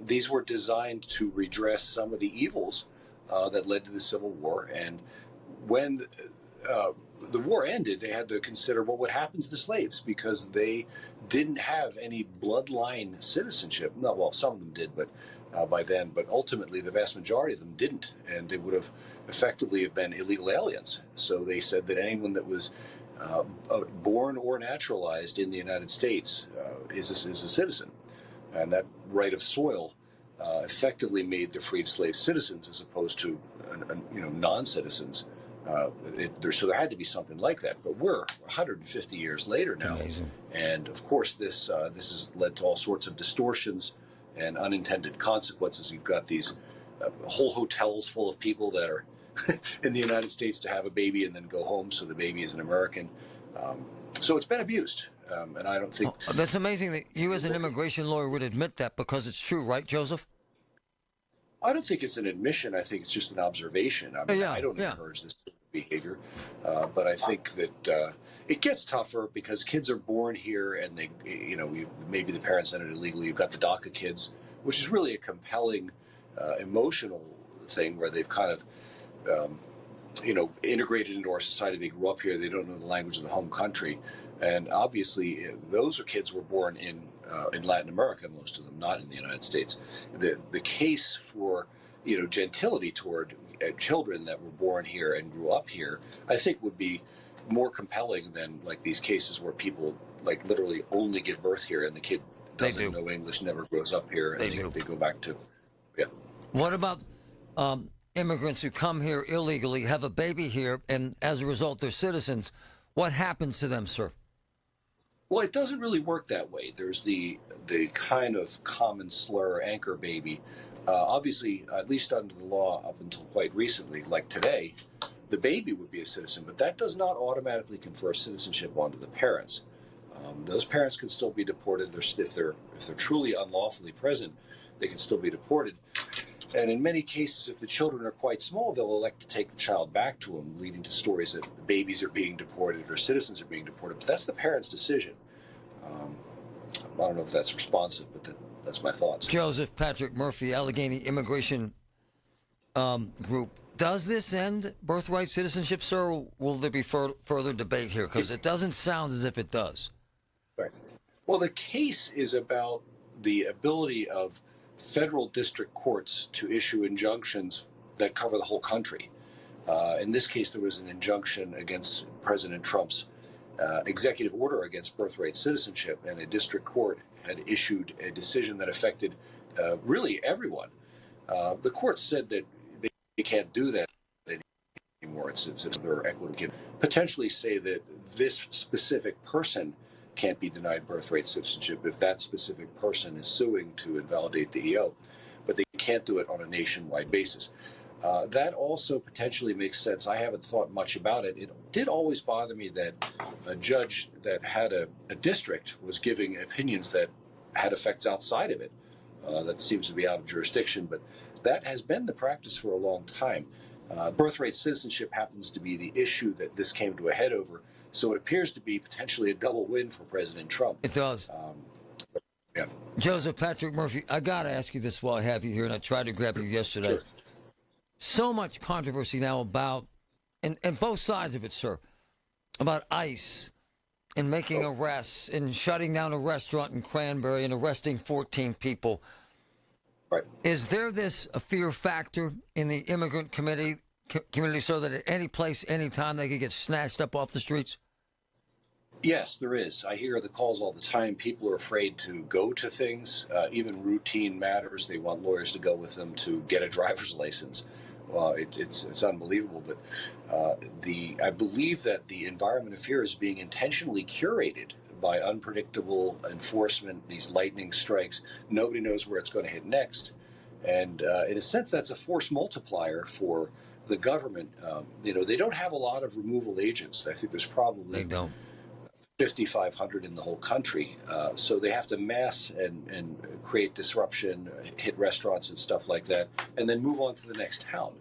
These were designed to redress some of the evils that led to the Civil War. And when the war ended, they had to consider what would happen to the slaves because they didn't have any bloodline citizenship. No, well, some of them did, but by then. But ultimately, the vast majority of them didn't, and they would have effectively have been illegal aliens. So they said that anyone that was born or naturalized in the United States is a citizen, and that right of soil effectively made the freed slave citizens as opposed to non-citizens. So there had to be something like that. But we're 150 years later now, amazing. And of course this has led to all sorts of distortions and unintended consequences. You've got these whole hotels full of people that are in the United States to have a baby and then go home, so the baby is an American. So it's been abused, and I don't think... That's amazing that you as an immigration lawyer would admit that, because it's true, right, Joseph? I don't think it's an admission. I think it's just an observation. I mean, I don't encourage this behavior, but I think that it gets tougher because kids are born here and they, maybe the parents entered illegally. You've got the DACA kids, which is really a compelling, emotional thing where they've kind of, integrated into our society. They grew up here. They don't know the language of the home country. And obviously, those kids were born in Latin America, most of them, not in the United States. The case for, gentility toward children that were born here and grew up here, I think would be more compelling than like these cases where people like literally only give birth here and the kid doesn't know English, never grows up here, and they go back to, What about immigrants who come here illegally, have a baby here, and as a result they're citizens? What happens to them, sir? Well, it doesn't really work that way. There's the kind of common slur, anchor baby. Obviously, at least under the law up until quite recently, like today, the baby would be a citizen, but that does not automatically confer citizenship onto the parents. Those parents can still be deported. If they're truly unlawfully present, they can still be deported. And in many cases, if the children are quite small, they'll elect to take the child back to them, leading to stories that babies are being deported or citizens are being deported. But that's the parents' decision. I don't know if that's responsive, but that's my thoughts. Joseph Patrick Murphy, Allegheny Immigration Group. Does this end birthright citizenship, sir, or will there be further debate here? Because it doesn't sound as if it does. Right. Well, the case is about the ability of federal district courts to issue injunctions that cover the whole country. In this case, there was an injunction against President Trump's executive order against birthright citizenship, and a district court had issued a decision that affected really everyone. The court said that they can't do that anymore. It's their equity can potentially say that this specific person can't be denied birthright citizenship if that specific person is suing to invalidate the EO, but they can't do it on a nationwide basis. That also potentially makes sense. I haven't thought much about it. It did always bother me that a judge that had a district was giving opinions that had effects outside of it. That seems to be out of jurisdiction, but that has been the practice for a long time. Birthright citizenship happens to be the issue that this came to a head over, so it appears to be potentially a double win for President Trump. It does. Yeah. Joseph Patrick Murphy, I got to ask you this while I have you here, and I tried to grab you yesterday. Sure. So much controversy now about, and both sides of it, sir, about ICE and making arrests and shutting down a restaurant in Cranberry and arresting 14 people. Right. Is there a fear factor in the immigrant community so that at any place, any time, they could get snatched up off the streets? Yes, there is. I hear the calls all the time. People are afraid to go to things, even routine matters. They want lawyers to go with them to get a driver's license. It's unbelievable. But I believe that the environment of fear is being intentionally curated by unpredictable enforcement, these lightning strikes. Nobody knows where it's going to hit next. And in a sense, that's a force multiplier for the government. They don't have a lot of removal agents. I think there's probably 5,500 in the whole country. So they have to mass and create disruption, hit restaurants and stuff like that, and then move on to the next town.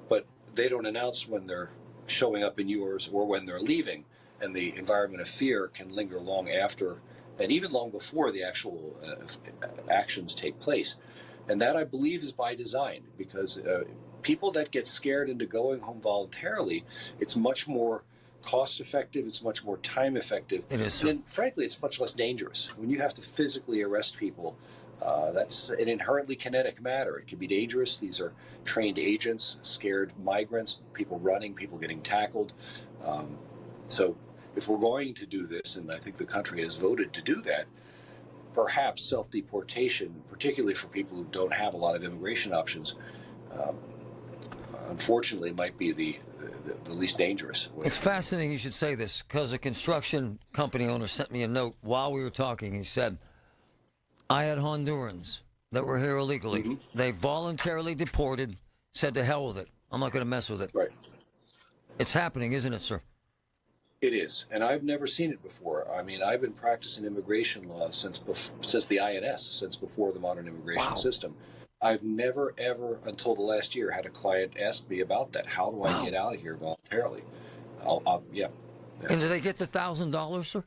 But they don't announce when they're showing up in yours or when they're leaving, and the environment of fear can linger long after and even long before the actual actions take place. And that, I believe, is by design, because people that get scared into going home voluntarily, it's much more cost effective, it's much more time effective. It is. And frankly, it's much less dangerous. When you have to physically arrest people, that's an inherently kinetic matter. It can be dangerous. These are trained agents, scared migrants, people running, people getting tackled. So if we're going to do this, and I think the country has voted to do that, perhaps self-deportation, particularly for people who don't have a lot of immigration options, unfortunately might be the least dangerous way. It's fascinating you should say this, because a construction company owner sent me a note while we were talking. He said, I had Hondurans that were here illegally. Mm-hmm. They voluntarily deported, said to hell with it. I'm not going to mess with it. Right. It's happening, isn't it, sir? It is, and I've never seen it before. I mean, I've been practicing immigration law since the INS, since before the modern immigration system. I've never, ever, until the last year, had a client ask me about that. How do I get out of here voluntarily? Yeah. And do they get the $1,000, sir?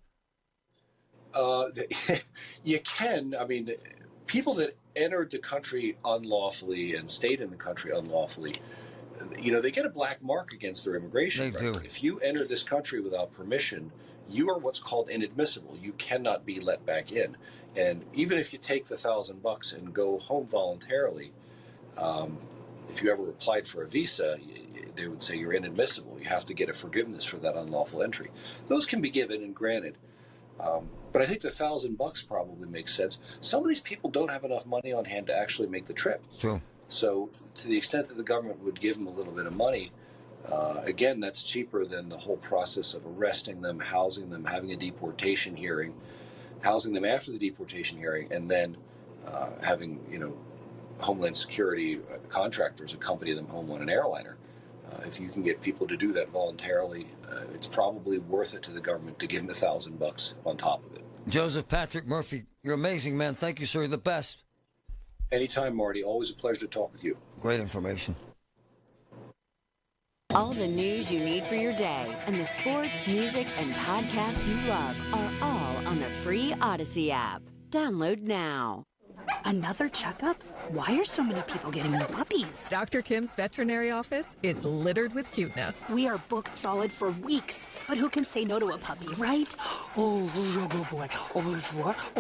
You can. I mean, people that entered the country unlawfully and stayed in the country unlawfully, they get a black mark against their immigration record. If you enter this country without permission, you are what's called inadmissible. You cannot be let back in. And even if you take the $1,000 and go home voluntarily, if you ever applied for a visa, they would say you're inadmissible. You have to get a forgiveness for that unlawful entry. Those can be given and granted. But I think the $1,000 probably makes sense. Some of these people don't have enough money on hand to actually make the trip. True. So to the extent that the government would give them a little bit of money, again, that's cheaper than the whole process of arresting them, housing them, having a deportation hearing, housing them after the deportation hearing, and then having, Homeland Security contractors accompany them home on an airliner. If you can get people to do that voluntarily, it's probably worth it to the government to give them $1,000 on top of it. Joseph Patrick Murphy, you're amazing, man. Thank you, sir. You're the best. Anytime, Marty. Always a pleasure to talk with you. Great information. All the news you need for your day and the sports, music, and podcasts you love are all on the free Odyssey app. Download now. Another checkup? Why are so many people getting new puppies? Dr. Kim's veterinary office is littered with cuteness. We are booked solid for weeks, but who can say no to a puppy, right? Oh, good boy.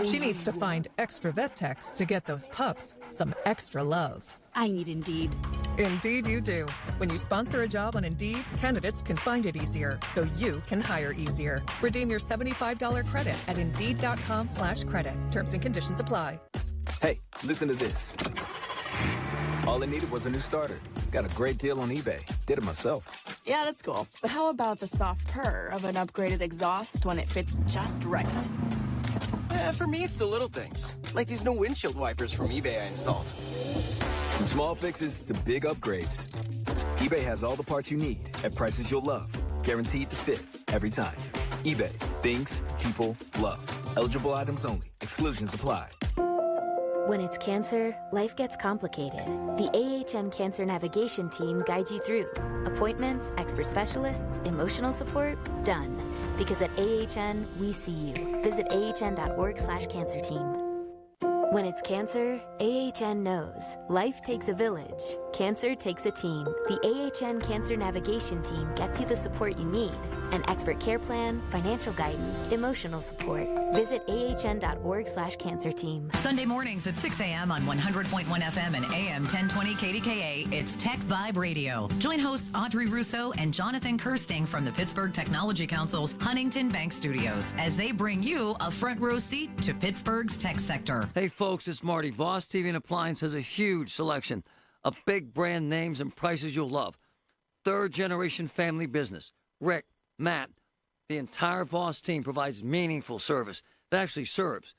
She needs to find extra vet techs to get those pups some extra love. I need Indeed. Indeed you do. When you sponsor a job on Indeed, candidates can find it easier, so you can hire easier. Redeem your $75 credit at Indeed.com/credit. Terms and conditions apply. Hey, listen to this. All I needed was a new starter. Got a great deal on eBay. Did it myself. Yeah, that's cool. But how about the soft purr of an upgraded exhaust when it fits just right? For me, it's the little things. Like these new windshield wipers from eBay I installed. From small fixes to big upgrades, eBay has all the parts you need at prices you'll love. Guaranteed to fit every time. eBay. Things people love. Eligible items only. Exclusions apply. When it's cancer, life gets complicated. The AHN Cancer Navigation Team guides you through. Appointments, expert specialists, emotional support, done. Because at AHN, we see you. Visit ahn.org/cancer team. When it's cancer, AHN knows. Life takes a village. Cancer takes a team. The AHN Cancer Navigation Team gets you the support you need. An expert care plan, financial guidance, emotional support. Visit ahn.org/cancer team. Sunday mornings at 6 a.m. on 100.1 FM and AM 1020 KDKA, it's Tech Vibe Radio. Join hosts Audrey Russo and Jonathan Kirsting from the Pittsburgh Technology Council's Huntington Bank Studios as they bring you a front row seat to Pittsburgh's tech sector. Hey, folks, it's Marty. Voss TV and Appliance has a huge selection of big brand names and prices you'll love. Third-generation family business. Rick, Matt, the entire Voss team provides meaningful service that actually serves.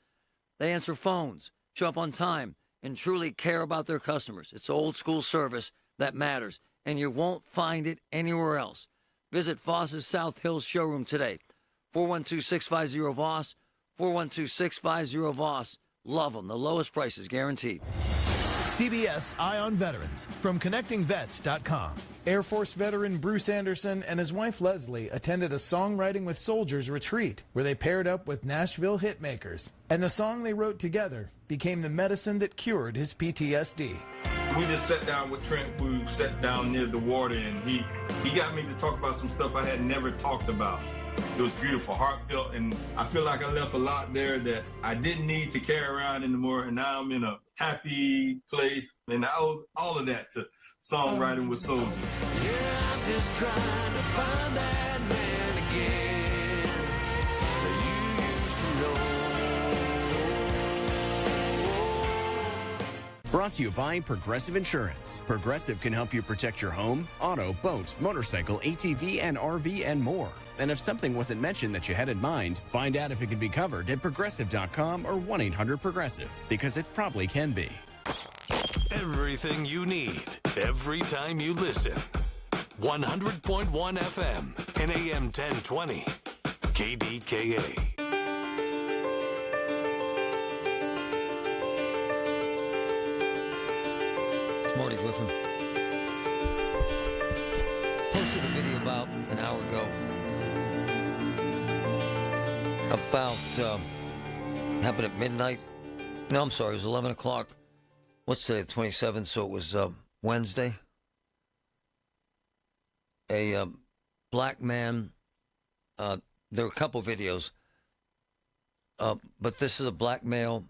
They answer phones, show up on time, and truly care about their customers. It's old-school service that matters, and you won't find it anywhere else. Visit Voss's South Hills showroom today. 412-650-VOSS, 412-650-VOSS. Love them. The lowest prices guaranteed. CBS Eye on Veterans from ConnectingVets.com. Air Force veteran Bruce Anderson and his wife Leslie attended a Songwriting with Soldiers retreat where they paired up with Nashville hitmakers. And the song they wrote together became the medicine that cured his PTSD. We just sat down with Trent. We sat down near the water, and he got me to talk about some stuff I had never talked about. It was beautiful, heartfelt, and I feel like I left a lot there that I didn't need to carry around anymore, and now I'm in a happy place, and I owe all of that to Songwriting with Soldiers. Yeah, I'm just trying to find that man again that you used to know. Brought to you by Progressive Insurance. Progressive can help you protect your home, auto, boat, motorcycle, ATV, and RV, and more. And if something wasn't mentioned that you had in mind, find out if it can be covered at Progressive.com or 1-800-PROGRESSIVE, because it probably can be. Everything you need, every time you listen. 100.1 FM and AM 1020. KDKA. It's Marty Griffin. Posted a video about an hour ago about happened at midnight. No, I'm sorry, it was 11 o'clock. What's today, the 27th? So it was Wednesday. A black man, there were a couple videos, but this is a black male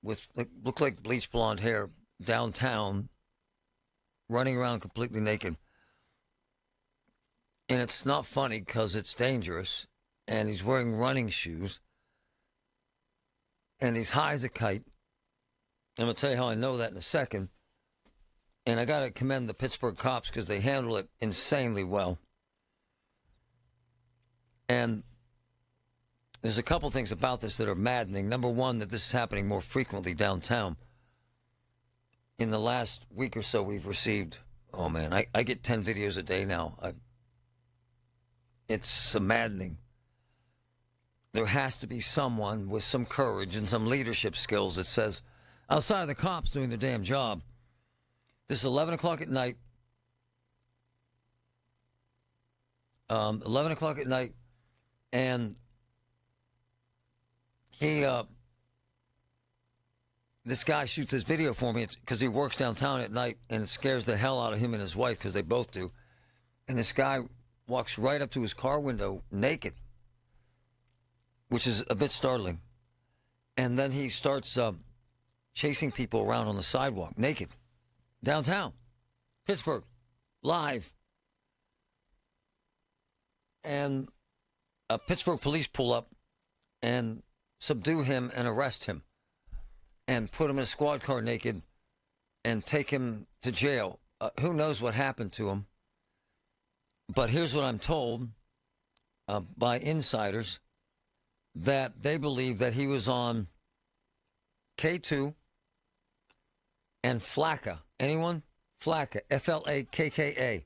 with, looked like bleach blonde hair, downtown, running around completely naked. And it's not funny because it's dangerous. And he's wearing running shoes. And he's high as a kite. I'm going to tell you how I know that in a second. And I got to commend the Pittsburgh cops because they handle it insanely well. And there's a couple things about this that are maddening. Number one, that this is happening more frequently downtown. In the last week or so, we've received, oh man, I get 10 videos a day now. It's maddening. There has to be someone with some courage and some leadership skills that says, outside of the cops doing their damn job, this is 11 o'clock at night. 11 o'clock at night, and this guy shoots this video for me because he works downtown at night, and it scares the hell out of him and his wife because they both do. And this guy walks right up to his car window naked, which is a bit startling. And then he starts chasing people around on the sidewalk, naked, downtown, Pittsburgh, live. And Pittsburgh police pull up and subdue him and arrest him and put him in a squad car naked and take him to jail. Who knows what happened to him? But here's what I'm told by insiders, that they believe that he was on K2 and Flakka. Anyone? Flakka, F-L-A-K-K-A.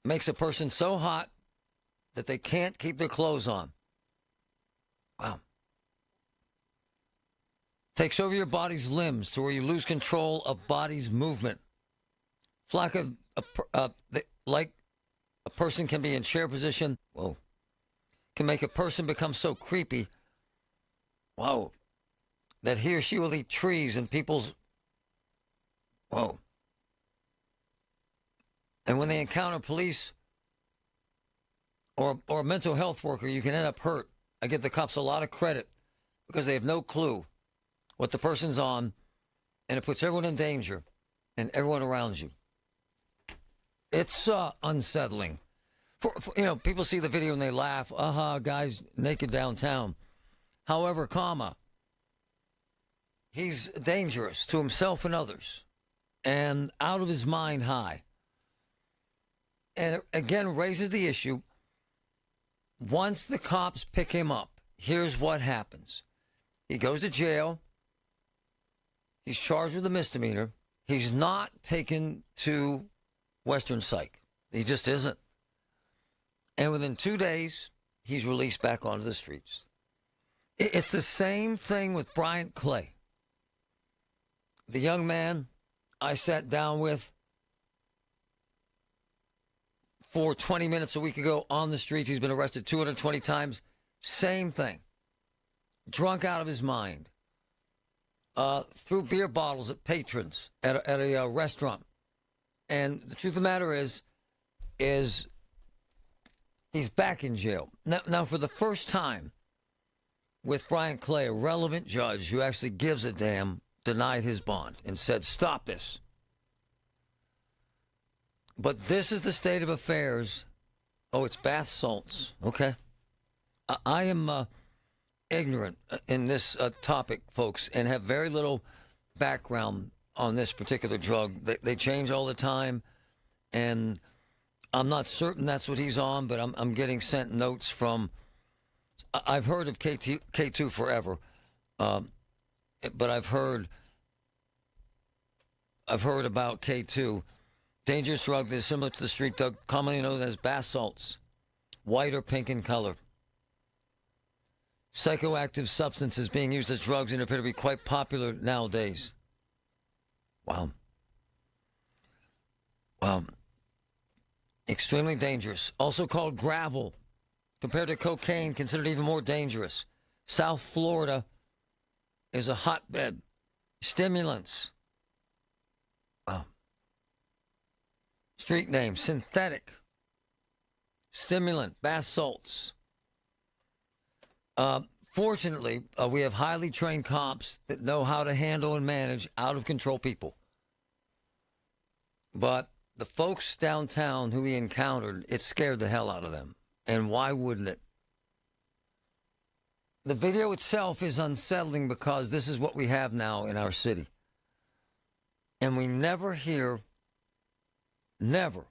Makes a person so hot that they can't keep their clothes on. Wow. Takes over your body's limbs to where you lose control of body's movement. Flakka, like a person can be in chair position. Whoa. Can make a person become so creepy. Wow. that he or she will eat trees in people's... Whoa. And when they encounter police or a mental health worker, you can end up hurt. I give the cops a lot of credit because they have no clue what the person's on, and it puts everyone in danger and everyone around you. It's unsettling. For, people see the video and they laugh. Guys naked downtown. However, he's dangerous to himself and others and out of his mind high. And it, again, raises the issue. Once the cops pick him up, here's what happens. He goes to jail. He's charged with a misdemeanor. He's not taken to Western Psych. He just isn't. And within 2 days, he's released back onto the streets. It's the same thing with Bryant Clay. The young man I sat down with for 20 minutes a week ago on the streets. He's been arrested 220 times. Same thing. Drunk out of his mind. Threw beer bottles at patrons at a restaurant. And the truth of the matter is he's back in jail. Now, for the first time with Bryant Clay, a relevant judge who actually gives a damn denied his bond and said, stop this. But this is the state of affairs. Oh, it's bath salts. Okay. I am ignorant in this topic, folks, and have very little background on this particular drug. They change all the time, and I'm not certain that's what he's on, but I'm getting sent notes from... I've heard of K2 forever, but I've heard about K2. Dangerous drug that is similar to the street drug, commonly known as bath salts, white or pink in color. Psychoactive substances being used as drugs and appear to be quite popular nowadays. Wow. Extremely dangerous. Also called gravel. Compared to cocaine, considered even more dangerous. South Florida is a hotbed. Stimulants. Wow. Street name, synthetic. Stimulant, bath salts. Fortunately, we have highly trained cops that know how to handle and manage out-of-control people. But the folks downtown who he encountered, it scared the hell out of them. And why wouldn't it? The video itself is unsettling because this is what we have now in our city. And we never hear, never.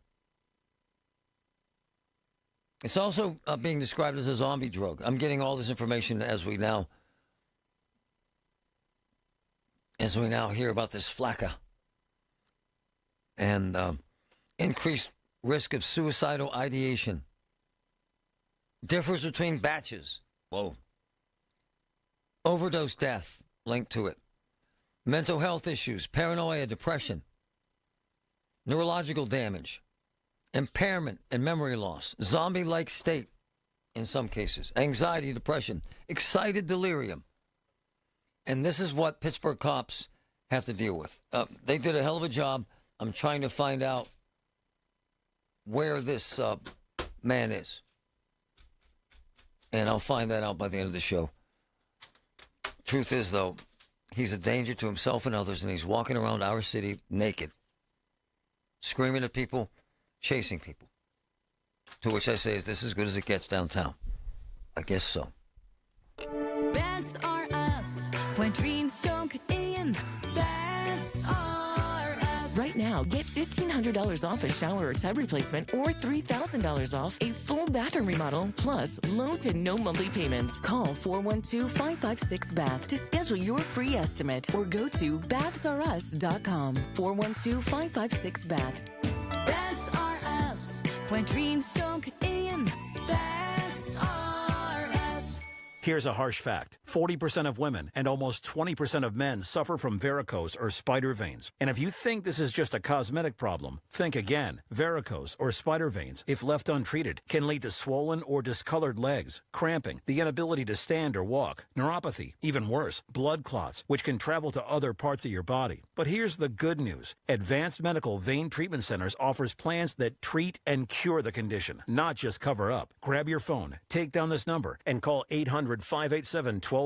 It's also being described as a zombie drug. I'm getting all this information as we now hear about this flakka. And increased risk of suicidal ideation. Differs between batches. Whoa. Overdose death linked to it. Mental health issues, paranoia, depression. Neurological damage. Impairment and memory loss. Zombie-like state in some cases. Anxiety, depression. Excited delirium. And this is what Pittsburgh cops have to deal with. They did a hell of a job. I'm trying to find out where this man is. And I'll find that out by the end of the show. Truth is, though, he's a danger to himself and others, and he's walking around our city naked, screaming at people, chasing people. To which I say, is this as good as it gets downtown? I guess so. That's are us. When dreams don't get in, that's are us. Right now, get $1,500 off a shower or tub replacement or $3,000 off a full bathroom remodel, plus low to no monthly payments. Call 412-556-BATH to schedule your free estimate or go to bathsareus.com. 412-556-BATH. That's are us. When dreams don't get in, that's are us. Here's a harsh fact. 40% of women and almost 20% of men suffer from varicose or spider veins. And if you think this is just a cosmetic problem, think again. Varicose or spider veins, if left untreated, can lead to swollen or discolored legs, cramping, the inability to stand or walk, neuropathy, even worse, blood clots, which can travel to other parts of your body. But here's the good news. Advanced Medical Vein Treatment Centers offers plans that treat and cure the condition, not just cover up. Grab your phone, take down this number, and call 800-587-1248.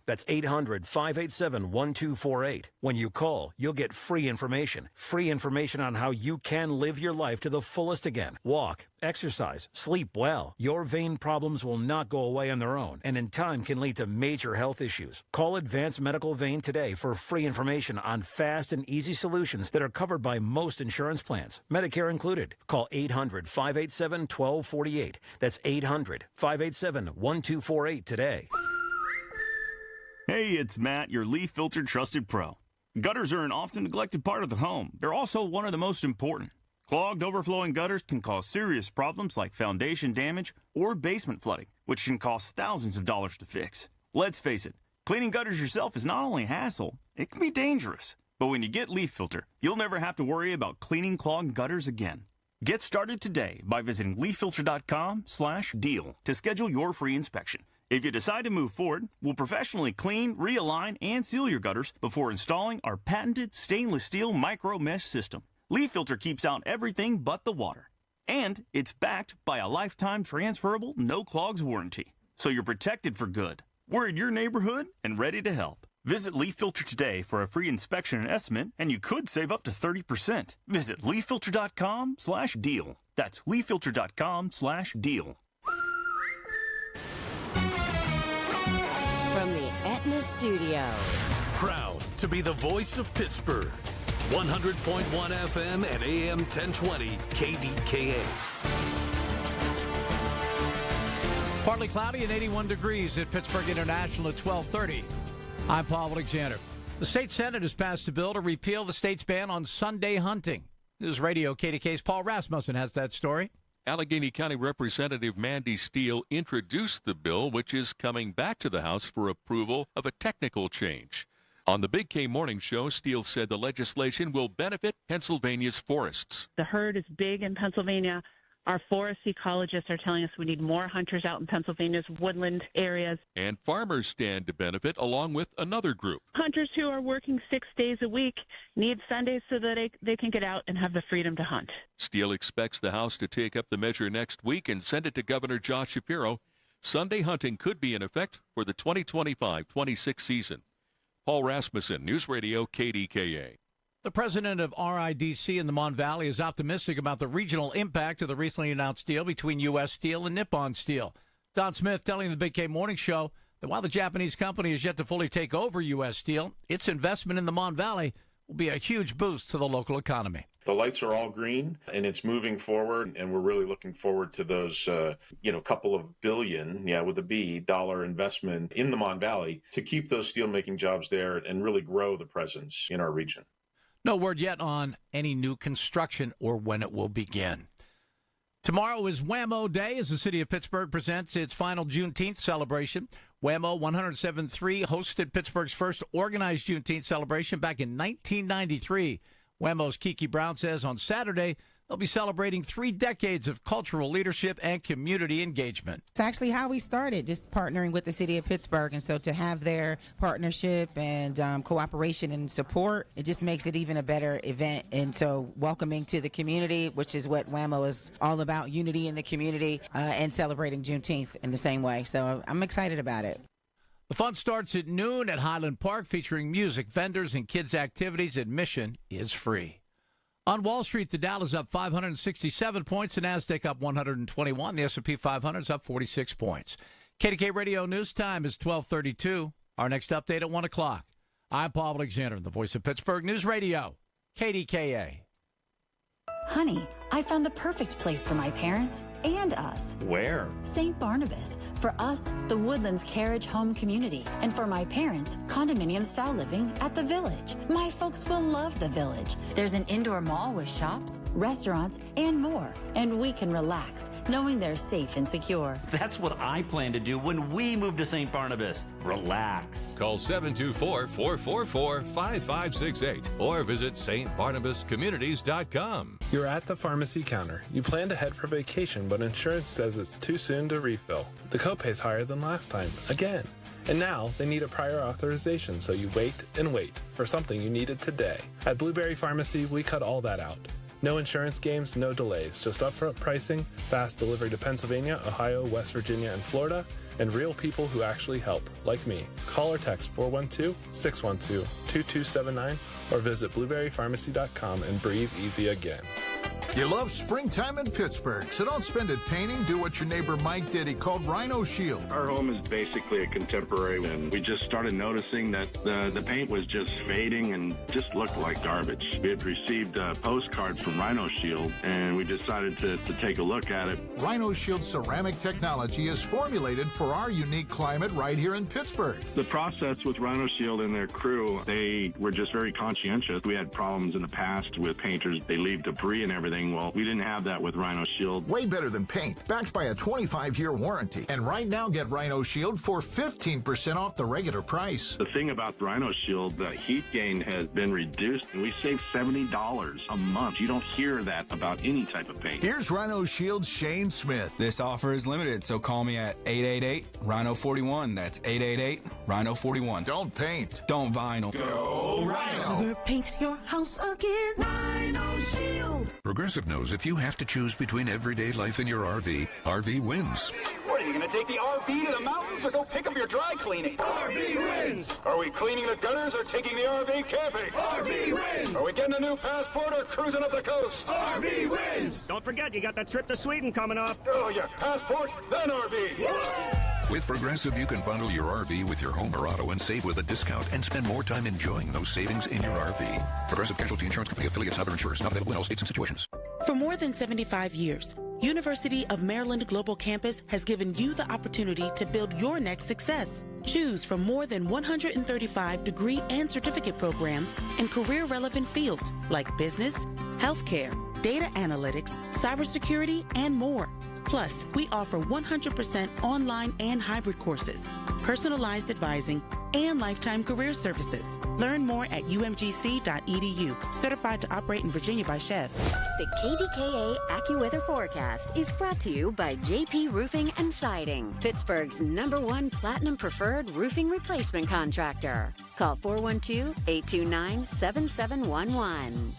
That's 800-587-1248. When you call, you'll get free information. Free information on how you can live your life to the fullest again. Walk, exercise, sleep well. Your vein problems will not go away on their own, and in time can lead to major health issues. Call Advanced Medical Vein today for free information on fast and easy solutions that are covered by most insurance plans, Medicare included. Call 800-587-1248. That's 800-587-1248 today. Hey, it's Matt, your leaf filter trusted pro. Gutters are an often neglected part of the home. They're also one of the most important. Clogged, overflowing gutters can cause serious problems like foundation damage or basement flooding, which can cost thousands of dollars to fix. Let's face it, cleaning gutters yourself is not only a hassle, it can be dangerous. But when you get Leaf Filter, you'll never have to worry about cleaning clogged gutters again. Get started today by visiting leaffilter.com/deal to schedule your free inspection. If you decide to move forward, we'll professionally clean, realign, and seal your gutters before installing our patented stainless steel micro mesh system. Leaf Filter keeps out everything but the water. And it's backed by a lifetime transferable no clogs warranty. So you're protected for good. We're in your neighborhood and ready to help. Visit Leaf Filter today for a free inspection and estimate, and you could save up to 30%. Visit leaffilter.com/deal. That's leaffilter.com/deal. From the Aetna Studios. Proud to be the voice of Pittsburgh. 100.1 FM and AM 1020 KDKA. Partly cloudy and 81 degrees at Pittsburgh International at 12:30. I'm Paul Alexander. The state Senate has passed a bill to repeal the state's ban on Sunday hunting. News Radio KDK's Paul Rasmussen has that story. Allegheny County Representative Mandy Steele introduced the bill, which is coming back to the House for approval of a technical change. On the Big K Morning Show, Steele said the legislation will benefit Pennsylvania's forests. The herd is big in Pennsylvania. Our forest ecologists are telling us we need more hunters out in Pennsylvania's woodland areas. And farmers stand to benefit along with another group. Hunters who are working 6 days a week need Sundays so that they can get out and have the freedom to hunt. Steele expects the House to take up the measure next week and send it to Governor Josh Shapiro. Sunday hunting could be in effect for the 2025-26 season. Paul Rasmussen, News Radio KDKA. The president of RIDC in the Mon Valley is optimistic about the regional impact of the recently announced deal between U.S. Steel and Nippon Steel. Don Smith telling the Big K Morning Show that while the Japanese company is yet to fully take over U.S. Steel, its investment in the Mon Valley will be a huge boost to the local economy. The lights are all green, and it's moving forward, and we're really looking forward to those, couple of billion, with a B, dollar investment in the Mon Valley to keep those steelmaking jobs there and really grow the presence in our region. No word yet on any new construction or when it will begin. Tomorrow is Whammo Day as the city of Pittsburgh presents its final Juneteenth celebration. Whammo 107.3 hosted Pittsburgh's first organized Juneteenth celebration back in 1993. Whammo's Kiki Brown says on Saturday they'll be celebrating 3 decades of cultural leadership and community engagement. It's actually how we started, just partnering with the city of Pittsburgh. And so to have their partnership and cooperation and support, it just makes it even a better event. And so welcoming to the community, which is what Whammo is all about, unity in the community and celebrating Juneteenth in the same way. So I'm excited about it. The fun starts at noon at Highland Park featuring music, vendors, and kids' activities. Admission is free. On Wall Street, the Dow is up 567 points, the Nasdaq up 121, the S&P 500 is up 46 points. KDK Radio News Time is 12:32. Our next update at 1 o'clock. I'm Paul Alexander, the voice of Pittsburgh News Radio, KDKA. Honey, I found the perfect place for my parents and us. Where? St. Barnabas. For us, the Woodlands Carriage Home Community. And for my parents, condominium-style living at the Village. My folks will love the Village. There's an indoor mall with shops, restaurants, and more. And we can relax, knowing they're safe and secure. That's what I plan to do when we move to St. Barnabas. Relax. Call 724-444-5568 or visit stbarnabascommunities.com. You're at the pharmacy counter. You plan to head for vacation, but insurance says it's too soon to refill. The copay's higher than last time, again. And now they need a prior authorization, so you wait and wait for something you needed today. At Blueberry Pharmacy, we cut all that out. No insurance games, no delays, just upfront pricing, fast delivery to Pennsylvania, Ohio, West Virginia, and Florida, and real people who actually help, like me. Call or text 412-612-2279 or visit blueberrypharmacy.com and breathe easy again. You love springtime in Pittsburgh, so don't spend it painting. Do what your neighbor Mike did. He called Rhino Shield. Our home is basically a contemporary, and we just started noticing that the paint was just fading and just looked like garbage. We had received postcards from Rhino Shield, and we decided to take a look at it. Rhino Shield ceramic technology is formulated for our unique climate right here in Pittsburgh. The process with Rhino Shield and their crew, they were just very conscientious. We had problems in the past with painters. They leave debris and everything. Well, we didn't have that with Rhino Shield. Way better than paint, backed by a 25-year warranty. And right now, get Rhino Shield for 15% off the regular price. The thing about Rhino Shield, the heat gain has been reduced, and we save $70 a month. You don't hear that about any type of paint. Here's Rhino Shield's Shane Smith. This offer is limited, so call me at 888-RHINO-41. That's 888-RHINO-41. Don't paint. Don't vinyl. Go Rhino. Never paint your house again. Rhino Shield. Progressive knows if you have to choose between everyday life and your RV, RV wins. What, are you going to take the RV to the mountains or go pick up your dry cleaning? RV wins! Are we cleaning the gutters or taking the RV camping? RV wins! Are we getting a new passport or cruising up the coast? RV wins! Don't forget, you got that trip to Sweden coming up. Oh, yeah, passport, then RV. With Progressive, you can bundle your RV with your home or auto and save with a discount and spend more time enjoying those savings in your RV. Progressive Casualty Insurance Company affiliates and other insurers not available in all states and situations. For more than 75 years, University of Maryland Global Campus has given you the opportunity to build your next success. Choose from more than 135 degree and certificate programs in career-relevant fields like business, healthcare, data analytics, cybersecurity, and more. Plus, we offer 100% online and hybrid courses, personalized advising, and lifetime career services. Learn more at umgc.edu. Certified to operate in Virginia by Chev. The KDKA AccuWeather forecast is brought to you by JP Roofing and Siding, Pittsburgh's #1 Platinum Preferred Roofing Replacement Contractor. Call 412-829-7711.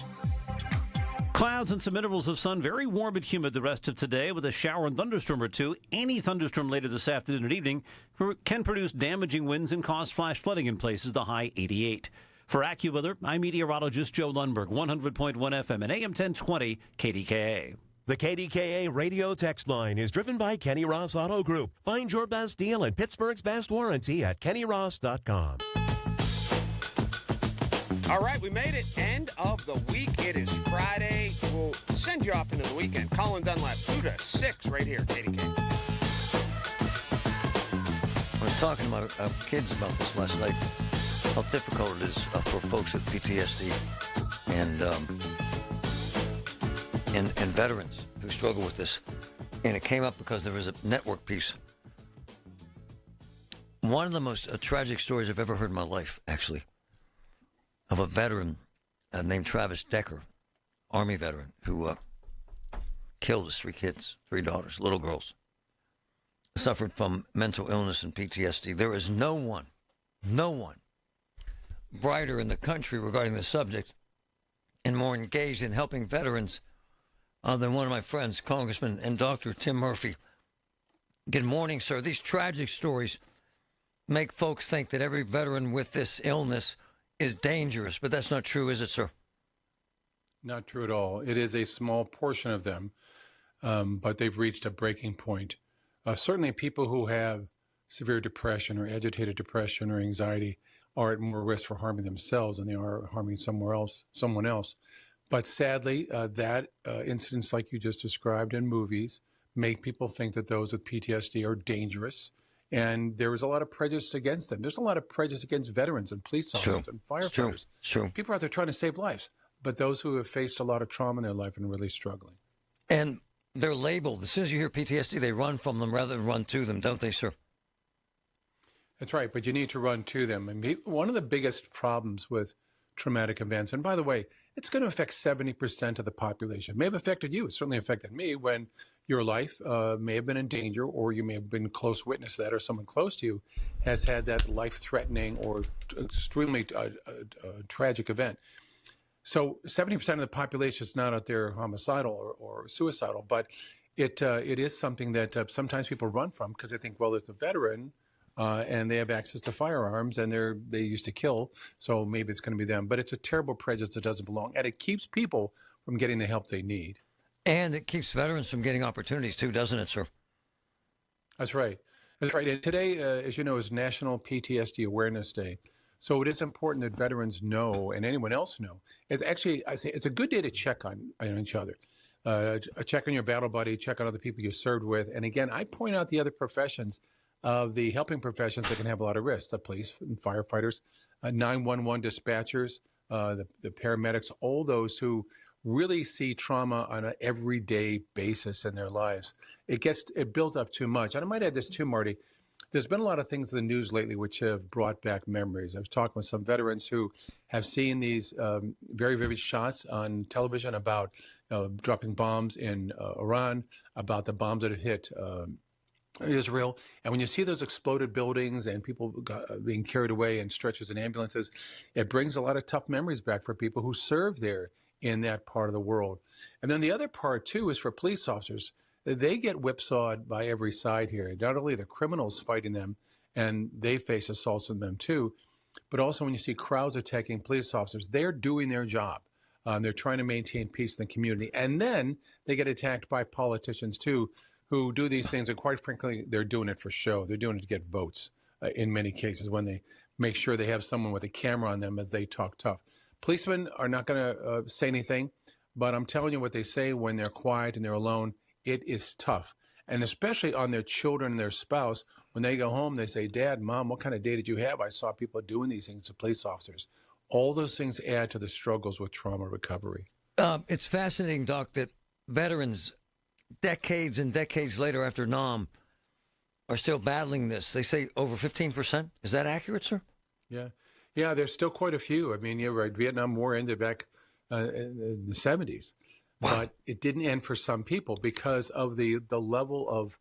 Clouds and some intervals of sun, very warm and humid the rest of today with a shower and thunderstorm or two. Any thunderstorm later this afternoon and evening can produce damaging winds and cause flash flooding in places, the high 88. For AccuWeather, I'm meteorologist Joe Lundberg, 100.1 FM and AM 1020 KDKA. The KDKA radio text line is driven by Kenny Ross Auto Group. Find your best deal and Pittsburgh's best warranty at kennyross.com. All right, we made it. End of the week. It is Friday. We'll send you off into the weekend. Colin Dunlap, 2 to 6 right here, KDK. I was talking to my kids about this last night, how difficult it is for folks with PTSD and veterans who struggle with this. And it came up because there was a network piece. One of the most tragic stories I've ever heard in my life, actually, of a veteran named Travis Decker, Army veteran, who killed his 3 kids, 3 daughters, little girls, suffered from mental illness and PTSD. There is no one brighter in the country regarding the subject and more engaged in helping veterans than one of my friends, Congressman and Dr. Tim Murphy. Good morning, sir. These tragic stories make folks think that every veteran with this illness is dangerous, but that's not true, is it, sir? Not true at all. It is a small portion of them, but they've reached a breaking point. Certainly people who have severe depression or agitated depression or anxiety are at more risk for harming themselves than they are harming someone else. But sadly, that incidents like you just described in movies make people think that those with PTSD are dangerous. And there is a lot of prejudice against them. There's a lot of prejudice against veterans and police officers and firefighters. True. People are out there trying to save lives. But those who have faced a lot of trauma in their life and really struggling. And they're labeled. As soon as you hear PTSD, they run from them rather than run to them, don't they, sir? That's right, but you need to run to them. And one of the biggest problems with traumatic events, and by the way, it's going to affect 70% of the population. It may have affected you. It certainly affected me when your life may have been in danger, or you may have been close witness to that, or someone close to you has had that life-threatening or extremely tragic event. So 70% of the population is not out there homicidal or suicidal, but it is something that sometimes people run from because they think, well, it's a veteran and they have access to firearms and they used to kill, so maybe it's going to be them. But it's a terrible prejudice that doesn't belong, and it keeps people from getting the help they need. And it keeps veterans from getting opportunities too, doesn't it, sir? That's right. That's right. And today, as you know, is National PTSD Awareness Day. So it is important that veterans know, and anyone else know. It's actually, I say, it's a good day to check on each other. Check on your battle buddy, check on other people you served with. And again, I point out the other professions of the helping professions that can have a lot of risks: the police and firefighters, 911 dispatchers, the paramedics, all those who really see trauma on an everyday basis in their lives. It builds up too much. And I might add this too, Marty. There's been a lot of things in the news lately which have brought back memories. I was talking with some veterans who have seen these very vivid shots on television about dropping bombs in Iran, about the bombs that had hit Israel. And when you see those exploded buildings and people being carried away in stretchers and ambulances, it brings a lot of tough memories back for people who served there in that part of the world. And then the other part, too, is for police officers. They get whipsawed by every side here. Not only the criminals fighting them, and they face assaults on them too, but also when you see crowds attacking police officers, they're doing their job. They're trying to maintain peace in the community. And then they get attacked by politicians too, who do these things. And quite frankly, they're doing it for show. They're doing it to get votes in many cases, when they make sure they have someone with a camera on them as they talk tough. Policemen are not going to say anything, but I'm telling you what they say when they're quiet and they're alone. It is tough, and especially on their children and their spouse. When they go home, they say, "Dad, Mom, what kind of day did you have? I saw people doing these things to police officers." All those things add to the struggles with trauma recovery. It's fascinating, Doc, that veterans, decades and decades later after Nam, are still battling this. They say over 15%. Is that accurate, sir? Yeah, there's still quite a few. I mean, you're right. Vietnam War ended back in the 70s. Wow. But it didn't end for some people because of the level of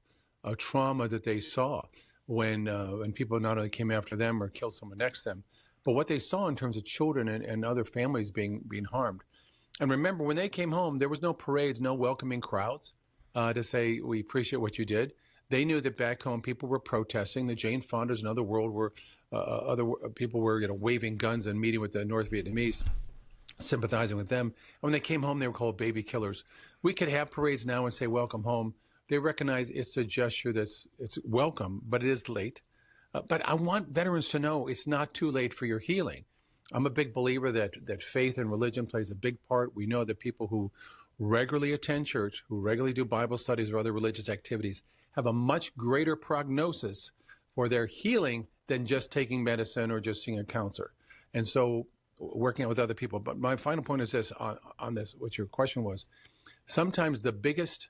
trauma that they saw when people not only came after them or killed someone next to them, but what they saw in terms of children and other families being harmed. And remember, when they came home, there was no parades, no welcoming crowds to say, "We appreciate what you did." They knew that back home people were protesting. The Jane Fondas and other world were other people were waving guns and meeting with the North Vietnamese, sympathizing with them. And when they came home, they were called baby killers. We could have parades now and say, "Welcome home." They recognize it's a gesture it's welcome, but it is late. But I want veterans to know it's not too late for your healing. I'm a big believer that faith and religion plays a big part. We know that people who regularly attend church, who regularly do Bible studies or other religious activities, have a much greater prognosis for their healing than just taking medicine or just seeing a counselor. And so working out with other people. But my final point is this on this, what your question was. Sometimes the biggest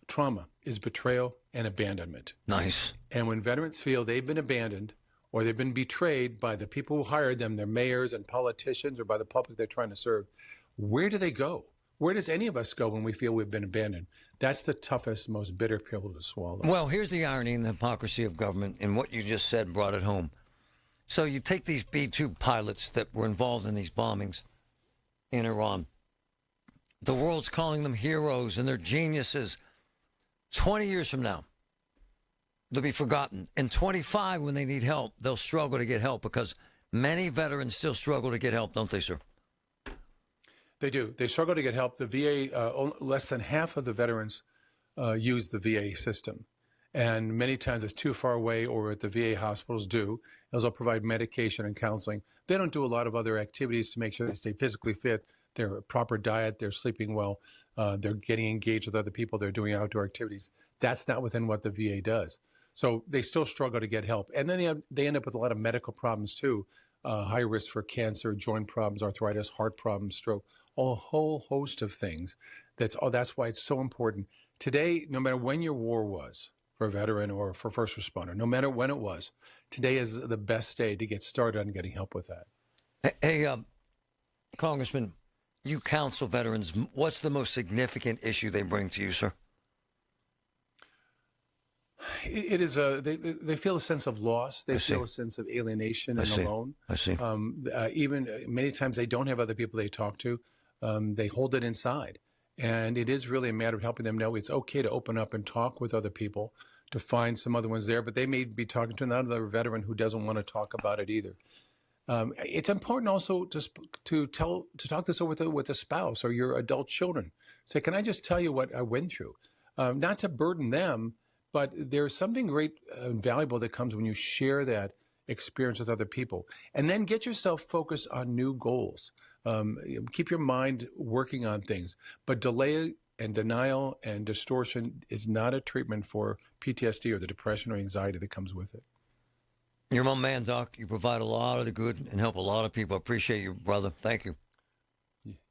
trauma is betrayal and abandonment. Nice. And when veterans feel they've been abandoned or they've been betrayed by the people who hired them, their mayors and politicians, or by the public they're trying to serve, where do they go? Where does any of us go when we feel we've been abandoned? That's the toughest, most bitter pill to swallow. Well, here's the irony and the hypocrisy of government, and what you just said brought it home. So you take these B-2 pilots that were involved in these bombings in Iran. The world's calling them heroes and they're geniuses. 20 years from now, they'll be forgotten. In 25, when they need help, they'll struggle to get help because many veterans still struggle to get help, don't they, sir? They do. They struggle to get help. The VA, less than half of the veterans use the VA system. And many times it's too far away, or what the VA hospitals do is they'll provide medication and counseling. They don't do a lot of other activities to make sure they stay physically fit. their proper diet, they're sleeping well, they're getting engaged with other people, they're doing outdoor activities. That's not within what the VA does. So they still struggle to get help. And then they end up with a lot of medical problems too, high risk for cancer, joint problems, arthritis, heart problems, stroke, a whole host of things. That's why it's so important. Today, no matter when your war was, for a veteran or for first responder, no matter when it was, today is the best day to get started on getting help with that. Hey, Congressman, you counsel veterans. What's the most significant issue they bring to you, sir? It is they feel a sense of loss. They feel a sense of alienation and alone. I see. Even many times they don't have other people they talk to. They hold it inside. And it is really a matter of helping them know it's okay to open up and talk with other people, to find some other ones there. But they may be talking to another veteran who doesn't want to talk about it either. It's important also to talk this over with a spouse or your adult children. Say, can I just tell you what I went through? Not to burden them, but there's something great and valuable that comes when you share that experience with other people. And then get yourself focused on new goals. Keep your mind working on things. But delay and denial and distortion is not a treatment for PTSD or the depression or anxiety that comes with it. You're my man, Doc. You provide a lot of the good and help a lot of people. I appreciate you, brother. Thank you.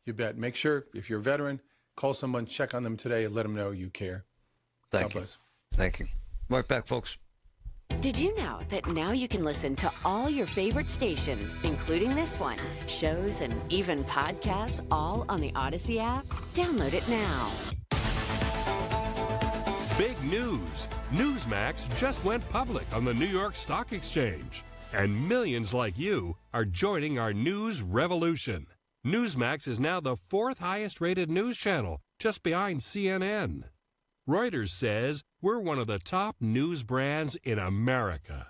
You bet. Make sure, if you're a veteran, call someone, check on them today, and let them know you care. Thank you. Thank you. Right back, folks. Did you know that now you can listen to all your favorite stations, including this one, shows, and even podcasts, all on the Odyssey app? Download it now. Big news. Newsmax just went public on the New York Stock Exchange. And millions like you are joining our news revolution. Newsmax is now the 4th highest rated news channel, just behind CNN. Reuters says we're one of the top news brands in America.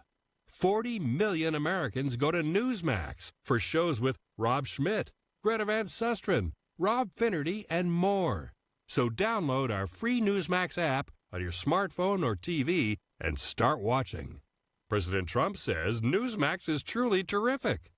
40 million Americans go to Newsmax for shows with Rob Schmidt, Greta Van Susteren, Rob Finnerty, and more. So download our free Newsmax app on your smartphone or TV and start watching. President Trump says Newsmax is truly terrific.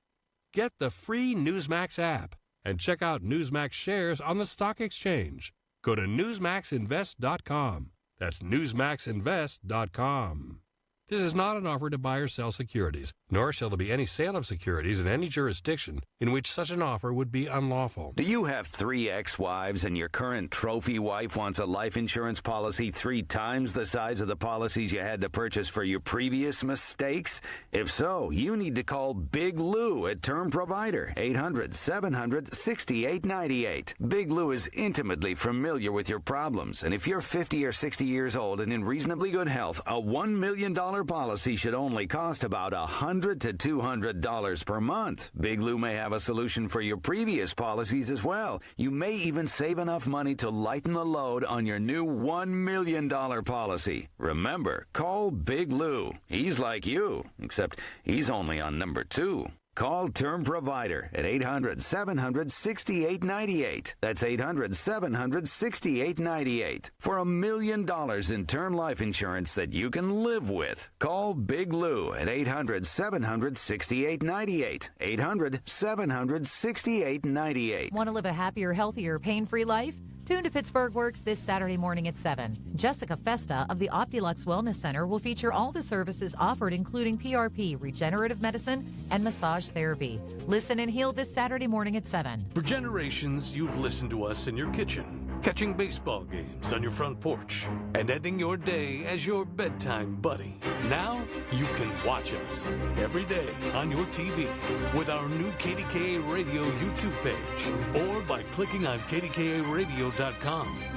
Get the free Newsmax app and check out Newsmax shares on the stock exchange. Go to newsmaxinvest.com. That's newsmaxinvest.com. This is not an offer to buy or sell securities, nor shall there be any sale of securities in any jurisdiction in which such an offer would be unlawful. Do you have 3 ex-wives and your current trophy wife wants a life insurance policy 3 times the size of the policies you had to purchase for your previous mistakes? If so, you need to call Big Lou at Term Provider, 800-700-6898. Big Lou is intimately familiar with your problems, and if you're 50 or 60 years old and in reasonably good health, a $1 million policy should only cost about $100 to $200 per month. Big Lou may have a solution for your previous policies as well. You may even save enough money to lighten the load on your new $1 million policy. Remember, call Big Lou. He's like you, except he's only on number 2. Call Term Provider at 800-700-6898. That's 800-700-6898. For $1 million in term life insurance that you can live with. Call Big Lou at 800-700-6898. 800-700-6898. Want to live a happier, healthier, pain-free life? Tune to Pittsburgh Works this Saturday morning at 7. Jessica Festa of the Optilux Wellness Center will feature all the services offered, including PRP, regenerative medicine, and massage therapy. Listen and heal this Saturday morning at 7. For generations, you've listened to us in your kitchen, catching baseball games on your front porch, and ending your day as your bedtime buddy. Now, you can watch us every day on your TV with our new KDKA Radio YouTube page or by clicking on KDKARadio.com.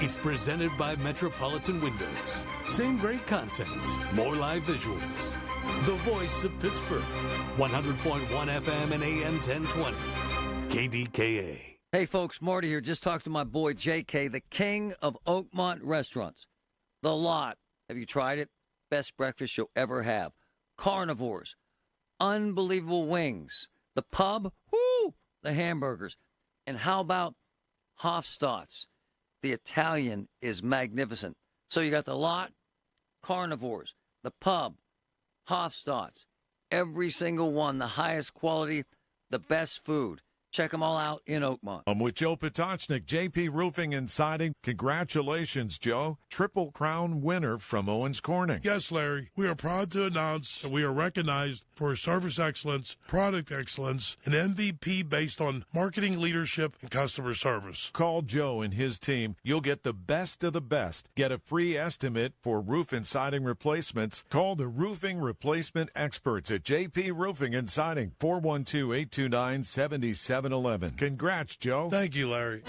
It's presented by Metropolitan Windows. Same great content, more live visuals. The voice of Pittsburgh, 100.1 FM and AM 1020. KDKA. Hey, folks, Marty here. Just talked to my boy, JK, the king of Oakmont restaurants. The Lot. Have you tried it? Best breakfast you'll ever have. Carnivores. Unbelievable wings. The Pub. Woo! The hamburgers. And how about Hofstadt's? The Italian is magnificent. So you got The Lot, Carnivores, the Pub, Hofstadt's. Every single one, the highest quality, the best food. Check them all out in Oakmont. I'm with Joe Potocznik, JP Roofing and Siding. Congratulations, Joe. Triple Crown winner from Owens Corning. Yes, Larry. We are proud to announce that we are recognized for service excellence, product excellence, and MVP based on marketing leadership and customer service. Call Joe and his team. You'll get the best of the best. Get a free estimate for roof and siding replacements. Call the roofing replacement experts at JP Roofing and Siding, 412-829-7711. Congrats, Joe. Thank you, Larry.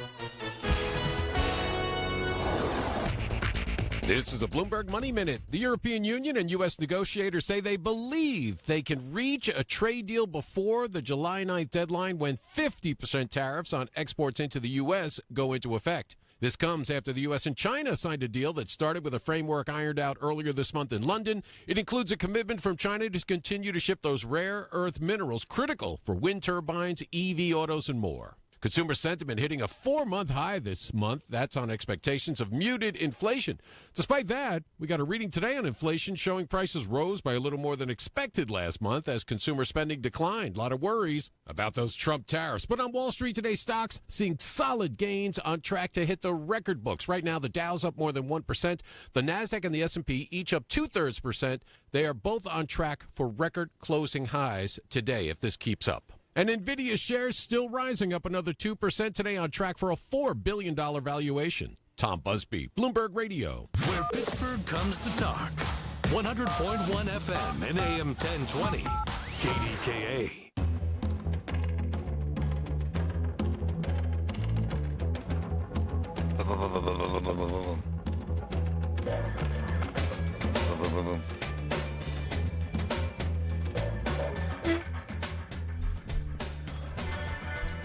This is a Bloomberg Money Minute. The European Union and U.S. negotiators say they believe they can reach a trade deal before the July 9th deadline when 50% tariffs on exports into the U.S. go into effect. This comes after the U.S. and China signed a deal that started with a framework ironed out earlier this month in London. It includes a commitment from China to continue to ship those rare earth minerals critical for wind turbines, EV autos, and more. Consumer sentiment hitting a 4-month high this month. That's on expectations of muted inflation. Despite that, we got a reading today on inflation showing prices rose by a little more than expected last month as consumer spending declined. A lot of worries about those Trump tariffs. But on Wall Street today, stocks seeing solid gains on track to hit the record books. Right now, the Dow's up more than 1%. The Nasdaq and the S&P each up 0.2%. They are both on track for record closing highs today if this keeps up. And NVIDIA shares still rising, up another 2% today, on track for a $4 billion valuation. Tom Busby, Bloomberg Radio. Where Pittsburgh comes to talk. 100.1 FM and AM 1020. KDKA.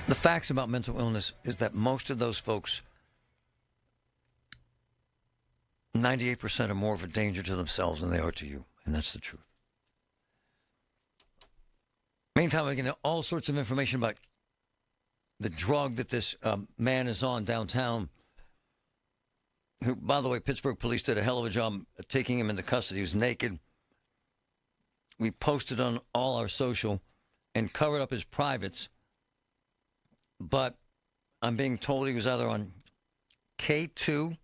The facts about mental illness is that most of those folks, 98% are more of a danger to themselves than they are to you. And that's the truth. Meantime, we get all sorts of information about the drug that this man is on downtown, who, by the way, Pittsburgh police did a hell of a job taking him into custody. He was naked. We posted on all our social and covered up his privates. But I'm being told he was either on K2,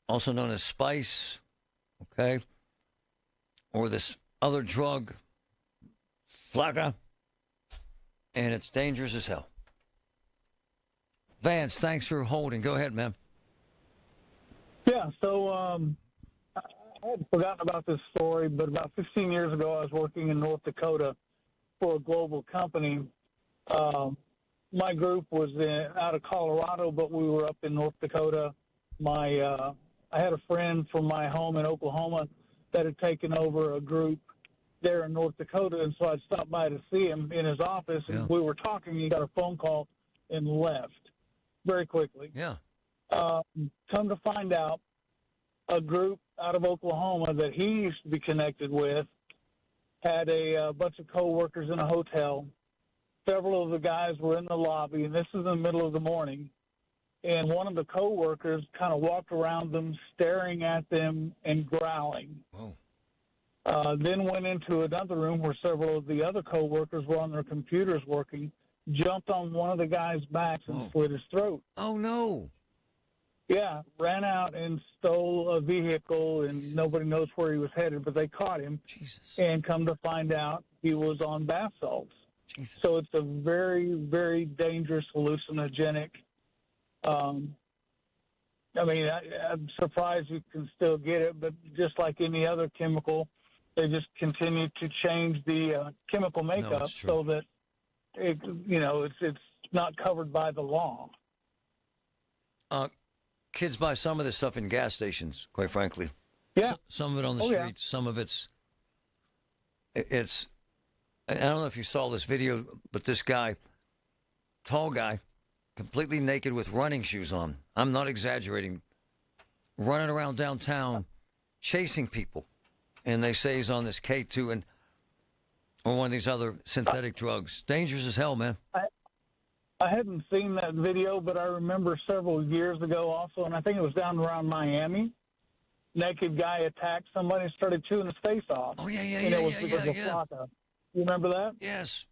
also known as Spice, okay, or this other drug, Flagga, and it's dangerous as hell. Vance, thanks for holding. Go ahead, man. Yeah, so I had forgotten about this story, but about 15 years ago, I was working in North Dakota for a global company. My group was out of Colorado, but we were up in North Dakota. I had a friend from my home in Oklahoma that had taken over a group there in North Dakota, and so I stopped by to see him in his office, and we were talking. He got a phone call and left very quickly. Yeah. Come to find out, a group out of Oklahoma that he used to be connected with had a bunch of coworkers in a hotel. Several of the guys were in the lobby, and this is in the middle of the morning. And one of the coworkers kind of walked around them, staring at them and growling. Then went into another room where several of the other coworkers were on their computers working, jumped on one of the guys' backs and slit his throat. Oh, no. Yeah, ran out and stole a vehicle, and nobody knows where he was headed, but they caught him. Jesus. And come to find out, he was on bath salts. Jesus. So it's a very, very dangerous hallucinogenic. I'm surprised you can still get it, but just like any other chemical, they just continue to change the chemical makeup so that it's not covered by the law. Kids buy some of this stuff in gas stations, quite frankly. Yeah. Some of it on the streets. Some of it's. I don't know if you saw this video, but this guy, tall guy, completely naked with running shoes on. I'm not exaggerating. Running around downtown, chasing people. And they say he's on this K2 or one of these other synthetic drugs. Dangerous as hell, man. I hadn't seen that video, but I remember several years ago also, and I think it was down around Miami. Naked guy attacked somebody and started chewing his face off. Oh, yeah. You remember that? Yes.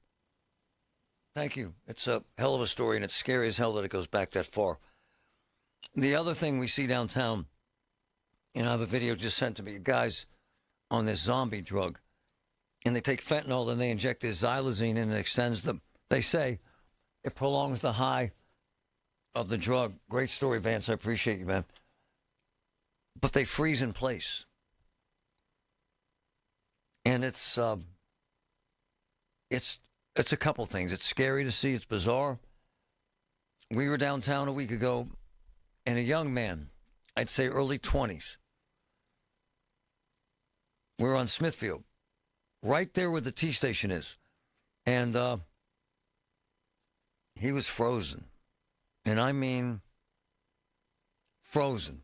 Thank you. It's a hell of a story, and it's scary as hell that it goes back that far. The other thing we see downtown, and I have a video just sent to me, guys on this zombie drug, and they take fentanyl and they inject this xylazine and it extends the, they say, it prolongs the high of the drug. Great story, Vance. I appreciate you, man. But they freeze in place. And it's a couple things. It's scary to see. It's bizarre. We were downtown a week ago, and a young man, I'd say early 20s, we were on Smithfield, right there where the T station is. And he was frozen. And I mean frozen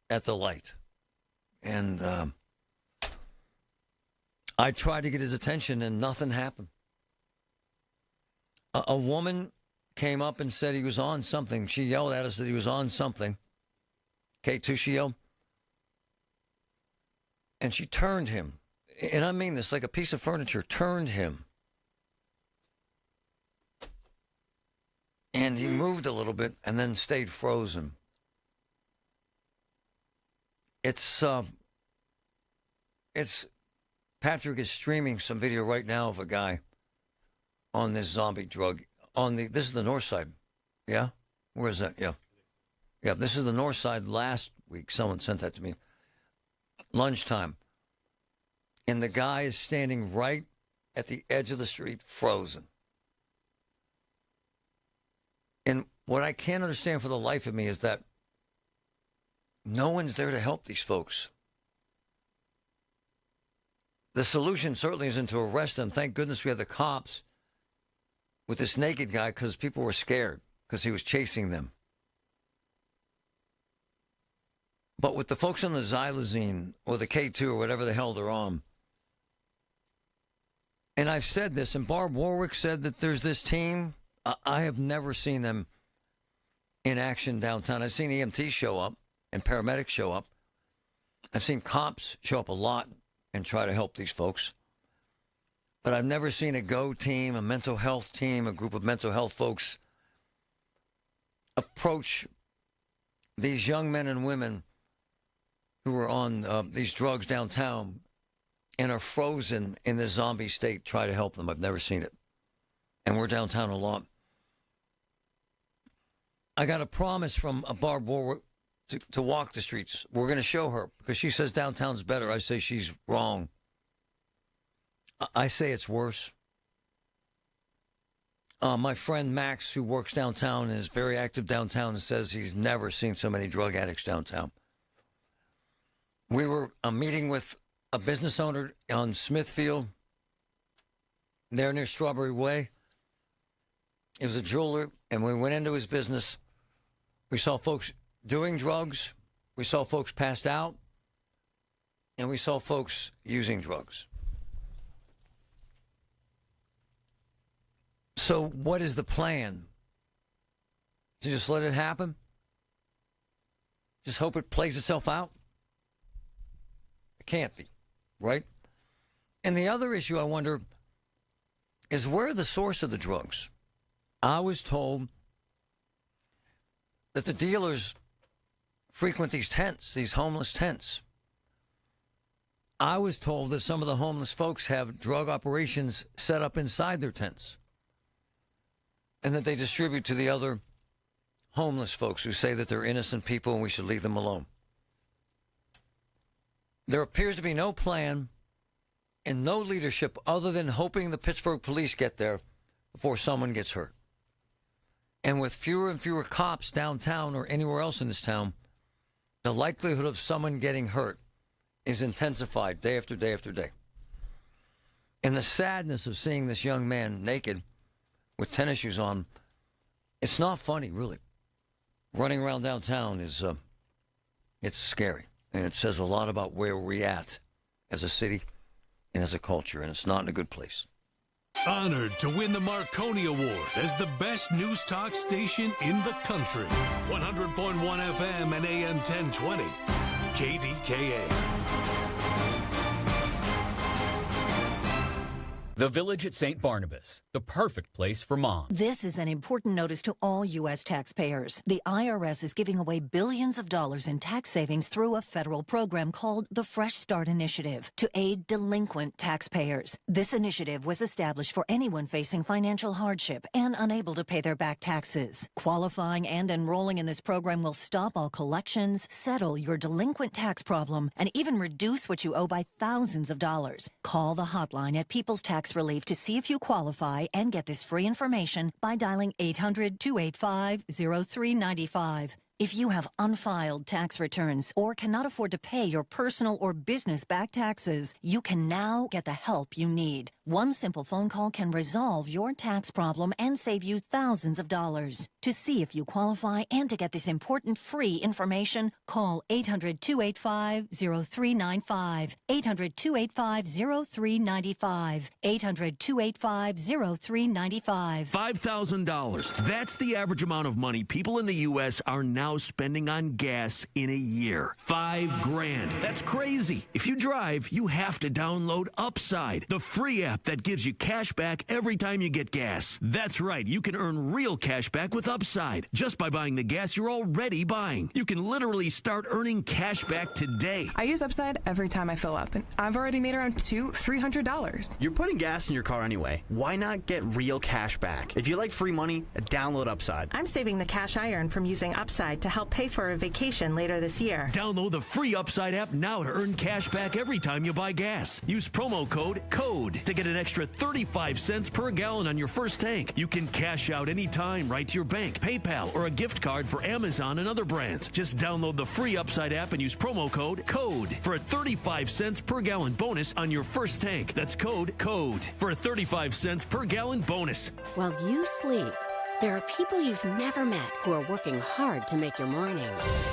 at the light. And I tried to get his attention, and nothing happened. A woman came up and said he was on something. She yelled at us that he was on something. K2, she yelled. And she turned him. And I mean this, like a piece of furniture, turned him. And he moved a little bit and then stayed frozen. It's Patrick is streaming some video right now of a guy on this zombie drug. This is the north side. Yeah? Where is that? Yeah. Yeah, this is the north side. Last week, someone sent that to me. Lunchtime. And the guy is standing right at the edge of the street, frozen. And what I can't understand for the life of me is that no one's there to help these folks. The solution certainly isn't to arrest them. Thank goodness we had the cops with this naked guy because people were scared because he was chasing them. But with the folks on the xylazine or the K2 or whatever the hell they're on, and I've said this, and Barb Warwick said that there's this team. I have never seen them in action downtown. I've seen EMTs show up and paramedics show up. I've seen cops show up a lot and try to help these folks. But I've never seen a GO team, a mental health team, a group of mental health folks approach these young men and women who are on these drugs downtown and are frozen in this zombie state, try to help them. I've never seen it. And we're downtown a lot. I got a promise from a Barb Warwick to walk the streets. We're going to show her because she says downtown's better. I say she's wrong. I say it's worse. My friend Max, who works downtown and is very active downtown, says he's never seen so many drug addicts downtown. We were meeting with a business owner on Smithfield, there near Strawberry Way. It was a jeweler, and we went into his business. We saw folks doing drugs. We saw folks passed out. And we saw folks using drugs. So what is the plan? To just let it happen? Just hope it plays itself out? It can't be, right? And the other issue I wonder is where the source of the drugs? I was told that the dealers frequent these tents, these homeless tents. I was told that some of the homeless folks have drug operations set up inside their tents and that they distribute to the other homeless folks who say that they're innocent people and we should leave them alone. There appears to be no plan and no leadership other than hoping the Pittsburgh police get there before someone gets hurt. And with fewer and fewer cops downtown or anywhere else in this town, the likelihood of someone getting hurt is intensified day after day after day. And the sadness of seeing this young man naked with tennis shoes on, it's not funny, really. Running around downtown is, it's scary. And it says a lot about where we're at as a city and as a culture, and it's not in a good place. Honored to win the Marconi Award as the best news talk station in the country. 100.1 FM and AM 1020. KDKA. The Village at St. Barnabas, the perfect place for moms. This is an important notice to all U.S. taxpayers. The IRS is giving away billions of dollars in tax savings through a federal program called the Fresh Start Initiative to aid delinquent taxpayers. This initiative was established for anyone facing financial hardship and unable to pay their back taxes. Qualifying and enrolling in this program will stop all collections, settle your delinquent tax problem, and even reduce what you owe by thousands of dollars. Call the hotline at People's Tax Relief to see if you qualify and get this free information by dialing 800-285-0395. If you have unfiled tax returns or cannot afford to pay your personal or business back taxes, you can now get the help you need. One simple phone call can resolve your tax problem and save you thousands of dollars. To see if you qualify and to get this important free information, call 800-285-0395. 800-285-0395. 800-285-0395. $5,000. That's the average amount of money people in the U.S. are now spending on gas in a year. $5,000. That's crazy. If you drive, you have to download Upside, the free app that gives you cash back every time you get gas. That's right. You can earn real cash back with Upside just by buying the gas you're already buying. You can literally start earning cash back today. I use Upside every time I fill up, and I've already made around $300. You're putting gas in your car anyway. Why not get real cash back? If you like free money, download Upside. I'm saving the cash I earn from using Upside to help pay for a vacation later this year. Download the free Upside app now to earn cash back every time you buy gas. Use promo code CODE to get an extra 35 cents per gallon on your first tank. You can cash out anytime right to your bank, PayPal, or a gift card for Amazon and other brands. Just download the free Upside app and use promo code CODE for a 35 cents per gallon bonus on your first tank. That's code CODE for a 35 cents per gallon bonus. While you sleep, there are people you've never met who are working hard to make your morning.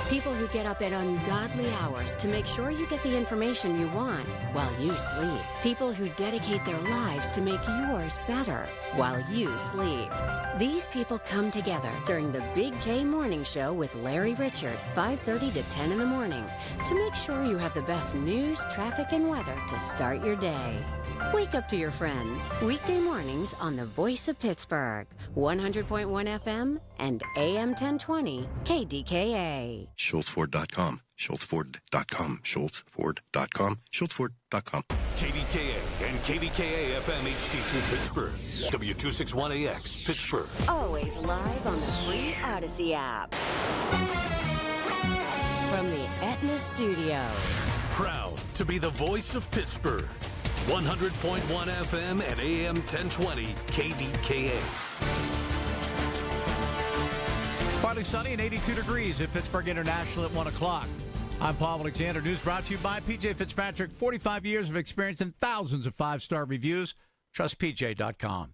People who get up at ungodly hours to make sure you get the information you want while you sleep. People who dedicate their lives to make yours better while you sleep. These people come together during the Big K Morning Show with Larry Richard, 5:30 to 10 in the morning, to make sure you have the best news, traffic, and weather to start your day. Wake up to your friends. Weekday mornings on the Voice of Pittsburgh, 100.1 FM and AM 1020 KDKA. SchultzFord.com. SchultzFord.com. SchultzFord.com. SchultzFord.com. KDKA and KDKA FM HD2 Pittsburgh. W261AX Pittsburgh. Always live on the free Odyssey app. From the Aetna Studios. Proud to be the voice of Pittsburgh. 100.1 FM and AM 1020 KDKA. Partly sunny and 82 degrees at Pittsburgh International at 1 o'clock. I'm Paul Alexander. News brought to you by P.J. Fitzpatrick. 45 years of experience and thousands of five-star reviews. TrustPJ.com.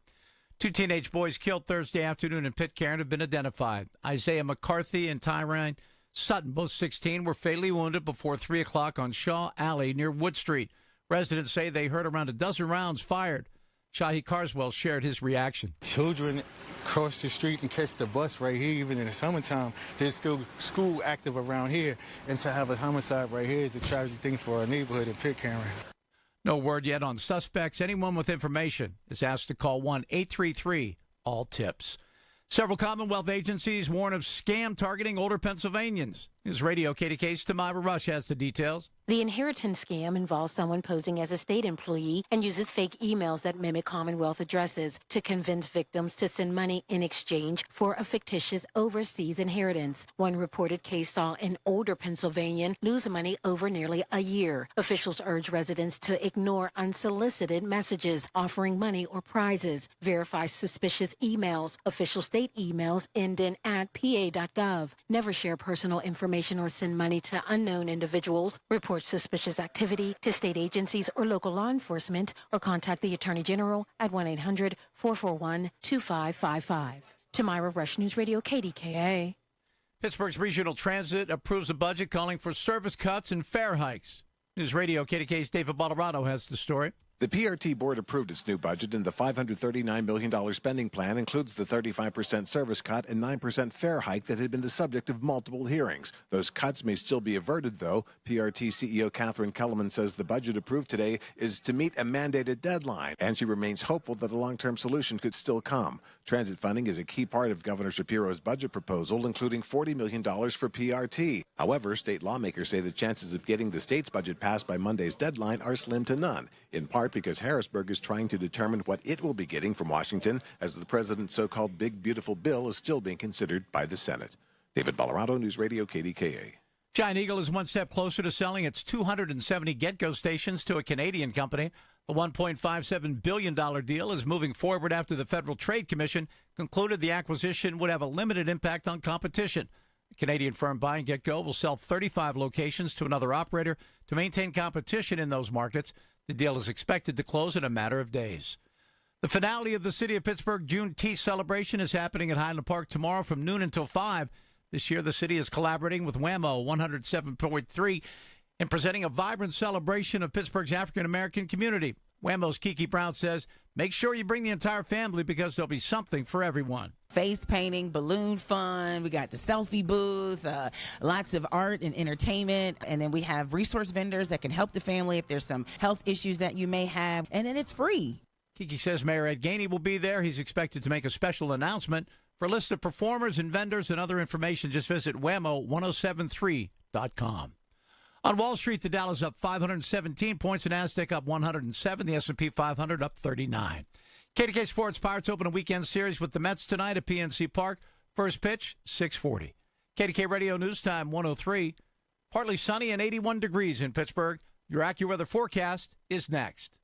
Two teenage boys killed Thursday afternoon in Pitcairn have been identified. Isaiah McCarthy and Tyrone Sutton, both 16, were fatally wounded before 3 o'clock on Shaw Alley near Wood Street. Residents say they heard around a dozen rounds fired. Shahi Carswell shared his reaction. Children cross the street and catch the bus right here, even in the summertime. There's still school active around here, and to have a homicide right here is a tragic thing for our neighborhood in Pitcairn. No word yet on suspects. Anyone with information is asked to call 1-833-ALL-TIPS. Several Commonwealth agencies warn of scam targeting older Pennsylvanians. News Radio KDK's Tamira Rush has the details. The inheritance scam involves someone posing as a state employee and uses fake emails that mimic Commonwealth addresses to convince victims to send money in exchange for a fictitious overseas inheritance. One reported case saw an older Pennsylvanian lose money over nearly a year. Officials urge residents to ignore unsolicited messages offering money or prizes, verify suspicious emails. Official state emails end in @pa.gov. Never share personal information or send money to unknown individuals. Report suspicious activity to state agencies or local law enforcement, or contact the Attorney General at 1-800-441-2555. Tamira Rush, News Radio KDKA. Pittsburgh's Regional Transit approves a budget calling for service cuts and fare hikes. News Radio KDK's David Botterato has the story. The PRT board approved its new budget, and the $539 million spending plan includes the 35% service cut and 9% fare hike that had been the subject of multiple hearings. Those cuts may still be averted, though. PRT CEO Catherine Kellerman says the budget approved today is to meet a mandated deadline, and she remains hopeful that a long-term solution could still come. Transit funding is a key part of Governor Shapiro's budget proposal, including $40 million for PRT. However, state lawmakers say the chances of getting the state's budget passed by Monday's deadline are slim to none, in part because Harrisburg is trying to determine what it will be getting from Washington, as the president's so-called Big Beautiful Bill is still being considered by the Senate. David Ballarado, News Radio KDKA. Giant Eagle is one step closer to selling its 270 Get-Go stations to a Canadian company. The $1.57 billion deal is moving forward after the Federal Trade Commission concluded the acquisition would have a limited impact on competition. The Canadian firm buying Get-Go will sell 35 locations to another operator to maintain competition in those markets. The deal is expected to close in a matter of days. The finale of the City of Pittsburgh Juneteenth celebration is happening at Highland Park tomorrow from noon until 5. This year, the city is collaborating with WAMO 107.3 in presenting a vibrant celebration of Pittsburgh's African-American community. WAMO's Kiki Brown says, make sure you bring the entire family because there'll be something for everyone. Face painting, balloon fun, we got the selfie booth, lots of art and entertainment, and then we have resource vendors that can help the family if there's some health issues that you may have, and then it's free. Kiki says Mayor Ed Gainey will be there. He's expected to make a special announcement. For a list of performers and vendors and other information, just visit WAMO1073.com. On Wall Street, the Dow is up 517 points, the Nasdaq up 107, the S&P 500 up 39. KDK Sports Pirates open a weekend series with the Mets tonight at PNC Park. First pitch, 6:40. KDK Radio News Time 103. Partly sunny and 81 degrees in Pittsburgh. Your AccuWeather forecast is next.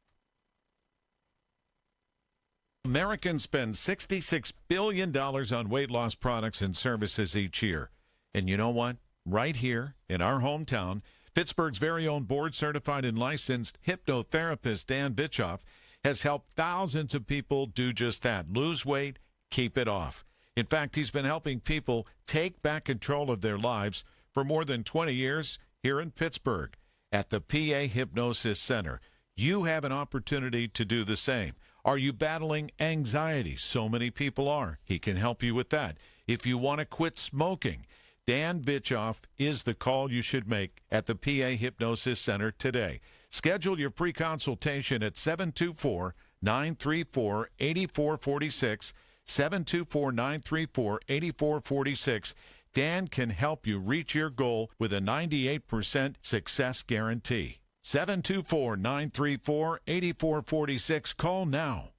Americans spend $66 billion on weight loss products and services each year. And you know what? Right here in our hometown, Pittsburgh's very own board-certified and licensed hypnotherapist Dan Bitchoff has helped thousands of people do just that, lose weight, keep it off. In fact, he's been helping people take back control of their lives for more than 20 years here in Pittsburgh at the PA Hypnosis Center. You have an opportunity to do the same. Are you battling anxiety? So many people are. He can help you with that. If you want to quit smoking, Dan Bitchoff is the call you should make at the PA Hypnosis Center today. Schedule your free consultation at 724-934-8446, 724-934-8446. Dan can help you reach your goal with a 98% success guarantee. 724-934-8446. Call now.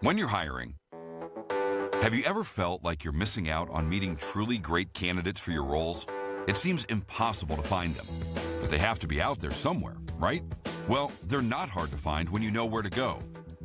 When you're hiring, have you ever felt like you're missing out on meeting truly great candidates for your roles? It seems impossible to find them, but they have to be out there somewhere, right? Well, they're not hard to find when you know where to go,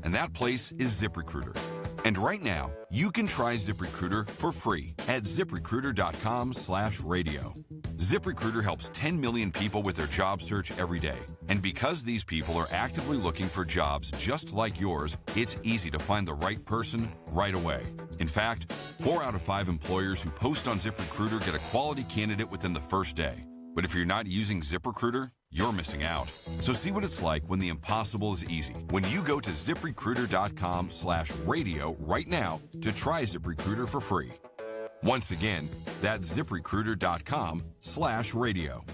and that place is ZipRecruiter. And right now, you can try ZipRecruiter for free at ZipRecruiter.com/radio. ZipRecruiter helps 10 million people with their job search every day. And because these people are actively looking for jobs just like yours, it's easy to find the right person right away. In fact, 4 out of 5 employers who post on ZipRecruiter get a quality candidate within the first day. But if you're not using ZipRecruiter, you're missing out. So see what it's like when the impossible is easy. When you go to ZipRecruiter.com/radio right now to try ZipRecruiter for free. Once again, that's ZipRecruiter.com/radio.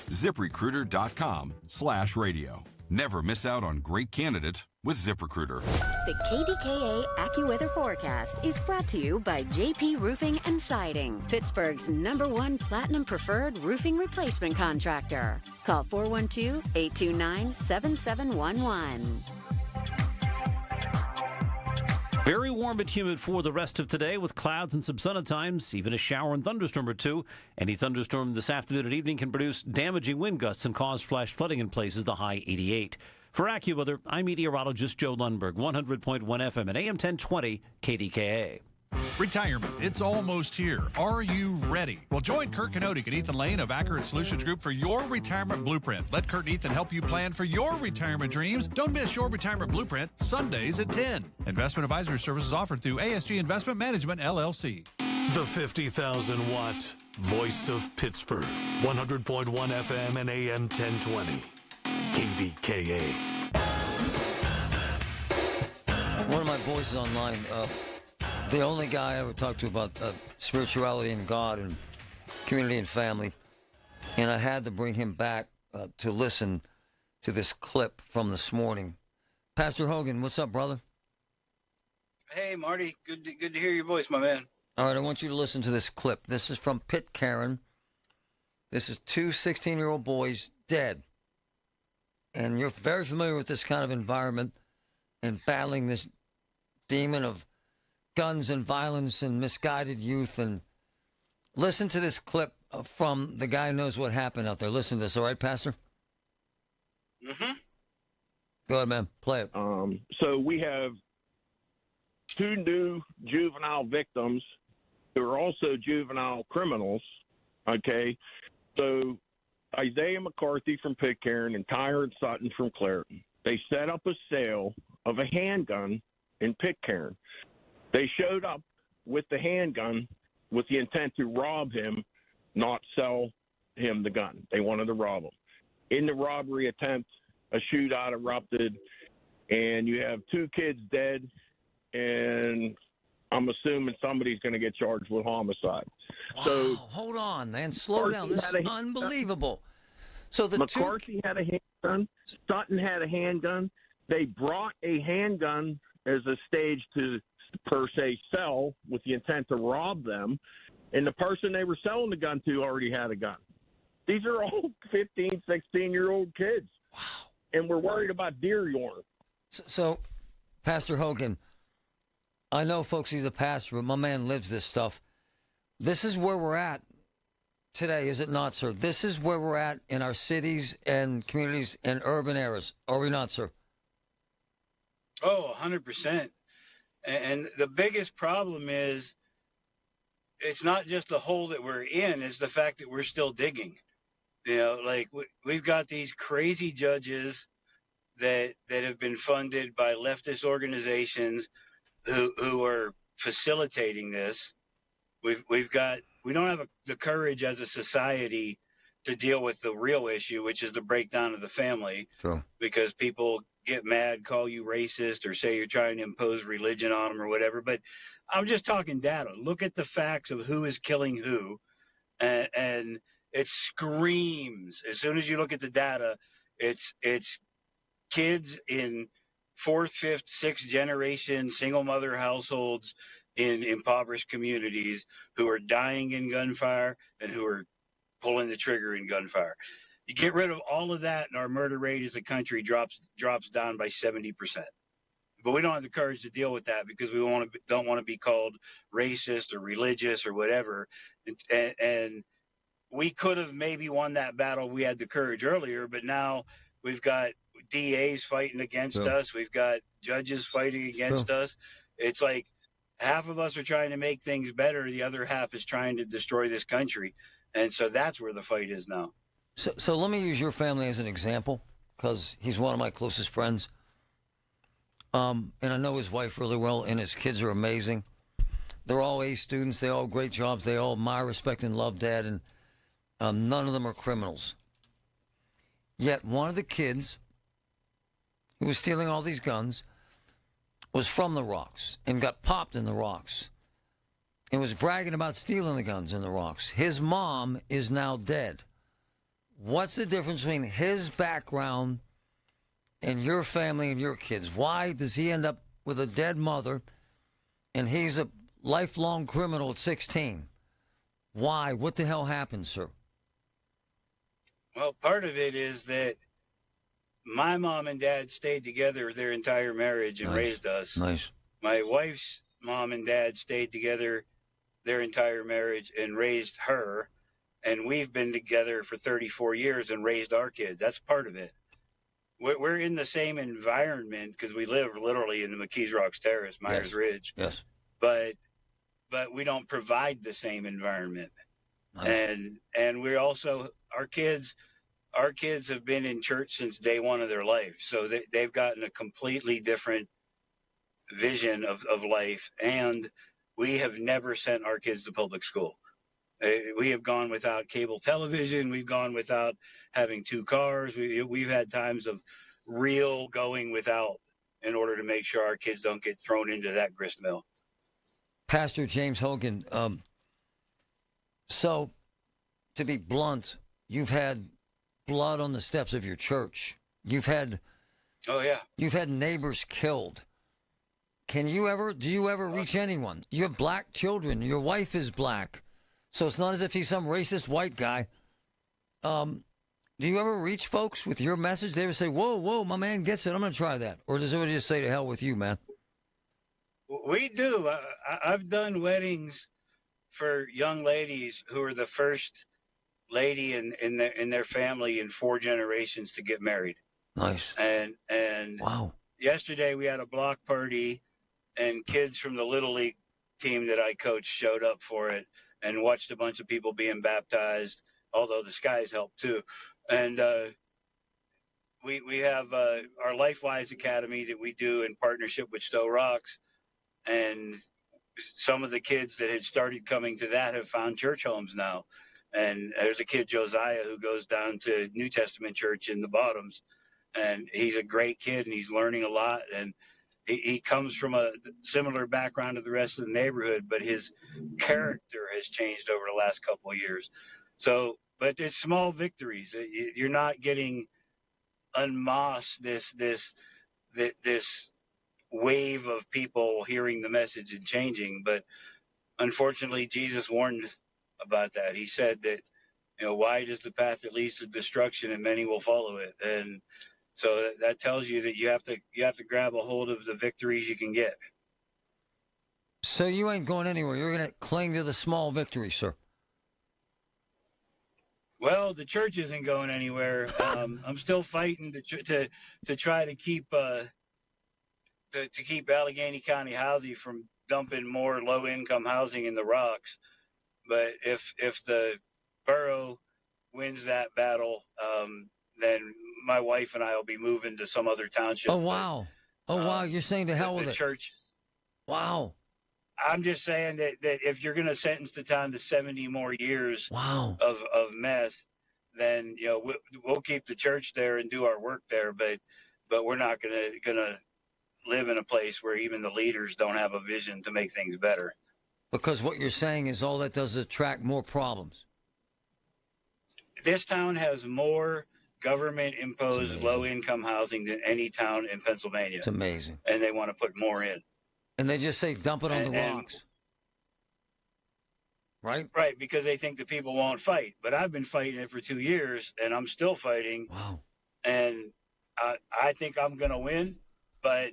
ZipRecruiter.com/radio. Never miss out on great candidates with ZipRecruiter. The KDKA AccuWeather forecast is brought to you by JP Roofing and Siding, Pittsburgh's #1 Platinum Preferred Roofing Replacement Contractor. Call 412-829-7711. Very warm and humid for the rest of today with clouds and some sun at times, even a shower and thunderstorm or two. Any thunderstorm this afternoon and evening can produce damaging wind gusts and cause flash flooding in places, the high 88. For AccuWeather, I'm meteorologist Joe Lundberg, 100.1 FM and AM 1020 KDKA. Retirement, it's almost here. Are you ready? Well, join Kurt Kanodik and Ethan Lane of Accurate Solutions Group for your retirement blueprint. Let Kurt and Ethan help you plan for your retirement dreams. Don't miss your retirement blueprint, Sundays at 10. Investment advisory services offered through ASG Investment Management, LLC. The 50,000-watt voice of Pittsburgh, 100.1 FM and AM 1020, KDKA. One of my boys is online. The only guy I ever talked to about spirituality and God and community and family. And I had to bring him back to listen to this clip from this morning. Pastor Hogan, what's up, brother? Hey, Marty. Good to hear your voice, my man. All right, I want you to listen to this clip. This is from Pitcairn. This is two 16-year-old boys dead. And you're very familiar with this kind of environment and battling this demon of guns and violence and misguided youth. And listen to this clip from the guy who knows what happened out there. Listen to this, all right, Pastor? Mm-hmm. Go ahead, man. Play it. So we have two new juvenile victims who are also juvenile criminals, okay? So Isaiah McCarthy from Pitcairn and Tyrant Sutton from Clareton, they set up a sale of a handgun in Pitcairn. They showed up with the handgun with the intent to rob him, not sell him the gun. They wanted to rob him. In the robbery attempt, a shootout erupted, and you have two kids dead, and I'm assuming somebody's going to get charged with homicide. Wow, so hold on, man. Slow down. This is unbelievable. So the McCarthy had a handgun. Sutton had a handgun. They brought a handgun as a stage to, per se, sell with the intent to rob them, and the person they were selling the gun to already had a gun. These are all 15, 16-year-old kids. Wow. And we're worried about deer urine. So, Pastor Hogan, I know, folks, he's a pastor, but my man lives this stuff. This is where we're at today, is it not, sir? This is where we're at in our cities and communities and urban areas. Are we not, sir? Oh, 100%. And the biggest problem is it's not just the hole that we're in, it's the fact that we're still digging. You know, like we've got these crazy judges that have been funded by leftist organizations who are facilitating this. We don't have the courage as a society to deal with the real issue, which is the breakdown of the family. True. Because people get mad, call you racist, or say you're trying to impose religion on them or whatever. But I'm just talking data. Look at the facts of who is killing who, and it screams. As soon as you look at the data, it's kids in 4th, 5th, 6th generation single mother households in impoverished communities who are dying in gunfire and who are pulling the trigger in gunfire. You get rid of all of that, and our murder rate as a country drops down by 70%. But we don't have the courage to deal with that because we don't want to be called racist or religious or whatever. And we could have maybe won that battle. We had the courage earlier, but now we've got DAs fighting against us. We've got judges fighting against us. It's like half of us are trying to make things better. The other half is trying to destroy this country. And so that's where the fight is now. So let me use your family as an example, because he's one of my closest friends. And I know his wife really well, and his kids are amazing. They're all A students. They all have great jobs. They all admire, respect, and love Dad, and none of them are criminals. Yet one of the kids who was stealing all these guns was from the Rocks and got popped in the Rocks and was bragging about stealing the guns in the Rocks. His mom is now dead. What's the difference between his background and your family and your kids? Why does he end up with a dead mother and he's a lifelong criminal at 16? Why? What the hell happened, sir? Well, part of it is that my mom and dad stayed together their entire marriage and raised us. Nice. My wife's mom and dad stayed together their entire marriage and raised her. And we've been together for 34 years and raised our kids. That's part of it. We're in the same environment because we live literally in the McKees Rocks Terrace, Myers Ridge. Yes. But we don't provide the same environment. Nice. And we're also, our kids have been in church since day one of their life. So they've gotten a completely different vision of life. And we have never sent our kids to public school. We have gone without cable television. We've gone without having 2 cars. We've had times of real going without. in order to make sure our kids don't get thrown into that grist mill. Pastor James Hogan, so to be blunt, you've had blood on the steps of your church. You've had neighbors killed. Do you ever reach anyone? You have black children. Your wife is black. So it's not as if he's some racist white guy. Do you ever reach folks with your message? They ever say, whoa, my man gets it. I'm going to try that. Or does everybody just say, to hell with you, man? We do. I've done weddings for young ladies who are the first lady in their family in 4 generations to get married. Nice. And wow. Yesterday we had a block party, and kids from the Little League team that I coached showed up for it and watched a bunch of people being baptized, although the skies helped too. And we have our LifeWise Academy that we do in partnership with Stowe Rocks, and some of the kids that had started coming to that have found church homes now. And there's a kid, Josiah, who goes down to New Testament Church in the Bottoms, and he's a great kid, and he's learning a lot. And he comes from a similar background to the rest of the neighborhood, but his character has changed over the last couple of years. So, but it's small victories. You're not getting en masse this wave of people hearing the message and changing. But unfortunately, Jesus warned about that. He said that, wide is the path that leads to destruction, and many will follow it. And so that tells you that you have to grab a hold of the victories you can get. So you ain't going anywhere. You're going to cling to the small victories, sir. Well, the church isn't going anywhere. I'm still fighting to try to keep to keep Allegheny County Housing from dumping more low-income housing in the rocks. But if the borough wins that battle, then my wife and I will be moving to some other township. Oh, wow. Wow. You're saying to hell with it. Church. Wow. I'm just saying that if you're going to sentence the town to 70 more years of mess, then, we'll keep the church there and do our work there. But we're not going to live in a place where even the leaders don't have a vision to make things better. Because what you're saying is all that does is attract more problems. This town has more government-imposed low-income housing than any town in Pennsylvania. It's amazing. And they want to put more in. And they just say, dump it on the rocks. Right? Right, because they think the people won't fight. But I've been fighting it for 2 years, and I'm still fighting. Wow. And I think I'm going to win. But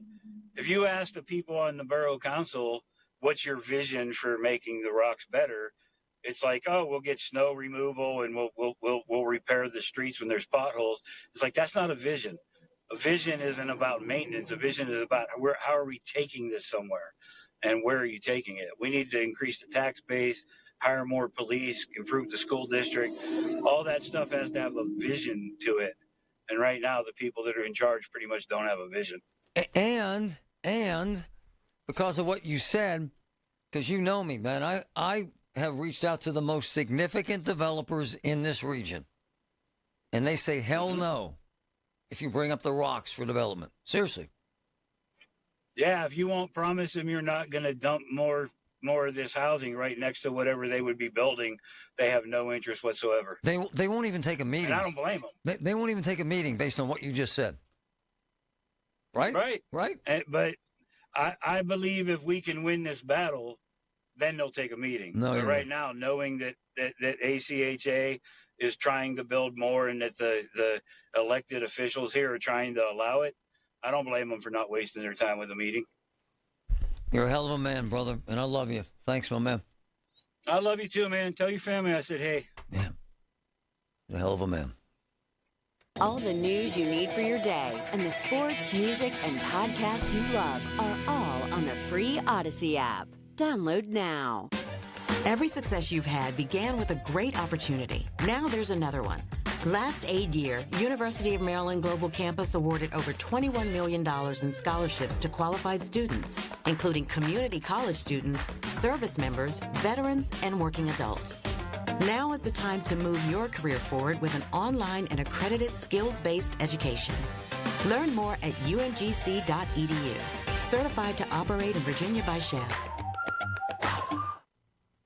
if you ask the people on the borough council, what's your vision for making the rocks better? It's like, oh, we'll get snow removal and we'll repair the streets when there's potholes. It's like, that's not a vision. A vision isn't about maintenance. A vision is about how are we taking this somewhere, and where are you taking it? We need to increase the tax base, hire more police, improve the school district. All that stuff has to have a vision to it. And right now, the people that are in charge pretty much don't have a vision. And because of what you said, because you know me, man, I have reached out to the most significant developers in this region. And they say, hell no, if you bring up the rocks for development. Seriously. Yeah, if you won't promise them you're not going to dump more of this housing right next to whatever they would be building, they have no interest whatsoever. They won't even take a meeting. And I don't blame them. They won't even take a meeting based on what you just said. Right? Right. But I believe if we can win this battle, then they'll take a meeting. No, but right now, knowing that ACHA is trying to build more and that the elected officials here are trying to allow it, I don't blame them for not wasting their time with a meeting. You're a hell of a man, brother, and I love you. Thanks, my man. I love you too, man. Tell your family I said hey. Yeah. You're a hell of a man. All the news you need for your day and the sports, music, and podcasts you love are all on the free Odyssey app. Download now. Every success you've had began with a great opportunity. Now there's another one. Last aid year, University of Maryland Global Campus awarded over $21 million in scholarships to qualified students, including community college students, service members, veterans, and working adults. Now is the time to move your career forward with an online and accredited skills-based education. Learn more at umgc.edu. Certified to operate in Virginia by Chef.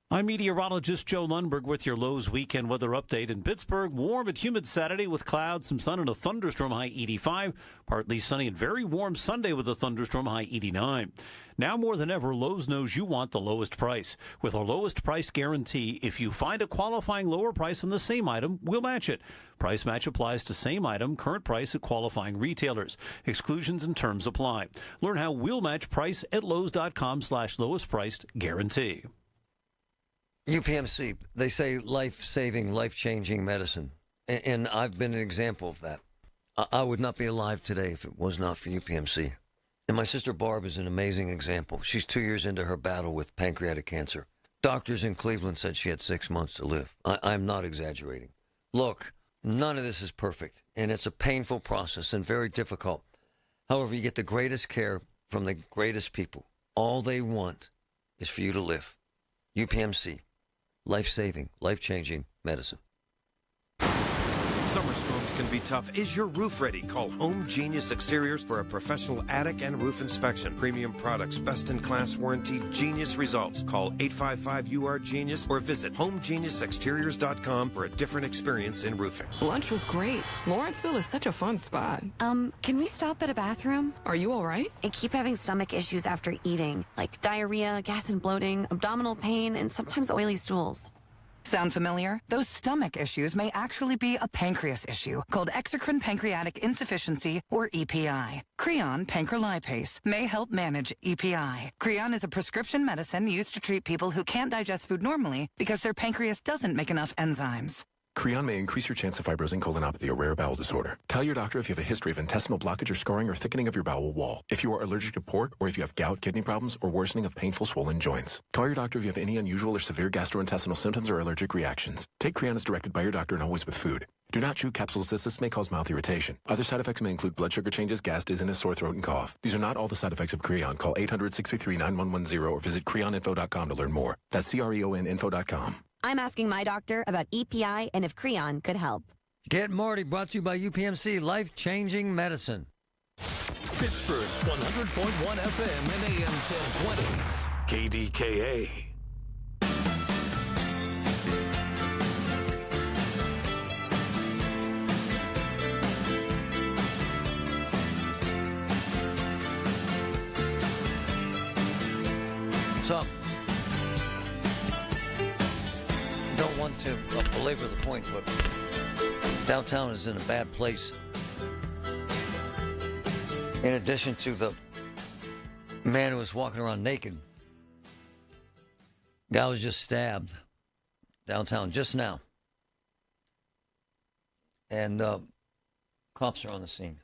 I'm meteorologist Joe Lundberg with your Lowe's weekend weather update. In Pittsburgh, warm but humid Saturday with clouds, some sun, and a thunderstorm, high 85. Partly sunny and very warm Sunday with a thunderstorm, high 89. Now more than ever, Lowe's knows you want the lowest price. With our lowest price guarantee, if you find a qualifying lower price on the same item, we'll match it. Price match applies to same item, current price at qualifying retailers. Exclusions and terms apply. Learn how we'll match price at Lowes.com/lowest priced guarantee. UPMC, they say life-saving, life-changing medicine. And I've been an example of that. I would not be alive today if it was not for UPMC. And my sister Barb is an amazing example. She's 2 years into her battle with pancreatic cancer. Doctors in Cleveland said she had 6 months to live. I'm not exaggerating. Look, none of this is perfect, and it's a painful process and very difficult. However, you get the greatest care from the greatest people. All they want is for you to live. UPMC. Life-saving, life-changing medicine. Summer storms can be tough. Is your roof ready? Call Home Genius Exteriors for a professional attic and roof inspection. Premium products, best-in-class warranty, genius results. Call 855-UR-GENIUS or visit homegeniusexteriors.com for a different experience in roofing. Lunch was great. Lawrenceville is such a fun spot. Can we stop at a bathroom? Are you all right? I keep having stomach issues after eating, like diarrhea, gas and bloating, abdominal pain, and sometimes oily stools. Sound familiar? Those stomach issues may actually be a pancreas issue called exocrine pancreatic insufficiency, or EPI. Creon pancrelipase may help manage EPI. Creon is a prescription medicine used to treat people who can't digest food normally because their pancreas doesn't make enough enzymes. Creon may increase your chance of fibrosing colonopathy, a rare bowel disorder. Tell your doctor if you have a history of intestinal blockage or scarring or thickening of your bowel wall. If you are allergic to pork, or if you have gout, kidney problems, or worsening of painful swollen joints. Call your doctor if you have any unusual or severe gastrointestinal symptoms or allergic reactions. Take Creon as directed by your doctor and always with food. Do not chew capsules as this may cause mouth irritation. Other side effects may include blood sugar changes, gas, dizziness, sore throat, and cough. These are not all the side effects of Creon. Call 800-633-9110 or visit creoninfo.com to learn more. That's CREONinfo.com. I'm asking my doctor about EPI and if Creon could help. Get Marty, brought to you by UPMC, life-changing medicine. Pittsburgh's 100.1 FM and AM 1020. KDKA. What's up? Don't want to belabor the point, but downtown is in a bad place. In addition to the man who was walking around naked, guy was just stabbed downtown just now. And cops are on the scene.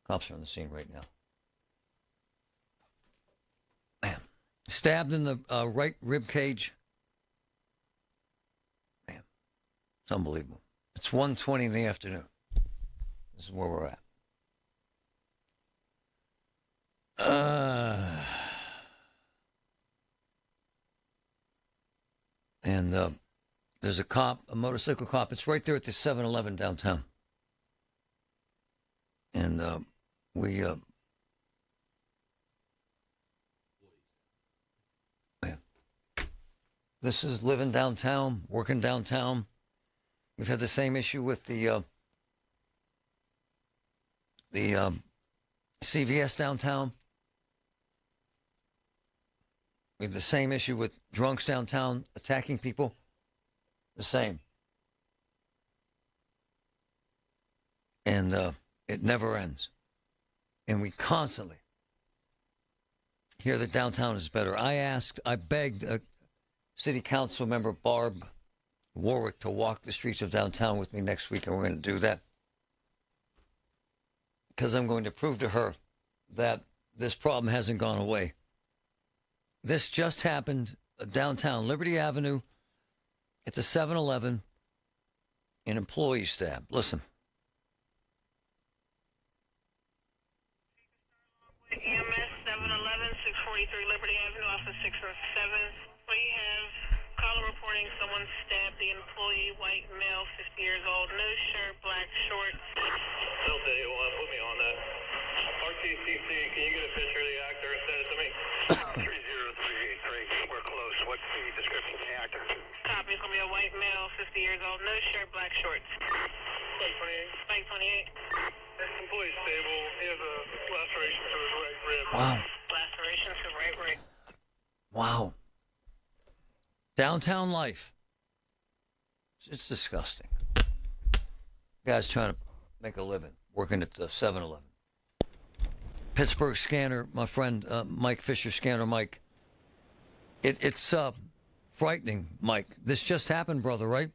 Cops are on the scene right now. Man, stabbed in the right rib cage. Man, it's unbelievable. It's 1:20 in the afternoon. This is where we're at. And there's a cop, a motorcycle cop. It's right there at the 7-Eleven downtown. And this is living downtown, working downtown. We've had the same issue with the CVS downtown. We have the same issue with drunks downtown attacking people. The same. And it never ends. And we constantly hear that downtown is better. I begged City Council member Barb Warwick to walk the streets of downtown with me next week, and we're going to do that. Because I'm going to prove to her that this problem hasn't gone away. This just happened downtown, Liberty Avenue, at the 7-Eleven, an employee stabbed. Listen. EMS 7-Eleven, 643 Liberty Avenue, office 607. We have call Caller reporting someone stabbed the employee, white male, 50 years old, no shirt, black shorts. Delta 81, put me on that. RTCC, can you get a picture of the actor and send it to me? 30383, we're close. What's the description of the actor? Copy, it's going to be a white male, 50 years old, no shirt, black shorts. Spike 28. Spike 28. This employee's stable. He has a laceration to his right rib. Wow. Laceration to right rib. Wow. Downtown life. It's disgusting. Guy's trying to make a living, working at the 7-Eleven. Pittsburgh scanner, my friend Mike Fisher, scanner Mike. It's frightening, Mike. This just happened, brother, right?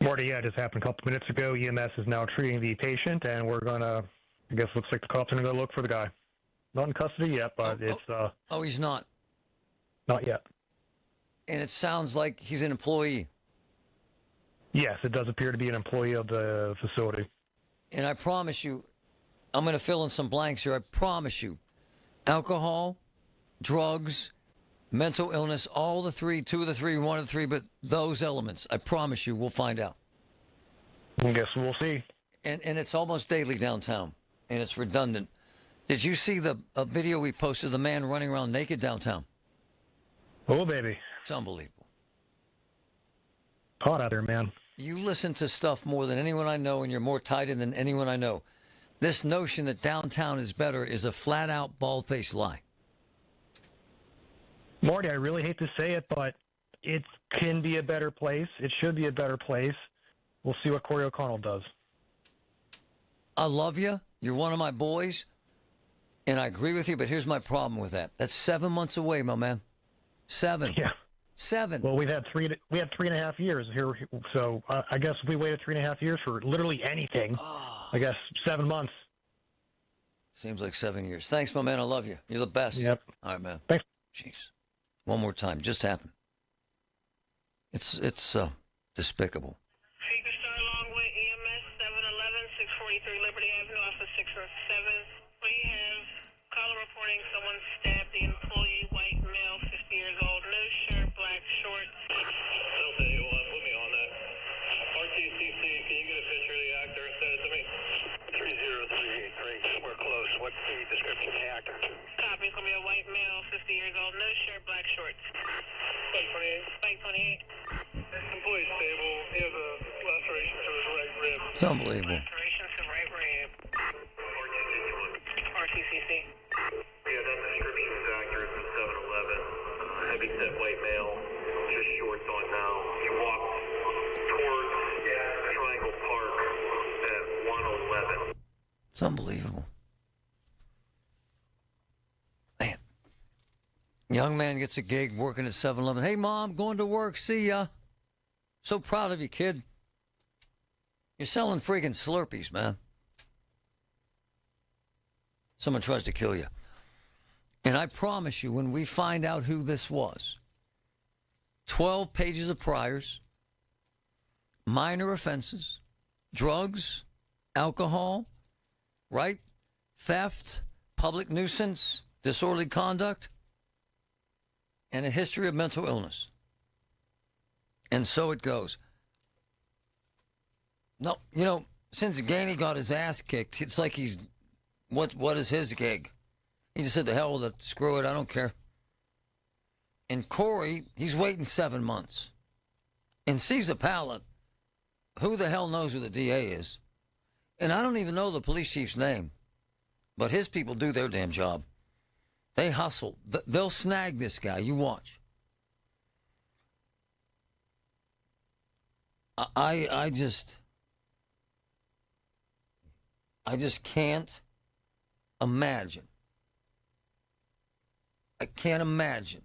Marty, yeah, it just happened a couple minutes ago. EMS is now treating the patient, and we're going to, I guess looks like the cops are going to go look for the guy. Not in custody yet, but it's... Oh, he's not? Not yet. And it sounds like he's an employee. Yes, it does appear to be an employee of the facility. And I promise you, I'm going to fill in some blanks here. I promise you, alcohol, drugs, mental illness, all the three, two of the three, one of the three, but those elements, I promise you, we'll find out. I guess we'll see. And it's almost daily downtown, and it's redundant. Did you see the video we posted, the man running around naked downtown? Oh, baby. It's unbelievable. Hot out there, man. You listen to stuff more than anyone I know, and you're more tied in than anyone I know. This notion that downtown is better is a flat-out, bald-faced lie. Marty, I really hate to say it, but it can be a better place. It should be a better place. We'll see what Corey O'Connell does. I love you. You're one of my boys, and I agree with you, but here's my problem with that. That's 7 months away, my man. 7. Yeah. 7. Well, we had 3.5 years here, so I guess if we waited 3.5 years for literally anything, I guess 7 months. Seems like 7 years. Thanks, my man. I love you. You're the best. Yep. All right, man. Thanks. Jeez. One more time. Just happened. It's despicable. Star Longway, EMS 711, 643 Liberty Avenue, office 6 and 7. We have caller reporting someone stabbed the employee, white male, 50 years old, no shirt, black shorts. Delta 81, put me on that. RTCC, can you get a picture of the actor and send it to me? 30383, we're close. What's the description of the actor? Copy, it's going to be a white male, 50 years old, no shirt, black shorts. Spike 28. Spike 28. This employee's stable. He has a laceration to his right rib. It's unbelievable. Laceration to right rib. RTCC. Yeah, that description is accurate for 7-Eleven. Heavy-set white male, just shorts on now. He walked towards Triangle Park at 111. It's unbelievable. Man. Young man gets a gig working at 7-Eleven. Hey, Mom, going to work. See ya. So proud of you, kid. You're selling freaking Slurpees, man. Someone tries to kill you. And I promise you, when we find out who this was, 12 pages of priors, minor offenses, drugs, alcohol, right? Theft, public nuisance, disorderly conduct, and a history of mental illness. And so it goes. No, since Gainey got his ass kicked, it's like he's, what is his gig? He just said, to hell with it, screw it, I don't care. And Corey, he's waiting 7 months. And Steve's a pallet. Who the hell knows who the DA is? And I don't even know the police chief's name. But his people do their damn job. They hustle. They'll snag this guy. You watch. I just can't imagine. I can't imagine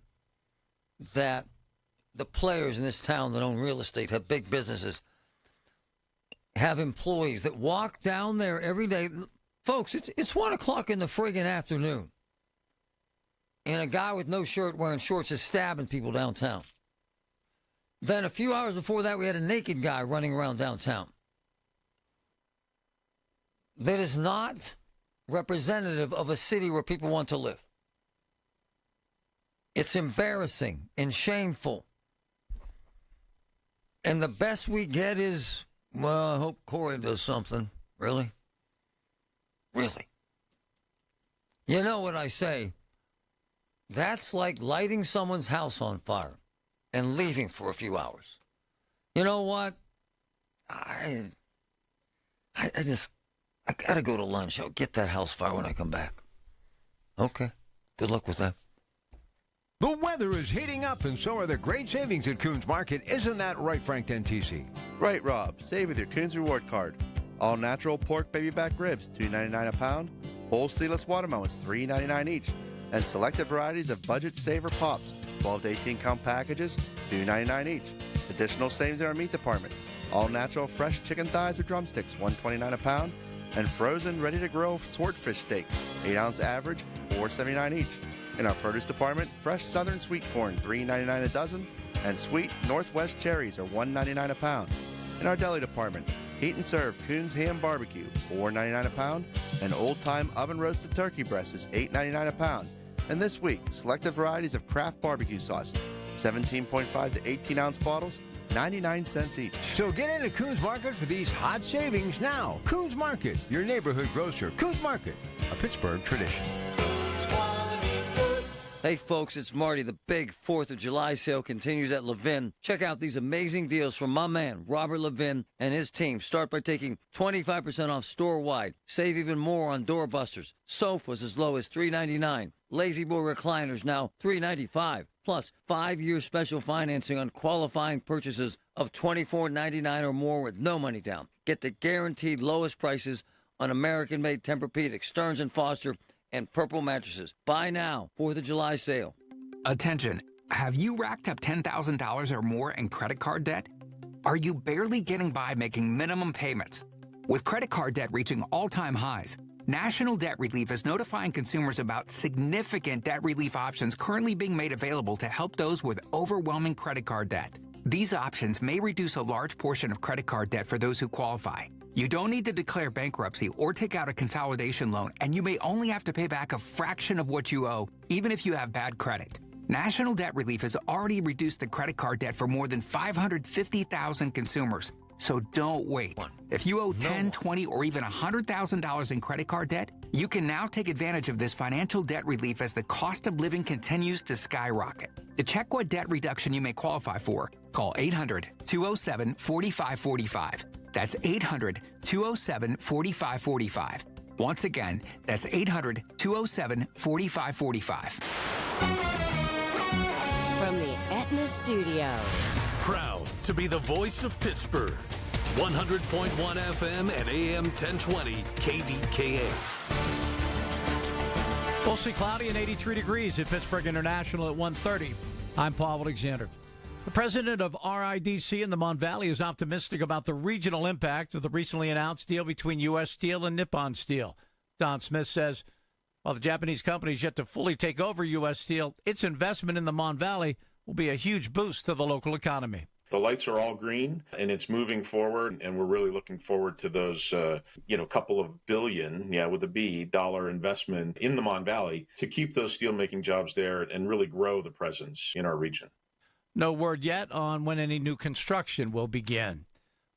that the players in this town that own real estate, have big businesses, have employees that walk down there every day. Folks, it's 1 o'clock in the friggin' afternoon. And a guy with no shirt wearing shorts is stabbing people downtown. Then a few hours before that, we had a naked guy running around downtown. That is not representative of a city where people want to live. It's embarrassing and shameful. And the best we get is, well, I hope Corey does something. Really? Really? You know what I say? That's like lighting someone's house on fire and leaving for a few hours. You know what? I gotta go to lunch. I'll get that house fire when I come back. Okay. Good luck with that. The weather is heating up, and so are the great savings at Coons Market. Isn't that right, Frank Dentisi? Right, Rob. Save with your Coons Reward Card. All natural pork baby back ribs, $2.99 a pound. Whole seedless watermelons, $3.99 each. And selected varieties of Budget Saver Pops, 12 to 18 count packages, $2.99 each. Additional savings in our meat department. All natural fresh chicken thighs or drumsticks, $1.29 a pound. And frozen, ready-to-grill swordfish steaks, 8-ounce average, $4.79 each. In our produce department, fresh southern sweet corn, $3.99 a dozen. And sweet Northwest cherries are $1.99 a pound. In our deli department, heat and serve Coons Ham Barbecue, $4.99 a pound. And old-time oven-roasted turkey breast is $8.99 a pound. And this week, selected varieties of Kraft barbecue sauce, 17.5 to 18-ounce bottles, 99 cents each. So get into Coons Market for these hot savings now. Coons Market, your neighborhood grocer. Coons Market, a Pittsburgh tradition. Hey, folks, it's Marty. The big 4th of July sale continues at Levin. Check out these amazing deals from my man, Robert Levin, and his team. Start by taking 25% off store-wide. Save even more on doorbusters. Sofas as low as $3.99. Lazy Boy recliners now $3.95. Plus, 5-year special financing on qualifying purchases of $24.99 or more with no money down. Get the guaranteed lowest prices on American-made Tempur-Pedic, Stearns & Foster, and Purple mattresses. Buy now. 4th of July sale. Attention. Have you racked up $10,000 or more in credit card debt? Are you barely getting by making minimum payments? With credit card debt reaching all-time highs, National Debt Relief is notifying consumers about significant debt relief options currently being made available to help those with overwhelming credit card debt. These options may reduce a large portion of credit card debt for those who qualify. You don't need to declare bankruptcy or take out a consolidation loan, and you may only have to pay back a fraction of what you owe, even if you have bad credit. National Debt Relief has already reduced the credit card debt for more than 550,000 consumers. So don't wait. If you owe $10,000, $20,000, or even $100,000 in credit card debt, you can now take advantage of this financial debt relief as the cost of living continues to skyrocket. To check what debt reduction you may qualify for, call 800-207-4545. That's 800-207-4545. Once again, that's 800-207-4545. From the Aetna Studios. Proud to be the voice of Pittsburgh. 100.1 FM and AM 1020 KDKA. Mostly cloudy and 83 degrees at Pittsburgh International at 1:30. I'm Paul Alexander. The president of RIDC in the Mon Valley is optimistic about the regional impact of the recently announced deal between U.S. Steel and Nippon Steel. Don Smith says, while the Japanese company is yet to fully take over U.S. Steel, its investment in the Mon Valley will be a huge boost to the local economy. The lights are all green, and it's moving forward, and we're really looking forward to those, couple of billion, with a B, dollar investment in the Mon Valley to keep those steelmaking jobs there and really grow the presence in our region. No word yet on when any new construction will begin.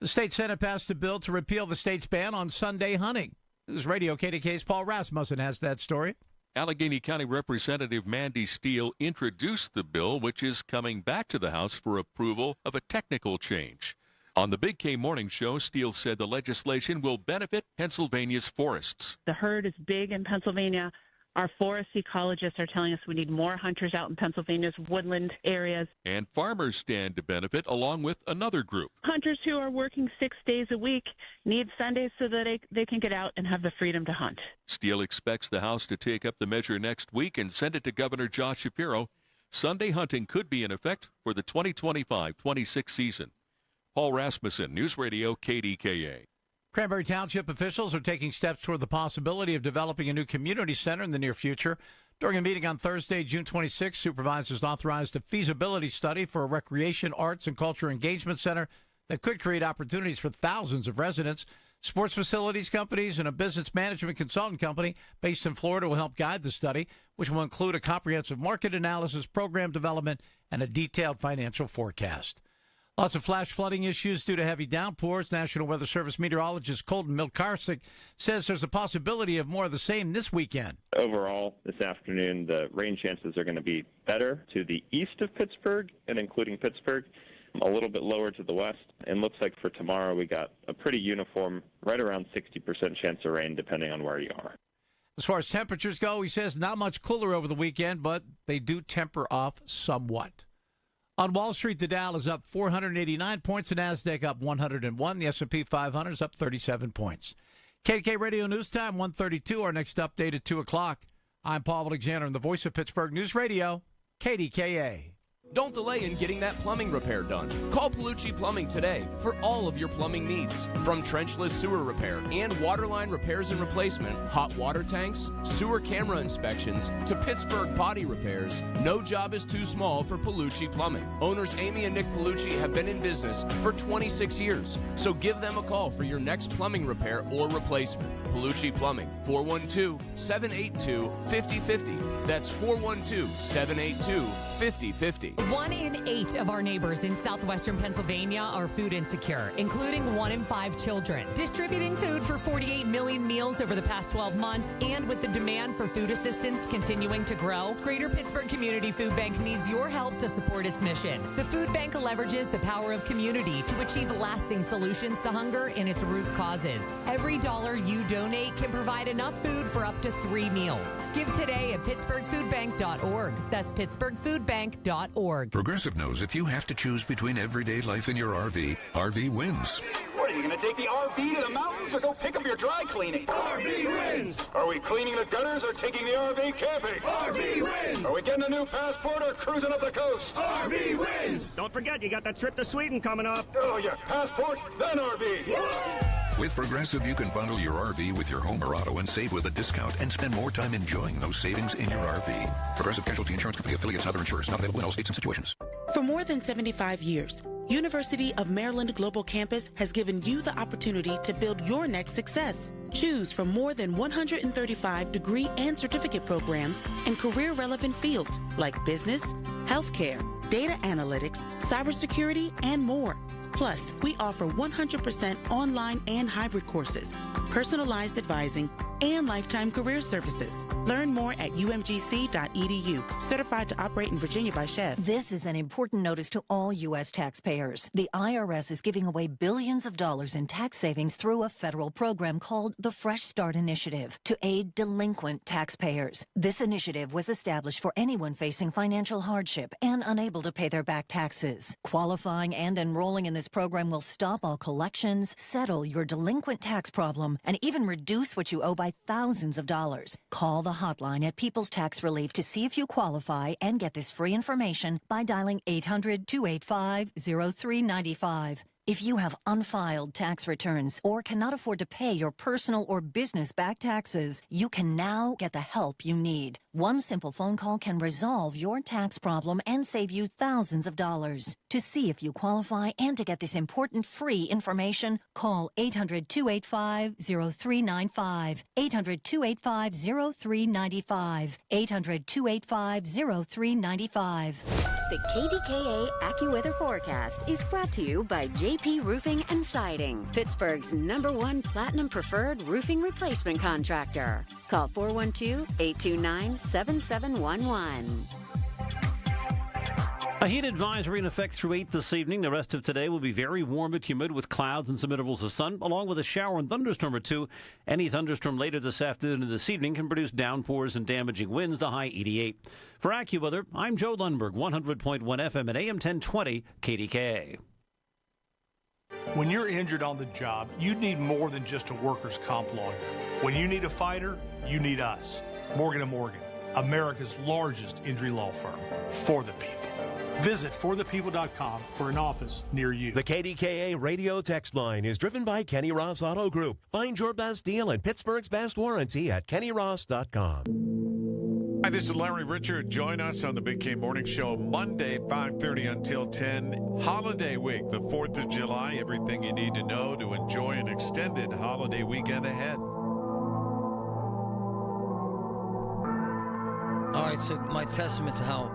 The state Senate passed a bill to repeal the state's ban on Sunday hunting. News Radio KDK's Paul Rasmussen has that story. Allegheny County Representative Mandy Steele introduced the bill, which is coming back to the House for approval of a technical change. On the Big K Morning Show, Steele said the legislation will benefit Pennsylvania's forests. The herd is big in Pennsylvania. Our forest ecologists are telling us we need more hunters out in Pennsylvania's woodland areas. And farmers stand to benefit along with another group. Hunters who are working 6 days a week need Sundays so that they can get out and have the freedom to hunt. Steele expects the House to take up the measure next week and send it to Governor Josh Shapiro. Sunday hunting could be in effect for the 2025-26 season. Paul Rasmussen, News Radio KDKA. Cranberry Township officials are taking steps toward the possibility of developing a new community center in the near future. During a meeting on Thursday, June 26, supervisors authorized a feasibility study for a recreation, arts, and culture engagement center that could create opportunities for thousands of residents. Sports facilities companies and a business management consultant company based in Florida will help guide the study, which will include a comprehensive market analysis, program development, and a detailed financial forecast. Lots of flash flooding issues due to heavy downpours. National Weather Service meteorologist Colton Milkarczyk says there's a possibility of more of the same this weekend. Overall, this afternoon, the rain chances are going to be better to the east of Pittsburgh and including Pittsburgh, a little bit lower to the west. And looks like for tomorrow, we got a pretty uniform, right around 60% chance of rain, depending on where you are. As far as temperatures go, he says not much cooler over the weekend, but they do temper off somewhat. On Wall Street, the Dow is up 489 points, the Nasdaq up 101, the S&P 500 is up 37 points. KDKA Radio News Time, 1:32. Our next update at 2 o'clock. I'm Paul Alexander, and the voice of Pittsburgh News Radio, KDKA. Don't delay in getting that plumbing repair done. Call Palucci Plumbing today for all of your plumbing needs. From trenchless sewer repair and waterline repairs and replacement, hot water tanks, sewer camera inspections, to Pittsburgh potty repairs, no job is too small for Palucci Plumbing. Owners Amy and Nick Palucci have been in business for 26 years, so give them a call for your next plumbing repair or replacement. Palucci Plumbing, 412-782-5050. That's 412-782-5050. 1 in 8 of our neighbors in southwestern Pennsylvania are food insecure, including 1 in 5 children. Distributing food for 48 million meals over the past 12 months, and with the demand for food assistance continuing to grow, Greater Pittsburgh Community Food Bank needs your help to support its mission. The food bank leverages the power of community to achieve lasting solutions to hunger and its root causes. Every dollar you donate can provide enough food for up to 3 meals. Give today at pittsburghfoodbank.org. That's pittsburghfoodbank.org. Progressive knows if you have to choose between everyday life and your RV, RV wins. What, are you going to take the RV to the mountains or go pick up your dry cleaning? RV wins! Are we cleaning the gutters or taking the RV camping? RV wins! Are we getting a new passport or cruising up the coast? RV wins! Don't forget, you got that trip to Sweden coming up. Oh, yeah, passport, then RV. With Progressive, you can bundle your RV with your home or auto and save with a discount and spend more time enjoying those savings in your RV. Progressive Casualty Insurance Company affiliates and other insurers not available in all states and situations. For more than 75 years, University of Maryland Global Campus has given you the opportunity to build your next success. Choose from more than 135 degree and certificate programs in career-relevant fields like business, healthcare, data analytics, cybersecurity, and more. Plus, we offer 100% online and hybrid courses, personalized advising, and lifetime career services. Learn more at umgc.edu. Certified to operate in Virginia by Chev. This is an important notice to all U.S. taxpayers. The IRS is giving away billions of dollars in tax savings through a federal program called the Fresh Start Initiative to aid delinquent taxpayers. This initiative was established for anyone facing financial hardship and unable to pay their back taxes. Qualifying and enrolling in this program will stop all collections, settle your delinquent tax problem, and even reduce what you owe by thousands of dollars. Call the hotline at People's Tax Relief to see if you qualify and get this free information by dialing 800-285-0395. If you have unfiled tax returns or cannot afford to pay your personal or business back taxes, you can now get the help you need. One simple phone call can resolve your tax problem and save you thousands of dollars. To see if you qualify and to get this important free information, call 800-285-0395. 800-285-0395. 800-285-0395. The KDKA AccuWeather forecast is brought to you by JP Roofing and Siding, Pittsburgh's #1 Platinum Preferred Roofing Replacement Contractor. Call 412-829-7711. A heat advisory in effect through 8 this evening. The rest of today will be very warm and humid with clouds and some intervals of sun, along with a shower and thunderstorm or two. Any thunderstorm later this afternoon and this evening can produce downpours and damaging winds, the high 88. For AccuWeather, I'm Joe Lundberg, 100.1 FM and AM 1020 KDKA. When you're injured on the job, you need more than just a workers' comp lawyer. When you need a fighter, you need us. Morgan & Morgan, America's largest injury law firm. For the people. Visit forthepeople.com for an office near you. The KDKA radio text line is driven by Kenny Ross Auto Group. Find your best deal and Pittsburgh's best warranty at kennyross.com. Hi, this is Larry Richard. Join us on the Big K Morning Show Monday, 5:30 until 10. Holiday week, the 4th of July. Everything you need to know to enjoy an extended holiday weekend ahead. All right, so my testament to how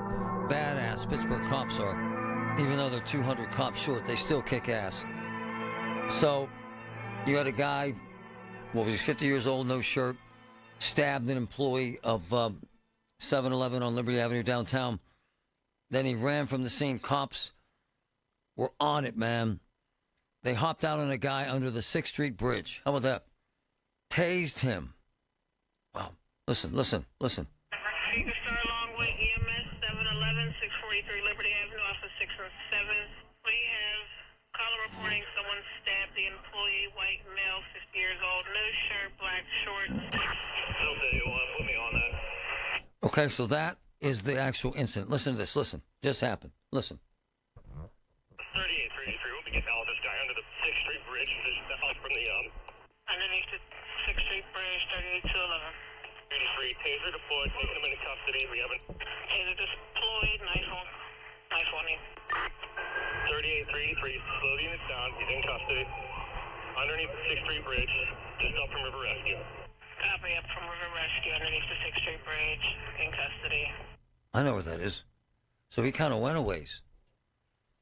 badass Pittsburgh cops are. Even though they're 200 cops short, they still kick ass. So you had a guy, what was he, 50 years old, no shirt, stabbed an employee of 7-Eleven on Liberty Avenue downtown. Then he ran from the scene. Cops were on it, man. They hopped out on a guy under the 6th Street Bridge. How about that? Tased him. Wow. Listen. Star Longway EMS 711 643 Liberty Avenue off of 607. We have caller reporting someone stabbed the employee, white male, 50 years old, no shirt, black shorts. Okay, you want to put me on that? Okay, so that is the actual incident. Listen to this. Listen. Just happened. Listen. 3833, we'll be getting out of this guy under the 6th Street Bridge. Just out from the, underneath the 6th Street Bridge, 38211. 83, taser deployed, taking him into custody. We haven't... Taser deployed, knife on him. 3833, slow the unit down, he's in custody. Underneath the 6th Street Bridge, just up from River Rescue. Copy, up from River Rescue, underneath the 6th Street Bridge, in custody. I know where that is. So he kind of went a ways.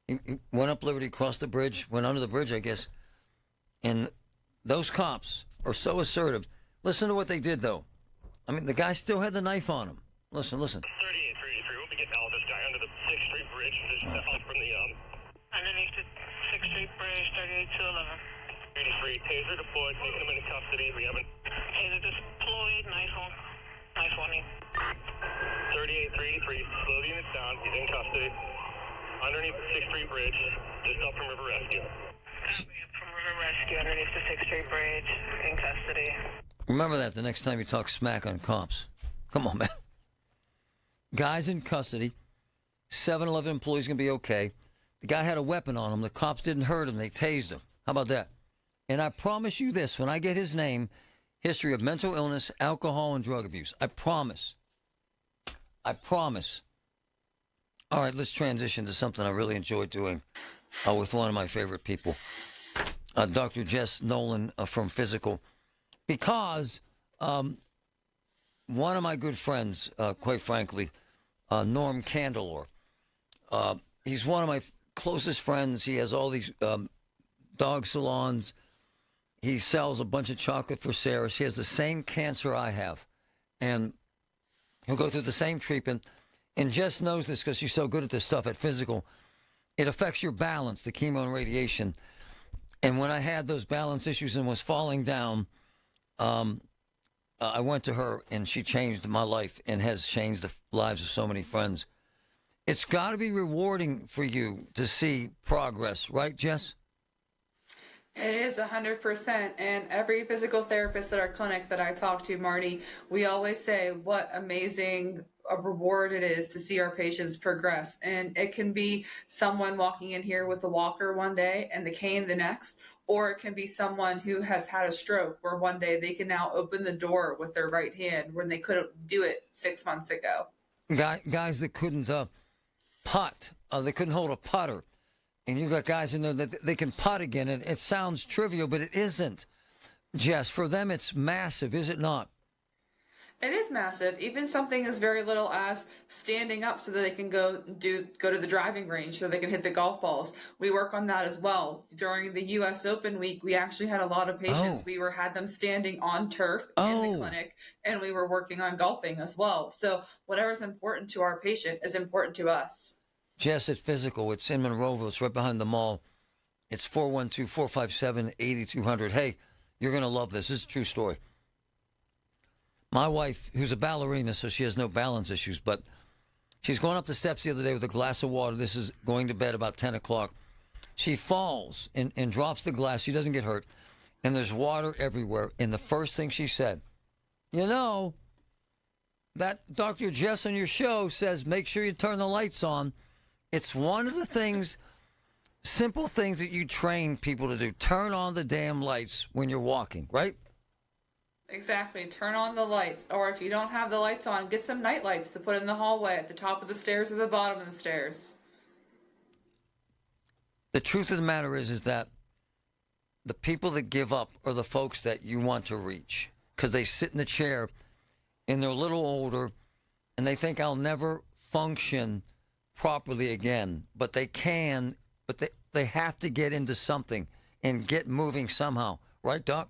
He went up Liberty, crossed the bridge, went under the bridge, I guess. And those cops are so assertive. Listen to what they did, though. I mean, the guy still had the knife on him. Listen. 3833, we'll be getting out of this guy under the 6th Street Bridge. Just out from the, underneath the 6th Street Bridge, 38211. 83, taser deployed, taking him into custody. We haven't... Taser deployed, knife on him. 3833, slow the unit down, he's in custody. Underneath the 6th Street Bridge, just up from River Rescue. Copy, up from River Rescue, underneath the 6th Street Bridge, in custody. Remember that the next time you talk smack on cops. Come on, man. Guy's in custody. 7-Eleven employee's going to be okay. The guy had a weapon on him. The cops didn't hurt him. They tased him. How about that? And I promise you this, when I get his name, history of mental illness, alcohol, and drug abuse. I promise. All right, let's transition to something I really enjoyed doing with one of my favorite people, Dr. Jess Nolan from Physical. Because one of my good friends, quite frankly, Norm Candelor, he's one of my closest friends. He has all these dog salons. He sells a bunch of chocolate for Sarah. She has the same cancer I have. And he'll go through the same treatment. And Jess knows this because she's so good at this stuff at Physical. It affects your balance, the chemo and radiation. And when I had those balance issues and was falling down, I went to her, and she changed my life and has changed the lives of so many friends. It's got to be rewarding for you to see progress, right, Jess? It is 100%. And every physical therapist at our clinic that I talk to, Marty, we always say what amazing a reward it is to see our patients progress. And it can be someone walking in here with a walker one day and the cane the next, or it can be someone who has had a stroke where one day they can now open the door with their right hand when they couldn't do it 6 months ago. Guys that couldn't putt, they couldn't hold a putter. And you got guys in there that they can putt again. And it sounds trivial, but it isn't. Jess, for them it's massive, is it not? It is massive. Even something as very little as standing up so that they can go to the driving range so they can hit the golf balls. We work on that as well. During the U.S. Open week, we actually had a lot of patients. We had them standing on turf in the clinic, and we were working on golfing as well. So whatever's important to our patient is important to us. Jess at Physical, it's in Monroeville. It's right behind the mall. It's 412-457-8200. Hey, you're going to love this. This is a true story. My wife, who's a ballerina, so she has no balance issues, but she's going up the steps the other day with a glass of water. This is going to bed about 10 o'clock. She falls and drops the glass. She doesn't get hurt. And there's water everywhere. And the first thing she said, you know, that Dr. Jess on your show says make sure you turn the lights on. It's one of the things, simple things that you train people to do. Turn on the damn lights when you're walking, right? Exactly. Turn on the lights. Or if you don't have the lights on, get some night lights to put in the hallway at the top of the stairs or the bottom of the stairs. The truth of the matter is that the people that give up are the folks that you want to reach, because they sit in the chair and they're a little older and they think I'll never function properly again, but they can, but they have to get into something and get moving somehow. Right, Doc?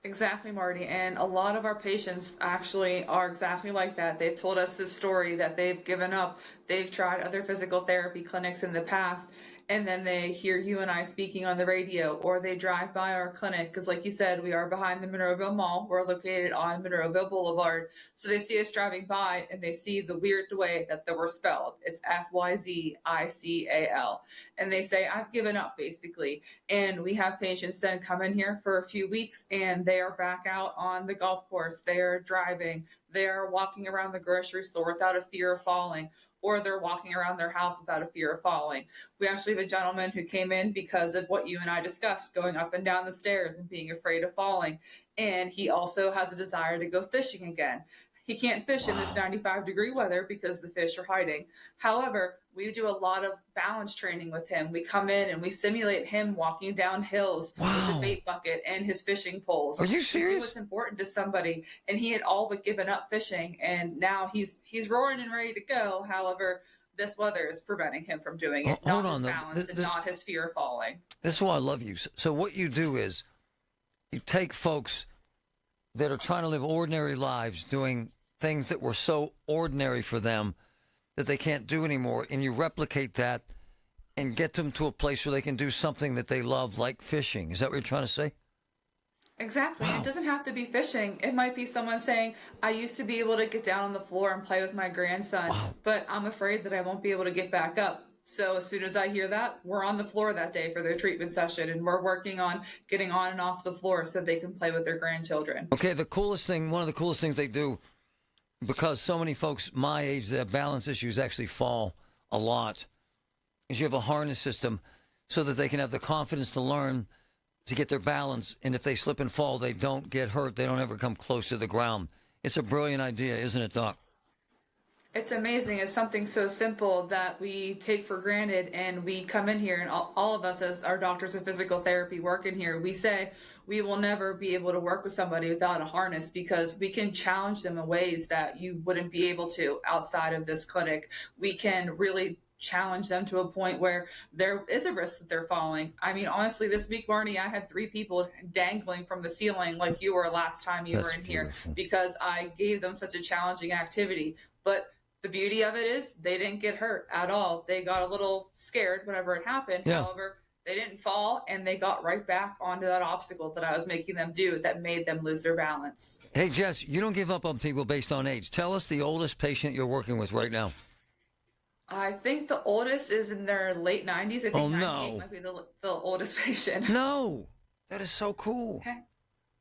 Exactly, Marty. And a lot of our patients actually are exactly like that. They've told us this story that they've given up. They've tried other physical therapy clinics in the past, and then they hear you and I speaking on the radio, or they drive by our clinic, because like you said, we are behind the Monroeville Mall. We're located on Monroeville Boulevard. So they see us driving by, and they see the weird way that we're spelled. It's F-Y-Z-I-C-A-L. And they say, I've given up, basically. And we have patients then come in here for a few weeks, and they are back out on the golf course. They are driving. They are walking around the grocery store without a fear of falling, or they're walking around their house without a fear of falling. We actually have a gentleman who came in because of what you and I discussed, going up and down the stairs and being afraid of falling. And he also has a desire to go fishing again. He can't fish in this 95-degree weather because the fish are hiding. However, we do a lot of balance training with him. We come in and we simulate him walking down hills with a bait bucket and his fishing poles. Are you serious? We do what's important to somebody. And he had all but given up fishing, and now he's roaring and ready to go. However, this weather is preventing him from doing it. Not his balance and not his fear of falling. This is why I love you. So what you do is you take folks that are trying to live ordinary lives, doing things that were so ordinary for them that they can't do anymore, and you replicate that and get them to a place where they can do something that they love, like fishing. Is that what you're trying to say? Exactly. Wow. It doesn't have to be fishing. It might be someone saying, I used to be able to get down on the floor and play with my grandson, but I'm afraid that I won't be able to get back up. So as soon as I hear that, we're on the floor that day for their treatment session, and we're working on getting on and off the floor so they can play with their grandchildren. Okay, the coolest thing, one of the coolest things they do, because so many folks my age that have balance issues actually fall a lot, is you have a harness system so that they can have the confidence to learn to get their balance, and if they slip and fall, they don't get hurt. They don't ever come close to the ground. It's a brilliant idea, isn't it, Doc? It's amazing. It's something so simple that we take for granted, and we come in here, and all of us as our doctors of physical therapy work in here, we say we will never be able to work with somebody without a harness, because we can challenge them in ways that you wouldn't be able to outside of this clinic. We can really challenge them to a point where there is a risk that they're falling. I mean, honestly, this week, Marty, I had 3 people dangling from the ceiling like you were last time you were in here, because I gave them such a challenging activity. But the beauty of it is they didn't get hurt at all. They got a little scared whenever it happened. Yeah. However, they didn't fall, and they got right back onto that obstacle that I was making them do that made them lose their balance. Hey, Jess, you don't give up on people based on age. Tell us the oldest patient you're working with right now. I think the oldest is in their late 90s. I think 98 might be the oldest patient. No, that is so cool. Okay.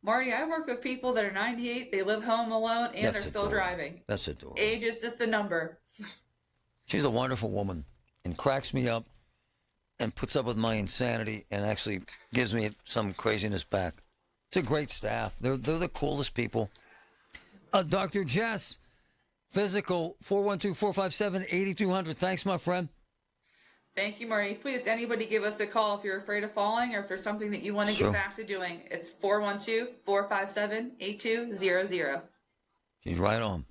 Marty, I work with people that are 98, they live home alone, and they're still driving. That's adorable. Age is just a number. She's a wonderful woman and cracks me up and puts up with my insanity and actually gives me some craziness back. It's a great staff. They're the coolest people. Dr. Jess, physical, 412-457-8200. Thanks, my friend. Thank you, Marty. Please, anybody give us a call if you're afraid of falling or if there's something that you want to get back to doing. It's 412-457-8200. She's right on.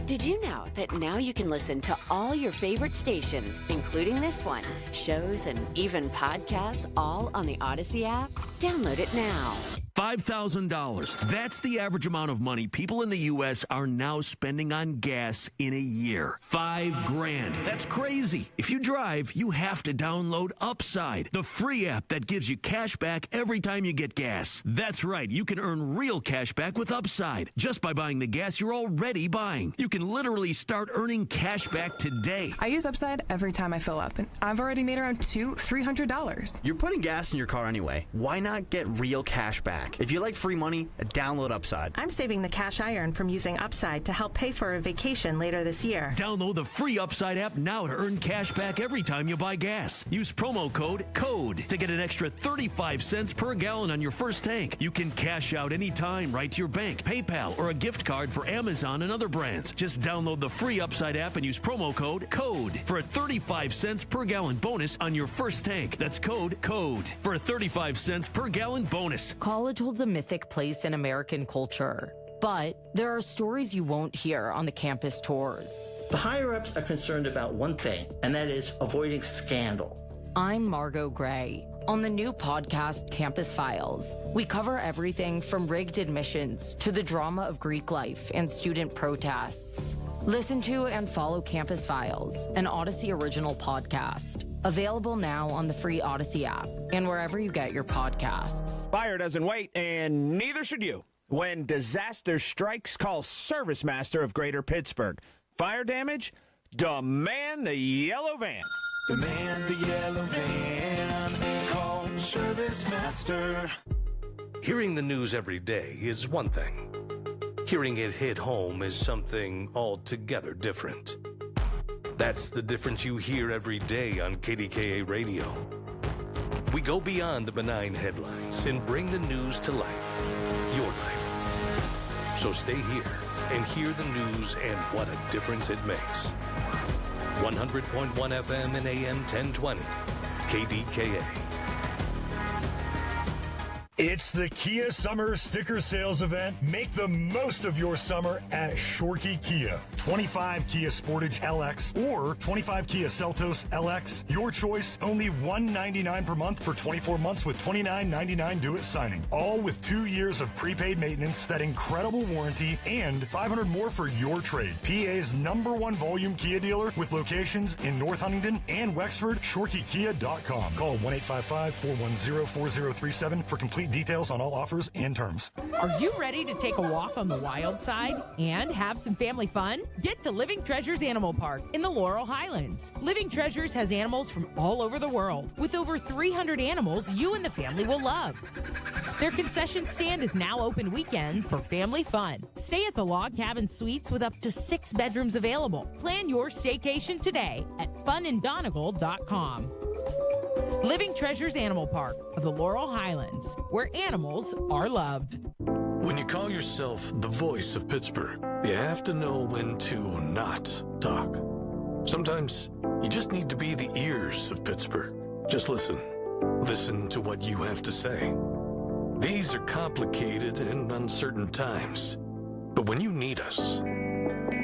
Did you know that now you can listen to all your favorite stations, including this one, shows, and even podcasts, all on the Odyssey app? Download it now. $5,000. That's the average amount of money people in the U.S. are now spending on gas in a year. $5,000. That's crazy. If you drive, you have to download Upside, the free app that gives you cash back every time you get gas. That's right. You can earn real cash back with Upside just by buying the gas you're already buying. You can literally start earning cash back today. I use Upside every time I fill up, and I've already made around $200-$300. You're putting gas in your car anyway. Why not get real cash back? If you like free money, download Upside. I'm saving the cash I earn from using Upside to help pay for a vacation later this year. Download the free Upside app now to earn cash back every time you buy gas. Use promo code CODE to get an extra 35 cents per gallon on your first tank. You can cash out anytime right to your bank, PayPal, or a gift card for Amazon and other brands. Just download the free Upside app and use promo code CODE for a 35 cents per gallon bonus on your first tank. That's code CODE for a 35 cents per gallon bonus. College holds a mythic place in American culture. But there are stories you won't hear on the campus tours. The higher-ups are concerned about one thing, and that is avoiding scandal. I'm Margot Gray. On the new podcast, Campus Files, we cover everything from rigged admissions to the drama of Greek life and student protests. Listen to and follow Campus Files, an Odyssey original podcast. Available now on the free Odyssey app and wherever you get your podcasts. Fire doesn't wait, and neither should you. When disaster strikes, call Service Master of Greater Pittsburgh. Fire damage? Demand the yellow van. Demand the yellow van. Call Service Master. Hearing the news every day is one thing. Hearing it hit home is something altogether different. That's the difference you hear every day on KDKA Radio. We go beyond the benign headlines and bring the news to life. Your life. So stay here and hear the news and what a difference it makes. 100.1 FM and AM 1020. KDKA. It's the Kia Summer Sticker Sales Event. Make the most of your summer at Shorkey Kia. 25 Kia Sportage LX or 25 Kia Seltos LX. Your choice, only $199 per month for 24 months with $29.99 due at signing. All with 2 years of prepaid maintenance, that incredible warranty, and $500 more for your trade. PA's #1 volume Kia dealer with locations in North Huntington and Wexford. ShorkeyKia.com. Call 1-855-410-4037 for complete details on all offers and terms. Are you ready to take a walk on the wild side and have some family fun? Get to Living Treasures Animal Park in the Laurel Highlands. Living Treasures has animals from all over the world. With over 300 animals you and the family will love. Their concession stand is now open weekends for family fun. Stay at the Log Cabin Suites with up to 6 bedrooms available. Plan your staycation today at funanddonegal.com. Living Treasures Animal Park of the Laurel Highlands, where animals are loved. When you call yourself the voice of Pittsburgh, you have to know when to not talk. Sometimes you just need to be the ears of Pittsburgh. Just listen. Listen to what you have to say. These are complicated and uncertain times. But when you need us,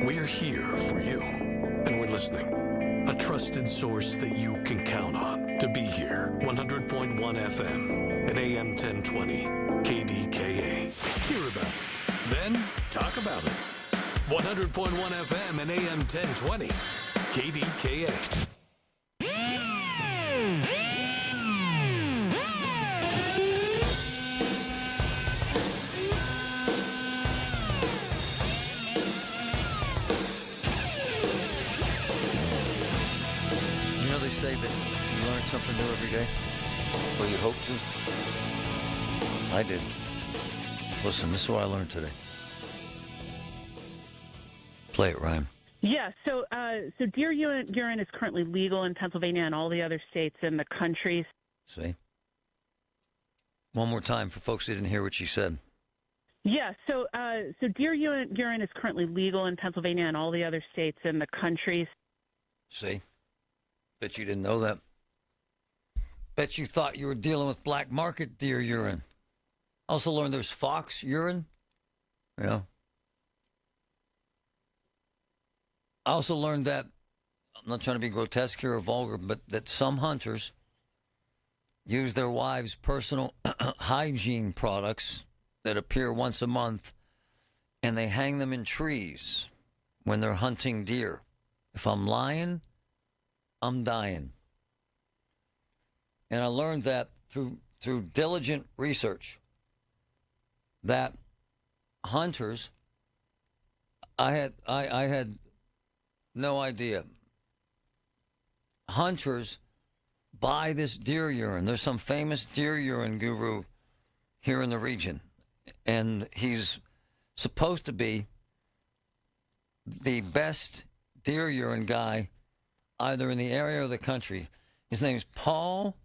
we're here for you. And we're listening. A trusted source that you can count on to be here. 100.1 FM and AM 1020 KDKA. Hear about it. Then talk about it. 100.1 FM and AM 1020 KDKA. They say that you learn something new every day. Well, you hope to. I did. Listen, this is what I learned today. Play it, Ryan. Yeah, so deer urine is currently legal in Pennsylvania and all the other states in the country. See? One more time for folks who didn't hear what she said. Yeah, so deer urine is currently legal in Pennsylvania and all the other states in the country. See? Bet you didn't know that. Bet you thought you were dealing with black market deer urine. Also learned there's fox urine. Yeah. I also learned that, I'm not trying to be grotesque here or vulgar, but that some hunters use their wives' personal hygiene products that appear once a month, and they hang them in trees when they're hunting deer. If I'm lying, I'm dying. And I learned that through diligent research that hunters, I had no idea. Hunters buy this deer urine. There's some famous deer urine guru here in the region, and he's supposed to be the best deer urine guy either in the area or the country. His name's Paul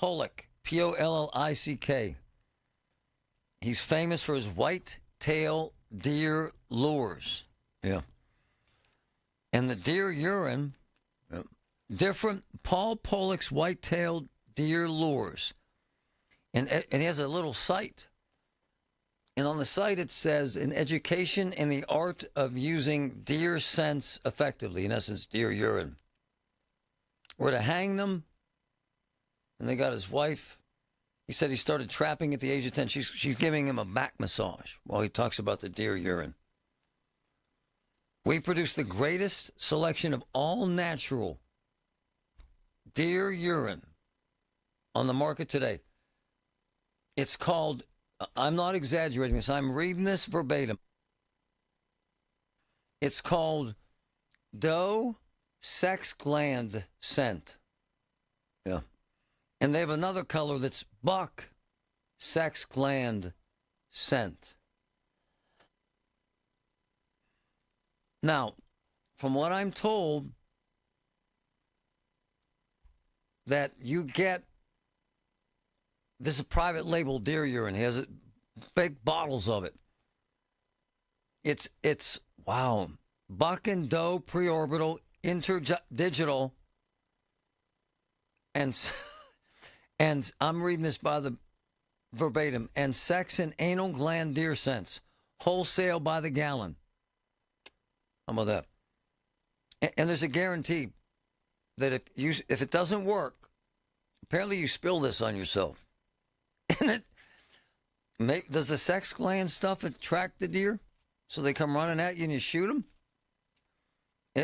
Pollick, Pollick. He's famous for his white-tail deer lures. Yeah. And the deer urine, different Paul Pollick's white-tailed deer lures. And he has a little site. And on the site it says, an education in the art of using deer scents effectively, in essence, deer urine. We're to hang them, and they got his wife. He said he started trapping at the age of 10. She's giving him a back massage while he talks about the deer urine. We produce the greatest selection of all natural deer urine on the market today. It's called, I'm not exaggerating this, I'm reading this verbatim. It's called Doe Sex Gland Scent. Yeah. And they have another color that's Buck Sex Gland Scent. Now, from what I'm told, that you get, this is a private label deer urine. He has big bottles of it. It's wow. Buck and Doe preorbital interdigital, and I'm reading this by the verbatim, and sex and anal gland deer scents, wholesale by the gallon. How about that? And there's a guarantee that if it doesn't work, apparently you spill this on yourself. And does the sex gland stuff attract the deer so they come running at you and you shoot them?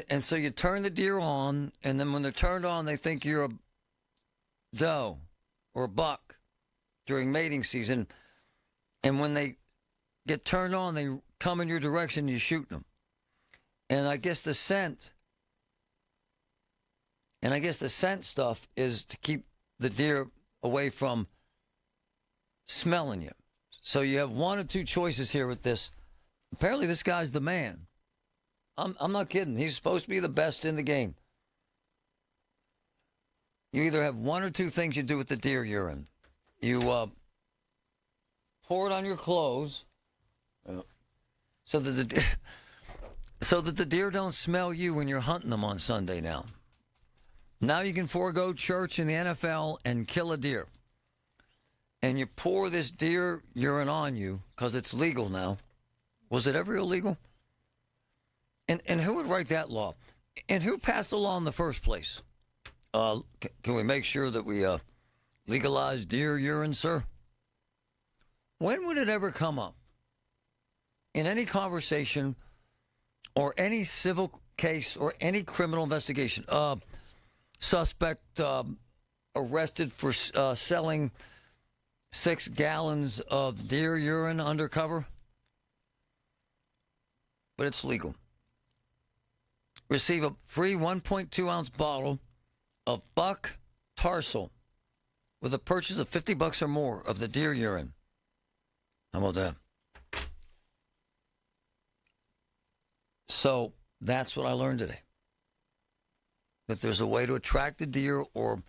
And so you turn the deer on, and then when they're turned on, they think you're a doe or a buck during mating season. And when they get turned on, they come in your direction and you shoot them. And I guess the scent stuff is to keep the deer away from smelling you. So you have one or two choices here with this. Apparently this guy's the man. I'm not kidding. He's supposed to be the best in the game. You either have one or two things you do with the deer urine. You pour it on your clothes so that the deer don't smell you when you're hunting them on Sunday now. Now you can forego church in the NFL and kill a deer. And you pour this deer urine on you because it's legal now. Was it ever illegal? And who would write that law? And who passed the law in the first place? Can we make sure that we legalize deer urine, sir? When would it ever come up in any conversation or any civil case or any criminal investigation? Suspect arrested for selling 6 gallons of deer urine undercover. But it's legal. Receive a free 1.2 ounce bottle of buck tarsal with a purchase of $50 or more of the deer urine. How about that? So that's what I learned today. That there's a way to attract the deer, or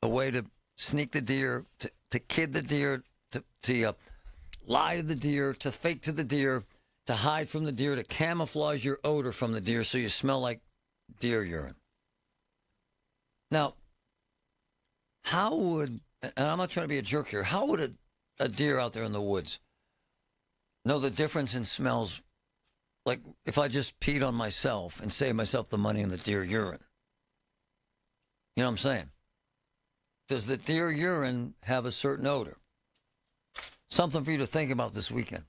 a way to sneak the deer, to kid the deer, to lie to the deer, to fake to the deer, to hide from the deer, to camouflage your odor from the deer so you smell like deer urine. Now, how would, and I'm not trying to be a jerk here, how would a deer out there in the woods know the difference in smells? Like if I just peed on myself and saved myself the money in the deer urine. You know what I'm saying? Does the deer urine have a certain odor? Something for you to think about this weekend.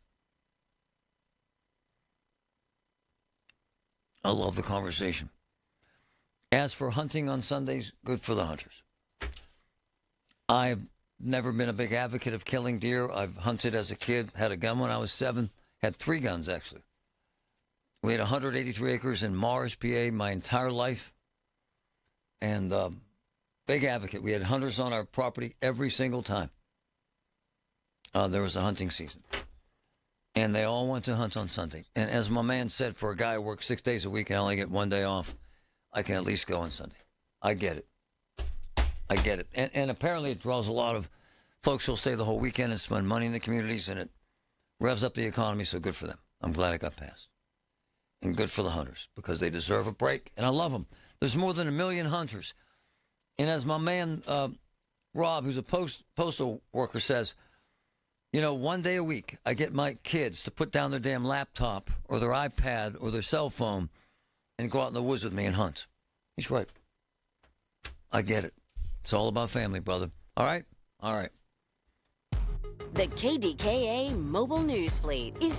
I love the conversation. As for hunting on Sundays, good for the hunters. I've never been a big advocate of killing deer. I've hunted as a kid, had a gun when I was 7, had 3 guns actually. We had 183 acres in Mars, PA, my entire life. And big advocate. We had hunters on our property every single time there was a hunting season. And they all went to hunt on Sunday. And as my man said, for a guy who works 6 days a week and I only get 1 day off, I can at least go on Sunday. I get it. I get it. And apparently it draws a lot of folks who'll stay the whole weekend and spend money in the communities, and it revs up the economy, so good for them. I'm glad it got passed. And good for the hunters, because they deserve a break, and I love them. There's more than 1 million hunters. And as my man Rob, who's a postal worker, says, You know, one day a week, I get my kids to put down their damn laptop or their iPad or their cell phone and go out in the woods with me and hunt. He's right. I get it. It's all about family, brother. All right? All right. The KDKA mobile news fleet is